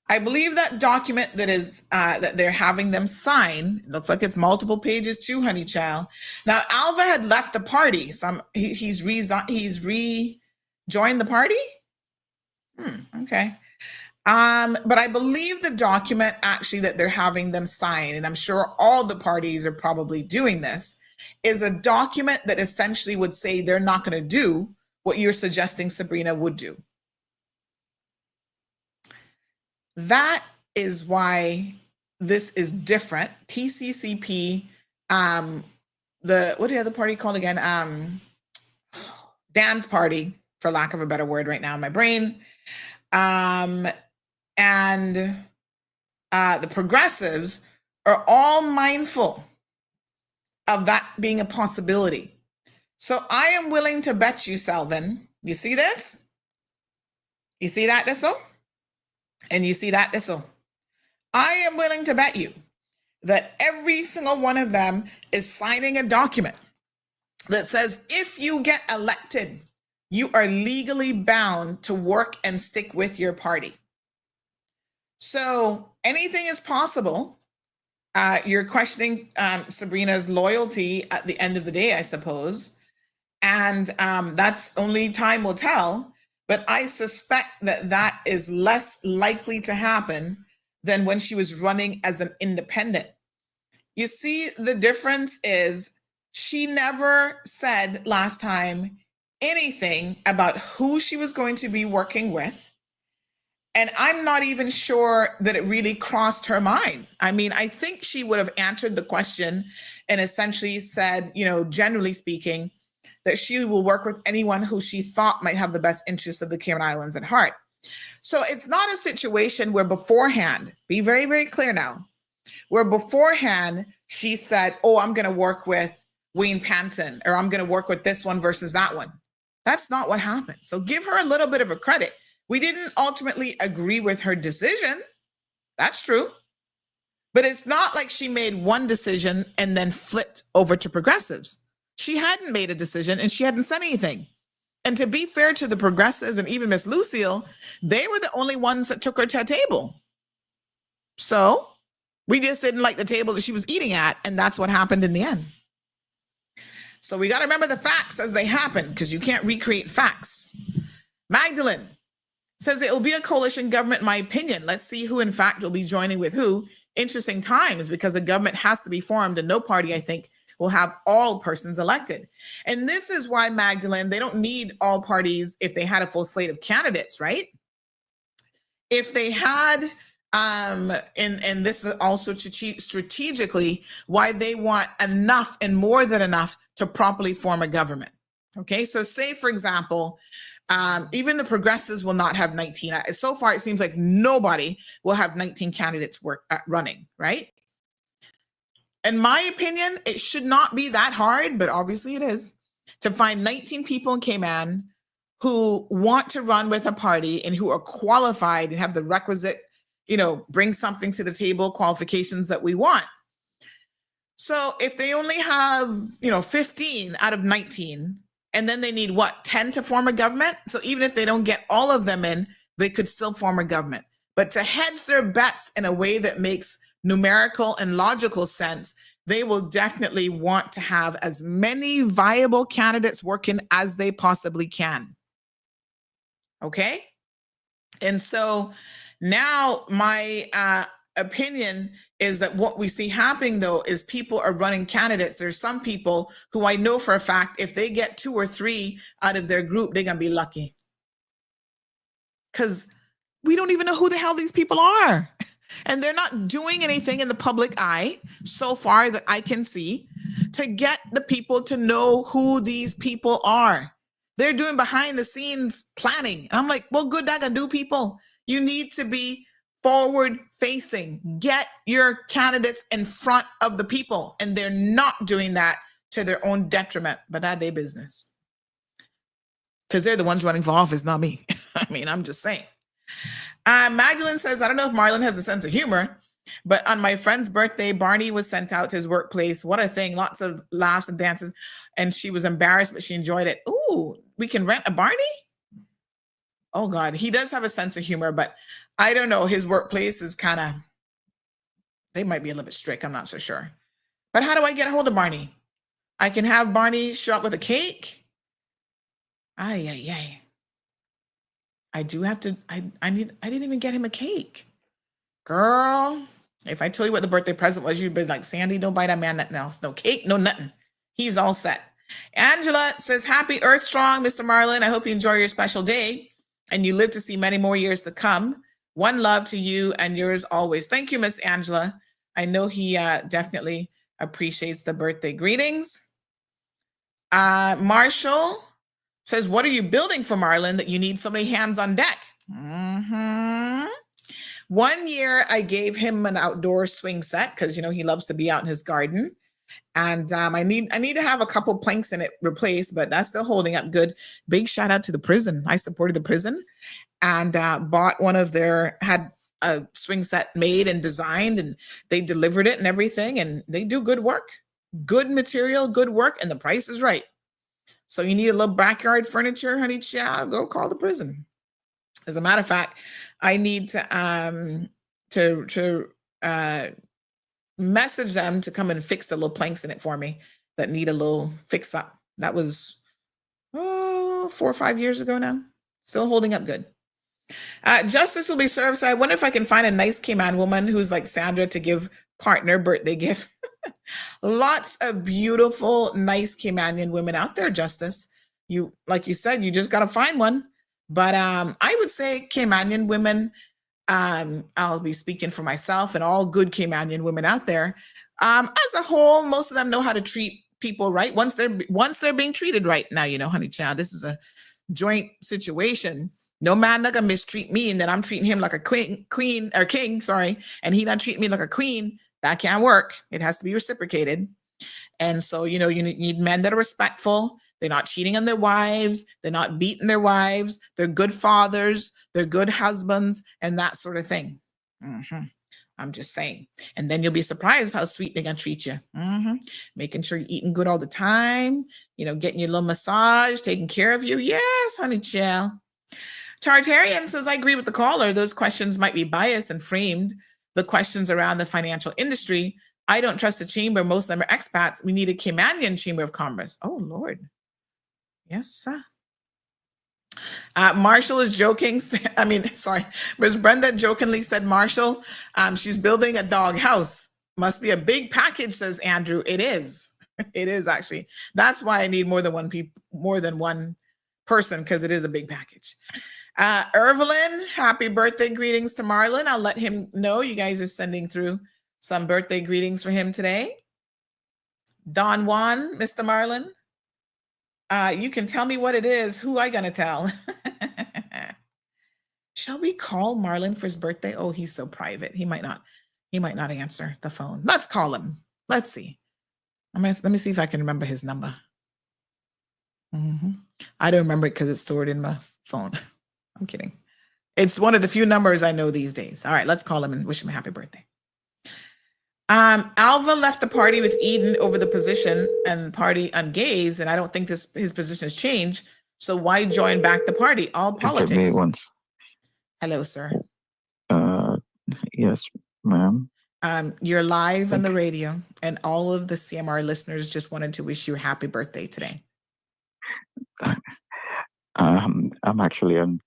I believe that document that is that they're having them sign, looks like it's multiple pages too, honey child. Now Alva had left the party. He's rejoined the party. Okay. But I believe the document actually that they're having them sign, and I'm sure all the parties are probably doing this, is a document that essentially would say they're not going to do what you're suggesting Sabrina would do. That is why this is different. TCCP, what the other party called again? Dan's party, for lack of a better word right now in my brain. And the progressives are all mindful of that being a possibility. So I am willing to bet you, Selvin, you see this? You see that, Dissel? And you see that, Dissel? I am willing to bet you that every single one of them is signing a document that says if you get elected, you are legally bound to work and stick with your party. So anything is possible. You're questioning Sabrina's loyalty at the end of the day, I suppose. And that's only time will tell. But I suspect that that is less likely to happen than when she was running as an independent. You see, the difference is she never said last time anything about who she was going to be working with. And I'm not even sure that it really crossed her mind. I mean, I think she would have answered the question and essentially said, you know, generally speaking, that she will work with anyone who she thought might have the best interests of the Cayman Islands at heart. So it's not a situation where beforehand, be very, very clear now, where beforehand she said, oh, I'm going to work with Wayne Panton, or I'm going to work with this one versus that one. That's not what happened. So give her a little bit of a credit. We didn't ultimately agree with her decision. That's true. But it's not like she made one decision and then flipped over to progressives. She hadn't made a decision and she hadn't said anything. And to be fair to the progressives and even Miss Lucille, they were the only ones that took her to a table. So we just didn't like the table that she was eating at, and that's what happened in the end. So we got to remember the facts as they happen, because you can't recreate facts. Magdalene says it will be a coalition government, in my opinion. Let's see who, in fact, will be joining with who. Interesting times, because a government has to be formed, and no party, I think, will have all persons elected. And this is why, Magdalene, they don't need all parties if they had a full slate of candidates, right? If they had, and this is also strategically why they want enough and more than enough to properly form a government. Okay, so say, for example, even the progressives will not have 19. So far, it seems like nobody will have 19 candidates running, right? In my opinion, it should not be that hard, but obviously it is, to find 19 people in Cayman who want to run with a party and who are qualified and have the requisite, you know, bring something to the table, qualifications that we want. So if they only have, 15 out of 19, and then they need 10 to form a government? So even if they don't get all of them in, they could still form a government. But to hedge their bets in a way that makes numerical and logical sense, they will definitely want to have as many viable candidates working as they possibly can. Okay? And so now my opinion is that what we see happening, though, is people are running candidates. There's some people who I know for a fact, if they get 2 or 3 out of their group, they're going to be lucky. Because we don't even know who the hell these people are. And they're not doing anything in the public eye so far that I can see to get the people to know who these people are. They're doing behind the scenes planning. And I'm like, well, good, that gonna do, people. You need to be forward facing. Get your candidates in front of the people. And they're not doing that to their own detriment, but that's their business. Because they're the ones running for office, not me. I mean, I'm just saying. Magdalene says, I don't know if Marlon has a sense of humor, but on my friend's birthday, Barney was sent out to his workplace. What a thing. Lots of laughs and dances. And she was embarrassed, but she enjoyed it. Ooh, we can rent a Barney? Oh God, he does have a sense of humor, but I don't know. His workplace is kind of, they might be a little bit strict. I'm not so sure. But how do I get a hold of Barney? I can have Barney show up with a cake. Ay. I do have to, I didn't even get him a cake. Girl, if I tell you what the birthday present was, you'd be like, Sandy, don't buy that man nothing else. No cake, no nothing. He's all set. Angela says, happy Earth Strong, Mr. Marlin. I hope you enjoy your special day and you live to see many more years to come. One love to you and yours always. Thank you, Miss Angela. I know he definitely appreciates the birthday greetings. Marshall says, what are you building for Marlin that you need so many hands on deck? One year I gave him an outdoor swing set because, you know, he loves to be out in his garden. And I need to have a couple planks in it replaced, but that's still holding up good. Big shout out to the prison. I supported the prison and bought one of their, had a swing set made and designed, and they delivered it and everything. And they do good work, good material, good work. And the price is right. So you need a little backyard furniture, honey child, go call the prison. As a matter of fact, I need to message them to come and fix the little planks in it for me that need a little fix up. That was 4 or 5 years ago now. Still holding up good. Justice will be served. So I wonder if I can find a nice Cayman woman who's like Sandra to give partner birthday gift. Lots of beautiful, nice Caymanian women out there, Justice. You, like you said, you just got to find one. But I would say Caymanian women, I'll be speaking for myself and all good Caymanian women out there. As a whole, most of them know how to treat people right once they're being treated right. Now, you know, honey child, this is a joint situation. No man not gonna mistreat me and that I'm treating him like a queen or king, sorry, and he not treating me like a queen. That can't work. It has to be reciprocated. And so, you know, you need men that are respectful. They're not cheating on their wives. They're not beating their wives. They're good fathers. They're good husbands and that sort of thing. I'm just saying. And then you'll be surprised how sweet they're going to treat you. Making sure you're eating good all the time. You know, getting your little massage, taking care of you. Yes, honey chill. Tartarian says, I agree with the caller. Those questions might be biased and framed. The questions around the financial industry. I don't trust the chamber. Most of them are expats. We need a Caymanian Chamber of Commerce. Oh, Lord. Yes, sir. Marshall is joking. I mean, sorry. Ms. Brenda jokingly said, Marshall, she's building a dog house. Must be a big package, says Andrew. It is. It is actually. That's why I need more than one person, because it is a big package. Irvelin, happy birthday greetings to Marlon. I'll let him know you guys are sending through some birthday greetings for him today. Don Juan, Mr. Marlon. You can tell me what it is. Who I gonna tell? Shall we call Marlon for his birthday? Oh, he's so private. He might not answer the phone. Let's call him. Let's see. Let me see if I can remember his number. I don't remember it because it's stored in my phone. I'm kidding. It's one of the few numbers I know these days. All right, let's call him and wish him a happy birthday. Alva left the party with Eden over the position and party on gays, and I don't think his position has changed. So why join back the party? All politics. Me once. Hello, sir. Yes, ma'am. You're live on the radio, and all of the CMR listeners just wanted to wish you a happy birthday today. I'm actually on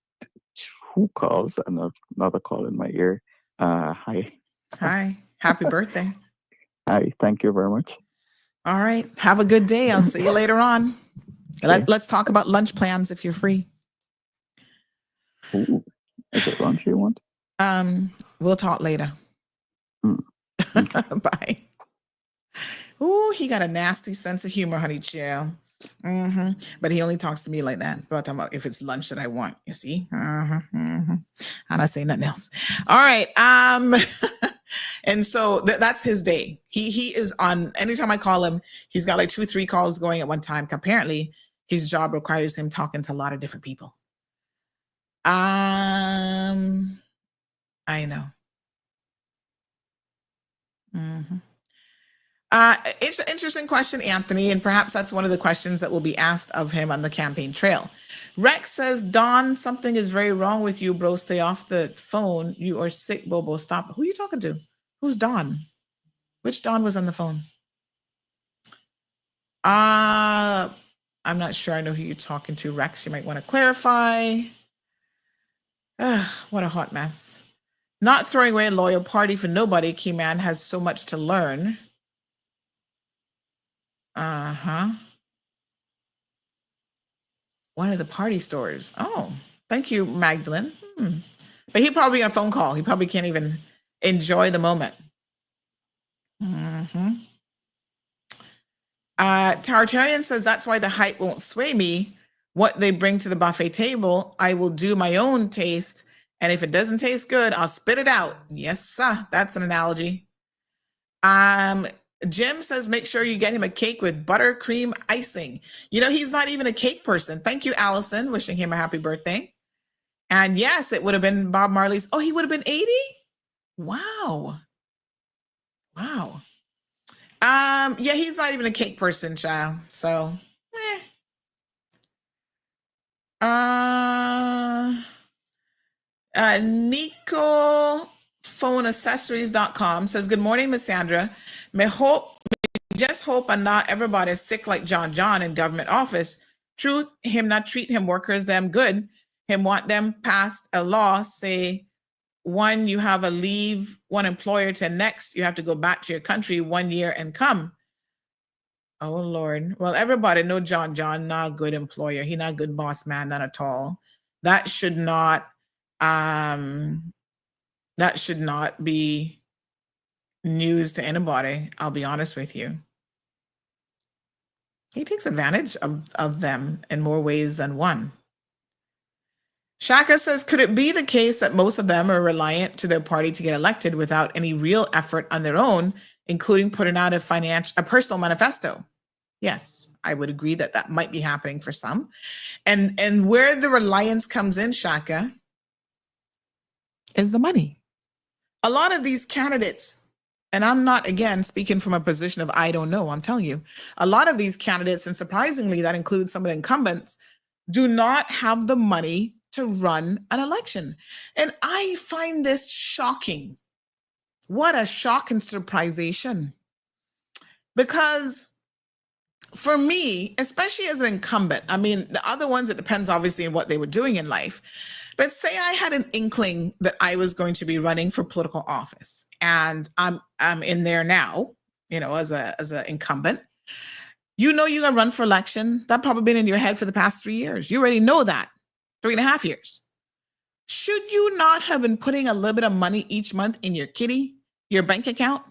2 calls and another call in my ear. Hi. Hi. Happy birthday. Hi. Thank you very much. All right. Have a good day. I'll see you later on. Okay. Let's talk about lunch plans if you're free. Ooh. Is it lunch you want? We'll talk later. Okay. Bye. Ooh, he got a nasty sense of humor, honey chill. But he only talks to me like that. But I'm talking about if it's lunch that I want, you see? And I say nothing else. All right. And so that's his day. He is on, anytime I call him, he's got like 2 or 3 calls going at one time. Apparently his job requires him talking to a lot of different people. I know. It's an interesting question, Anthony, and perhaps that's one of the questions that will be asked of him on the campaign trail. Rex says, Don, something is very wrong with you, bro. Stay off the phone. You are sick, Bobo. Stop. Who are you talking to? Who's Don? Which Don was on the phone? I'm not sure I know who you're talking to, Rex. You might want to clarify. What a hot mess. Not throwing away a loyal party for nobody. Keyman has so much to learn. One of the party stores. Oh, thank you, Magdalene. But he probably got a phone call. He probably can't even enjoy the moment. Tartarian says, that's why the hype won't sway me. What they bring to the buffet table, I will do my own taste. And if it doesn't taste good, I'll spit it out. Yes, sir. That's an analogy. Jim says, make sure you get him a cake with buttercream icing. You know, he's not even a cake person. Thank you, Allison. Wishing him a happy birthday. And yes, it would have been Bob Marley's. Oh, he would have been 80? Wow. Wow. Yeah, he's not even a cake person, child. So, NicoPhoneAccessories.com says, good morning, Miss Sandra. Just hope and not everybody is sick like John in government office. Truth, him not treat him workers them good. Him want them pass a law, say, one, you have a leave one employer to next, you have to go back to your country 1 year and come. Oh, Lord. Well, everybody know John not a good employer. He not a good boss man, not at all. That should not be news to anybody. I'll be honest with you. He takes advantage of them in more ways than one. Shaka says, could it be the case that most of them are reliant to their party to get elected without any real effort on their own, including putting out a personal manifesto? Yes, I would agree that that might be happening for some. And where the reliance comes in, Shaka, is the money. A lot of these candidates, and I'm not, again, speaking from a position of I don't know, I'm telling you, a lot of these candidates, and surprisingly, that includes some of the incumbents, do not have the money to run an election. And I find this shocking. What a shock and surprisation. Because for me, especially as an incumbent, I mean, the other ones, it depends obviously on what they were doing in life. But say I had an inkling that I was going to be running for political office, and I'm in there now, you know, as an incumbent. You know you're gonna run for election. That probably been in your head for the past 3 years. You already know that. 3.5 years. Should you not have been putting a little bit of money each month in your kitty, your bank account?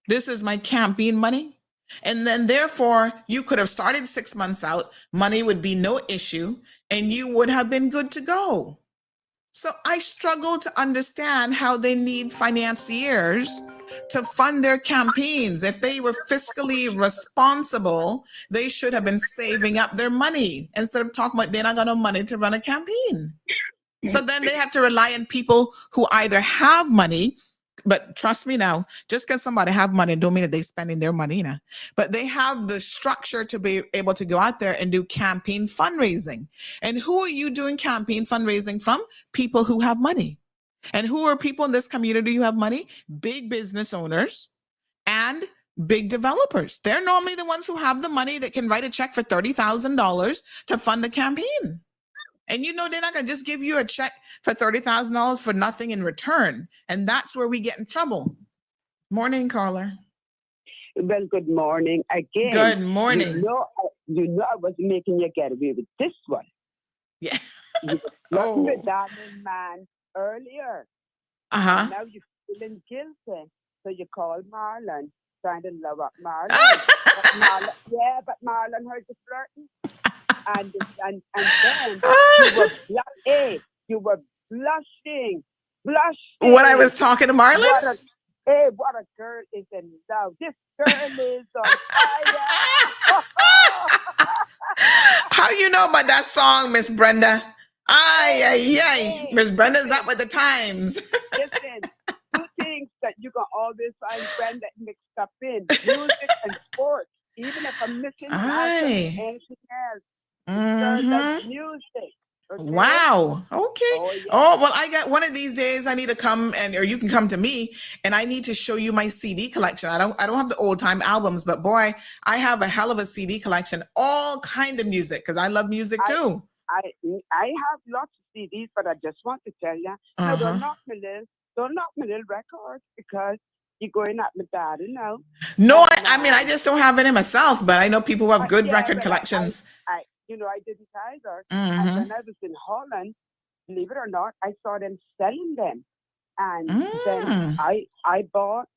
This is my campaign money. And then therefore, you could have started 6 months out. Money would be no issue, and you would have been good to go. So I struggle to understand how they need financiers to fund their campaigns. If they were fiscally responsible, they should have been saving up their money instead of talking about they not got no money to run a campaign. So then they have to rely on people who either have money, but trust me now, just because somebody have money don't mean that they're spending their money, but they have the structure to be able to go out there and do campaign fundraising. And who are you doing campaign fundraising from? People who have money. And who are people in this community who have money? Big business owners and big developers. They're normally the ones who have the money that can write a check for $30,000 to fund the campaign. And you know they're not going to just give you a check for $30,000 for nothing in return. And that's where we get in trouble. Morning, caller. Well, good morning again. Good morning. You know I was making you get away with this one. Yeah. You were with that man earlier. Uh-huh. Now you're feeling guilty. So you called Marlon, trying to love up Marlon. but Marlon heard you flirting. And then you were blushing. When I was talking to Marlon? What a girl is in love. This girl is on fire. How you know about that song, Miss Brenda? Miss Brenda's up with the times. Listen, 2 things that you can always find Brenda mixed up in music and sports. Even if I'm missing class or anything else, does music. Okay? Wow. Okay. Oh, yeah. Well, I got one of these days. I need to come or you can come to me, and I need to show you my CD collection. I don't have the old time albums, but boy, I have a hell of a CD collection, all kind of music, because I love music too. I have lots of CDs, but I just want to tell you, no, don't knock my little records, because you're going at my daddy now. No, I mean, I just don't have it in myself, but I know people who have good record collections. I didn't either. And when I was in Holland, believe it or not, I saw them selling them. And then I bought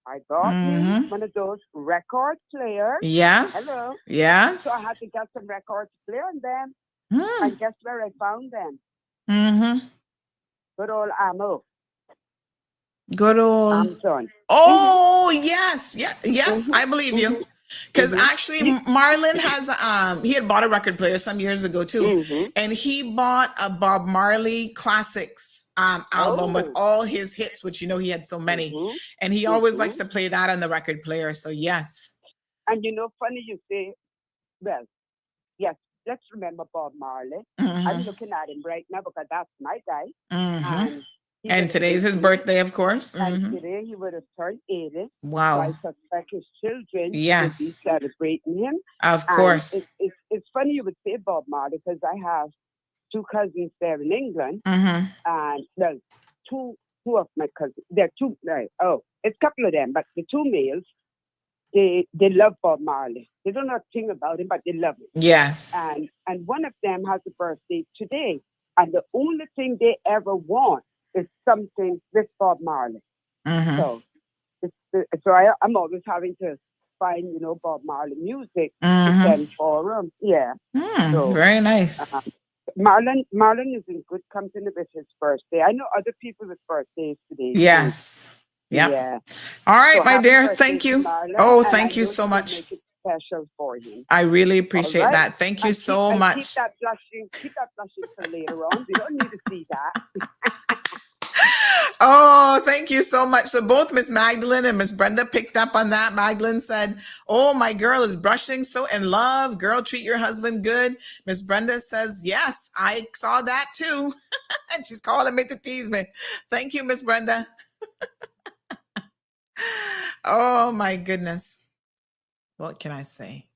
me one of those record players. Yes. Hello. Yes. So I had to get some records to play on them. And guess where I found them? Good old Ammo. Good old Amazon. Oh, yes. Yeah. Yes, I believe you. Because actually, Marlon has he had bought a record player some years ago too, and he bought a Bob Marley Classics album with all his hits, which he had so many, and he always likes to play that on the record player. So yes. And funny you say, well, yes, let's remember Bob Marley. I'm looking at him right now because that's my guy. And today's his birthday, of course. And today he would have turned 80. Wow. So I suspect his children would be celebrating him. Of course. It's funny you would say Bob Marley, because I have two cousins there in England. And well, two of my cousins. There are two. It's a couple of them, but the two males, they love Bob Marley. They don't know a thing about him, but they love him. Yes. And one of them has a birthday today. And the only thing they ever want is something with Bob Marley. So I'm always having to find, Bob Marley music to send for him. Yeah. So, very nice. Marlon is in good company with his birthday. I know other people with birthdays today. Yes. Yep. Yeah. All right, So my dear. Thank you. Thank you so much. Make it special for you. I really appreciate that. Thank you so much. Keep that blushing for later on. We don't need to see that. Oh, thank you so much. So both Miss Magdalene and Miss Brenda picked up on that. Magdalene said, "Oh, my girl is brushing, so in love. Girl, treat your husband good." Miss Brenda says, "Yes, I saw that too." And she's calling me to tease me. Thank you, Miss Brenda. Oh, my goodness. What can I say?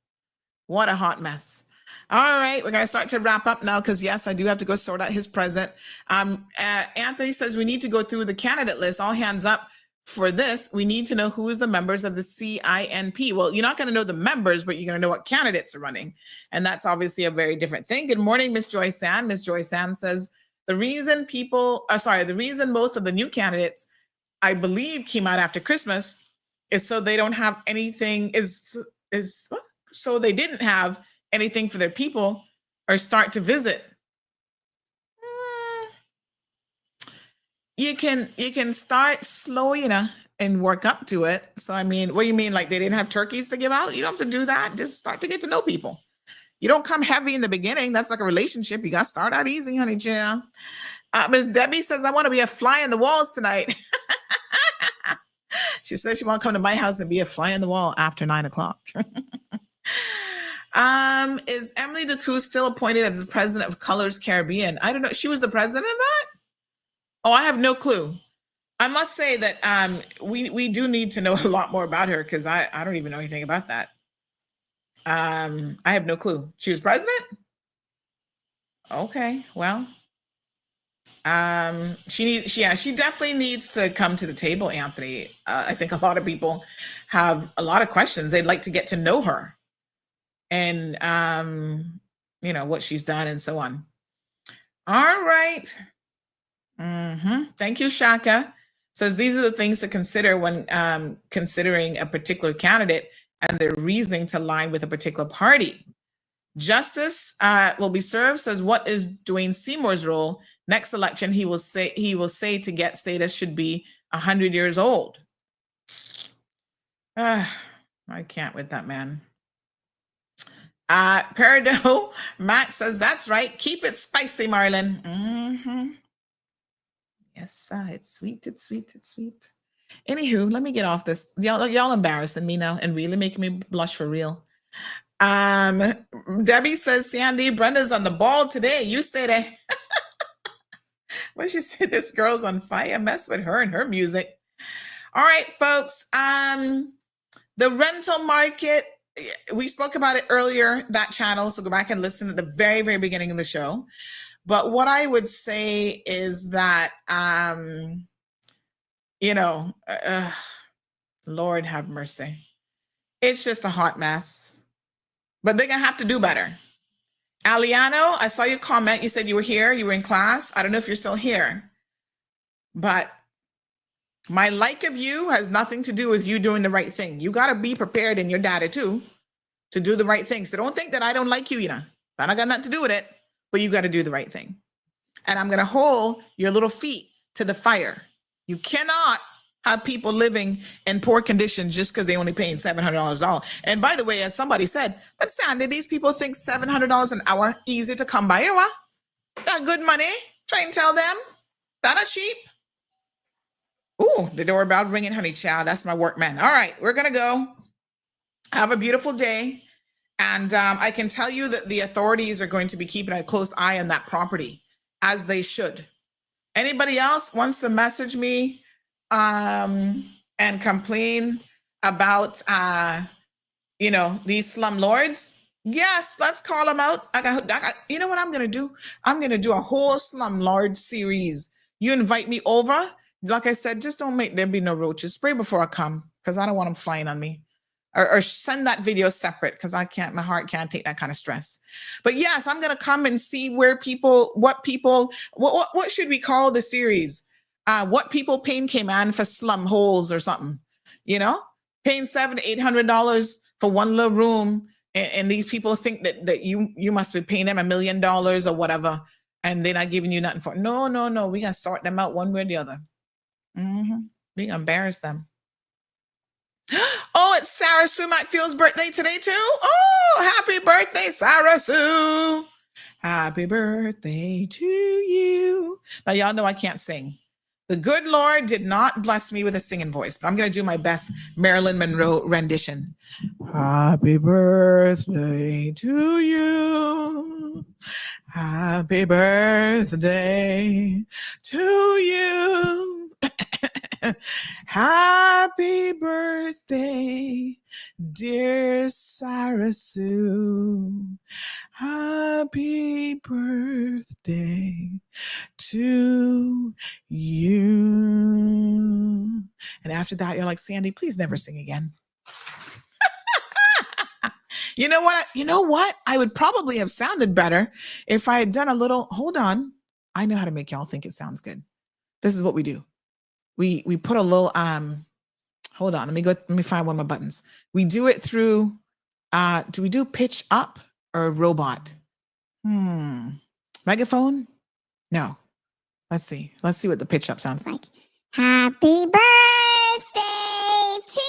What a hot mess. All right, we're going to start to wrap up now because, yes, I do have to go sort out his present. Anthony says we need to go through the candidate list. All hands up for this. We need to know who is the members of the CINP. Well, you're not going to know the members, but you're going to know what candidates are running. And that's obviously a very different thing. Good morning, Miss Joy San. Miss Joy San says the reason most of the new candidates, I believe, came out after Christmas is so they don't have anything, so they didn't have anything for their people or start to visit. You can start slow, and work up to it. So, I mean, what do you mean? Like they didn't have turkeys to give out? You don't have to do that. Just start to get to know people. You don't come heavy in the beginning. That's like a relationship. You got to start out easy, honey. Yeah. Miss Debbie says, I want to be a fly on the walls tonight. She says she want to come to my house and be a fly on the wall after 9:00. Is Emily DeCruz still appointed as the president of Colors Caribbean? I don't know. She was the president of that? Oh, I have no clue. I must say that we do need to know a lot more about her because I don't even know anything about that. I have no clue. She was president? Okay, well. She definitely needs to come to the table, Anthony. I think a lot of people have a lot of questions. They'd like to get to know her and, what she's done and so on. All right. Thank you, Shaka. Says these are the things to consider when considering a particular candidate and their reasoning to align with a particular party. Justice will be served. Says what is Dwayne Seymour's role? Next election, he will say to get status should be 100 years old. I can't with that man. Peridot Max says that's right. Keep it spicy, Marlon. Yes, it's sweet. It's sweet. It's sweet. Anywho, let me get off this. Y'all embarrassing me now and really making me blush for real. Debbie says, Sandy, Brenda's on the ball today. You stay there. What she said, this girl's on fire. Mess with her and her music. All right, folks. The rental market, we spoke about it earlier, that channel. So go back and listen at the very, very beginning of the show. But what I would say is that, Lord have mercy. It's just a hot mess. But they're going to have to do better. Aliano, I saw your comment. You said you were here. You were in class. I don't know if you're still here. But my like of you has nothing to do with you doing the right thing. You got to be prepared in your data too to do the right thing. So don't think that I don't like you, That I got nothing to do with it, but you got to do the right thing. And I'm going to hold your little feet to the fire. You cannot have people living in poor conditions just because they only paying $700 all. And by the way, as somebody said, but Sandy, these people think $700 an hour easy to come by. You know what? That good money. Try and tell them that not cheap. Ooh, the doorbell ringing, honey child. That's my workman. All right, we're gonna go. Have a beautiful day. And I can tell you that the authorities are going to be keeping a close eye on that property, as they should. Anybody else wants to message me and complain about these slumlords? Yes, let's call them out. I got you know what I'm gonna do? I'm gonna do a whole slumlord series. You invite me over. Like I said, just don't make there be no roaches. Spray before I come, because I don't want them flying on me. Or send that video separate, because my heart can't take that kind of stress. But yes, I'm gonna come and see what should we call the series? What people paying came on for slum holes or something, paying $700 to $800 for one little room, and these people think that you must be paying them $1 million or whatever, and they're not giving you nothing for it. No, we gotta sort them out one way or the other. We embarrass them. Oh, it's Sarah Sue McField's birthday today too. Oh, happy birthday, Sarah Sue. Happy birthday to you. Now, y'all know I can't sing. The good Lord did not bless me with a singing voice, but I'm going to do my best Marilyn Monroe rendition. Happy birthday to you. Happy birthday to you. Happy birthday, dear Sarah Sue. Happy birthday to you. And after that, you're like, Sandy, please never sing again. You know what? I would probably have sounded better if I had done a little, hold on. I know how to make y'all think it sounds good. This is what we do. We put a little, hold on, let me find one of my buttons. We do it through, do we do pitch up or robot? Megaphone? No. Let's see what the pitch up sounds like. Happy birthday to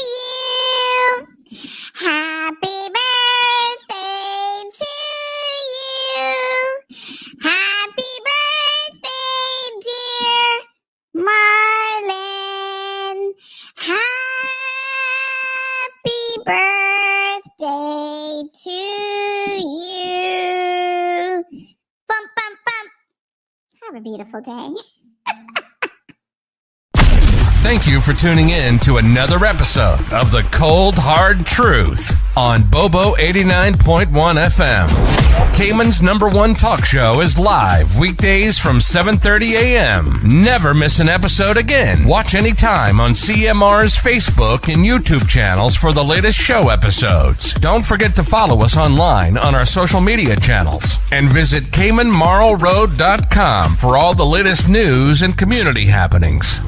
you. Happy birthday to you. Happy birthday, dear Marlon. Happy birthday to you. Bump, bump, bump. Have a beautiful day. Thank you for tuning in to another episode of The Cold Hard Truth on Bobo 89.1 FM. Cayman's #1 talk show is live weekdays from 7:30 a.m. Never miss an episode again. Watch anytime on CMR's Facebook and YouTube channels for the latest show episodes. Don't forget to follow us online on our social media channels. And visit CaymanMarlRoad.com for all the latest news and community happenings.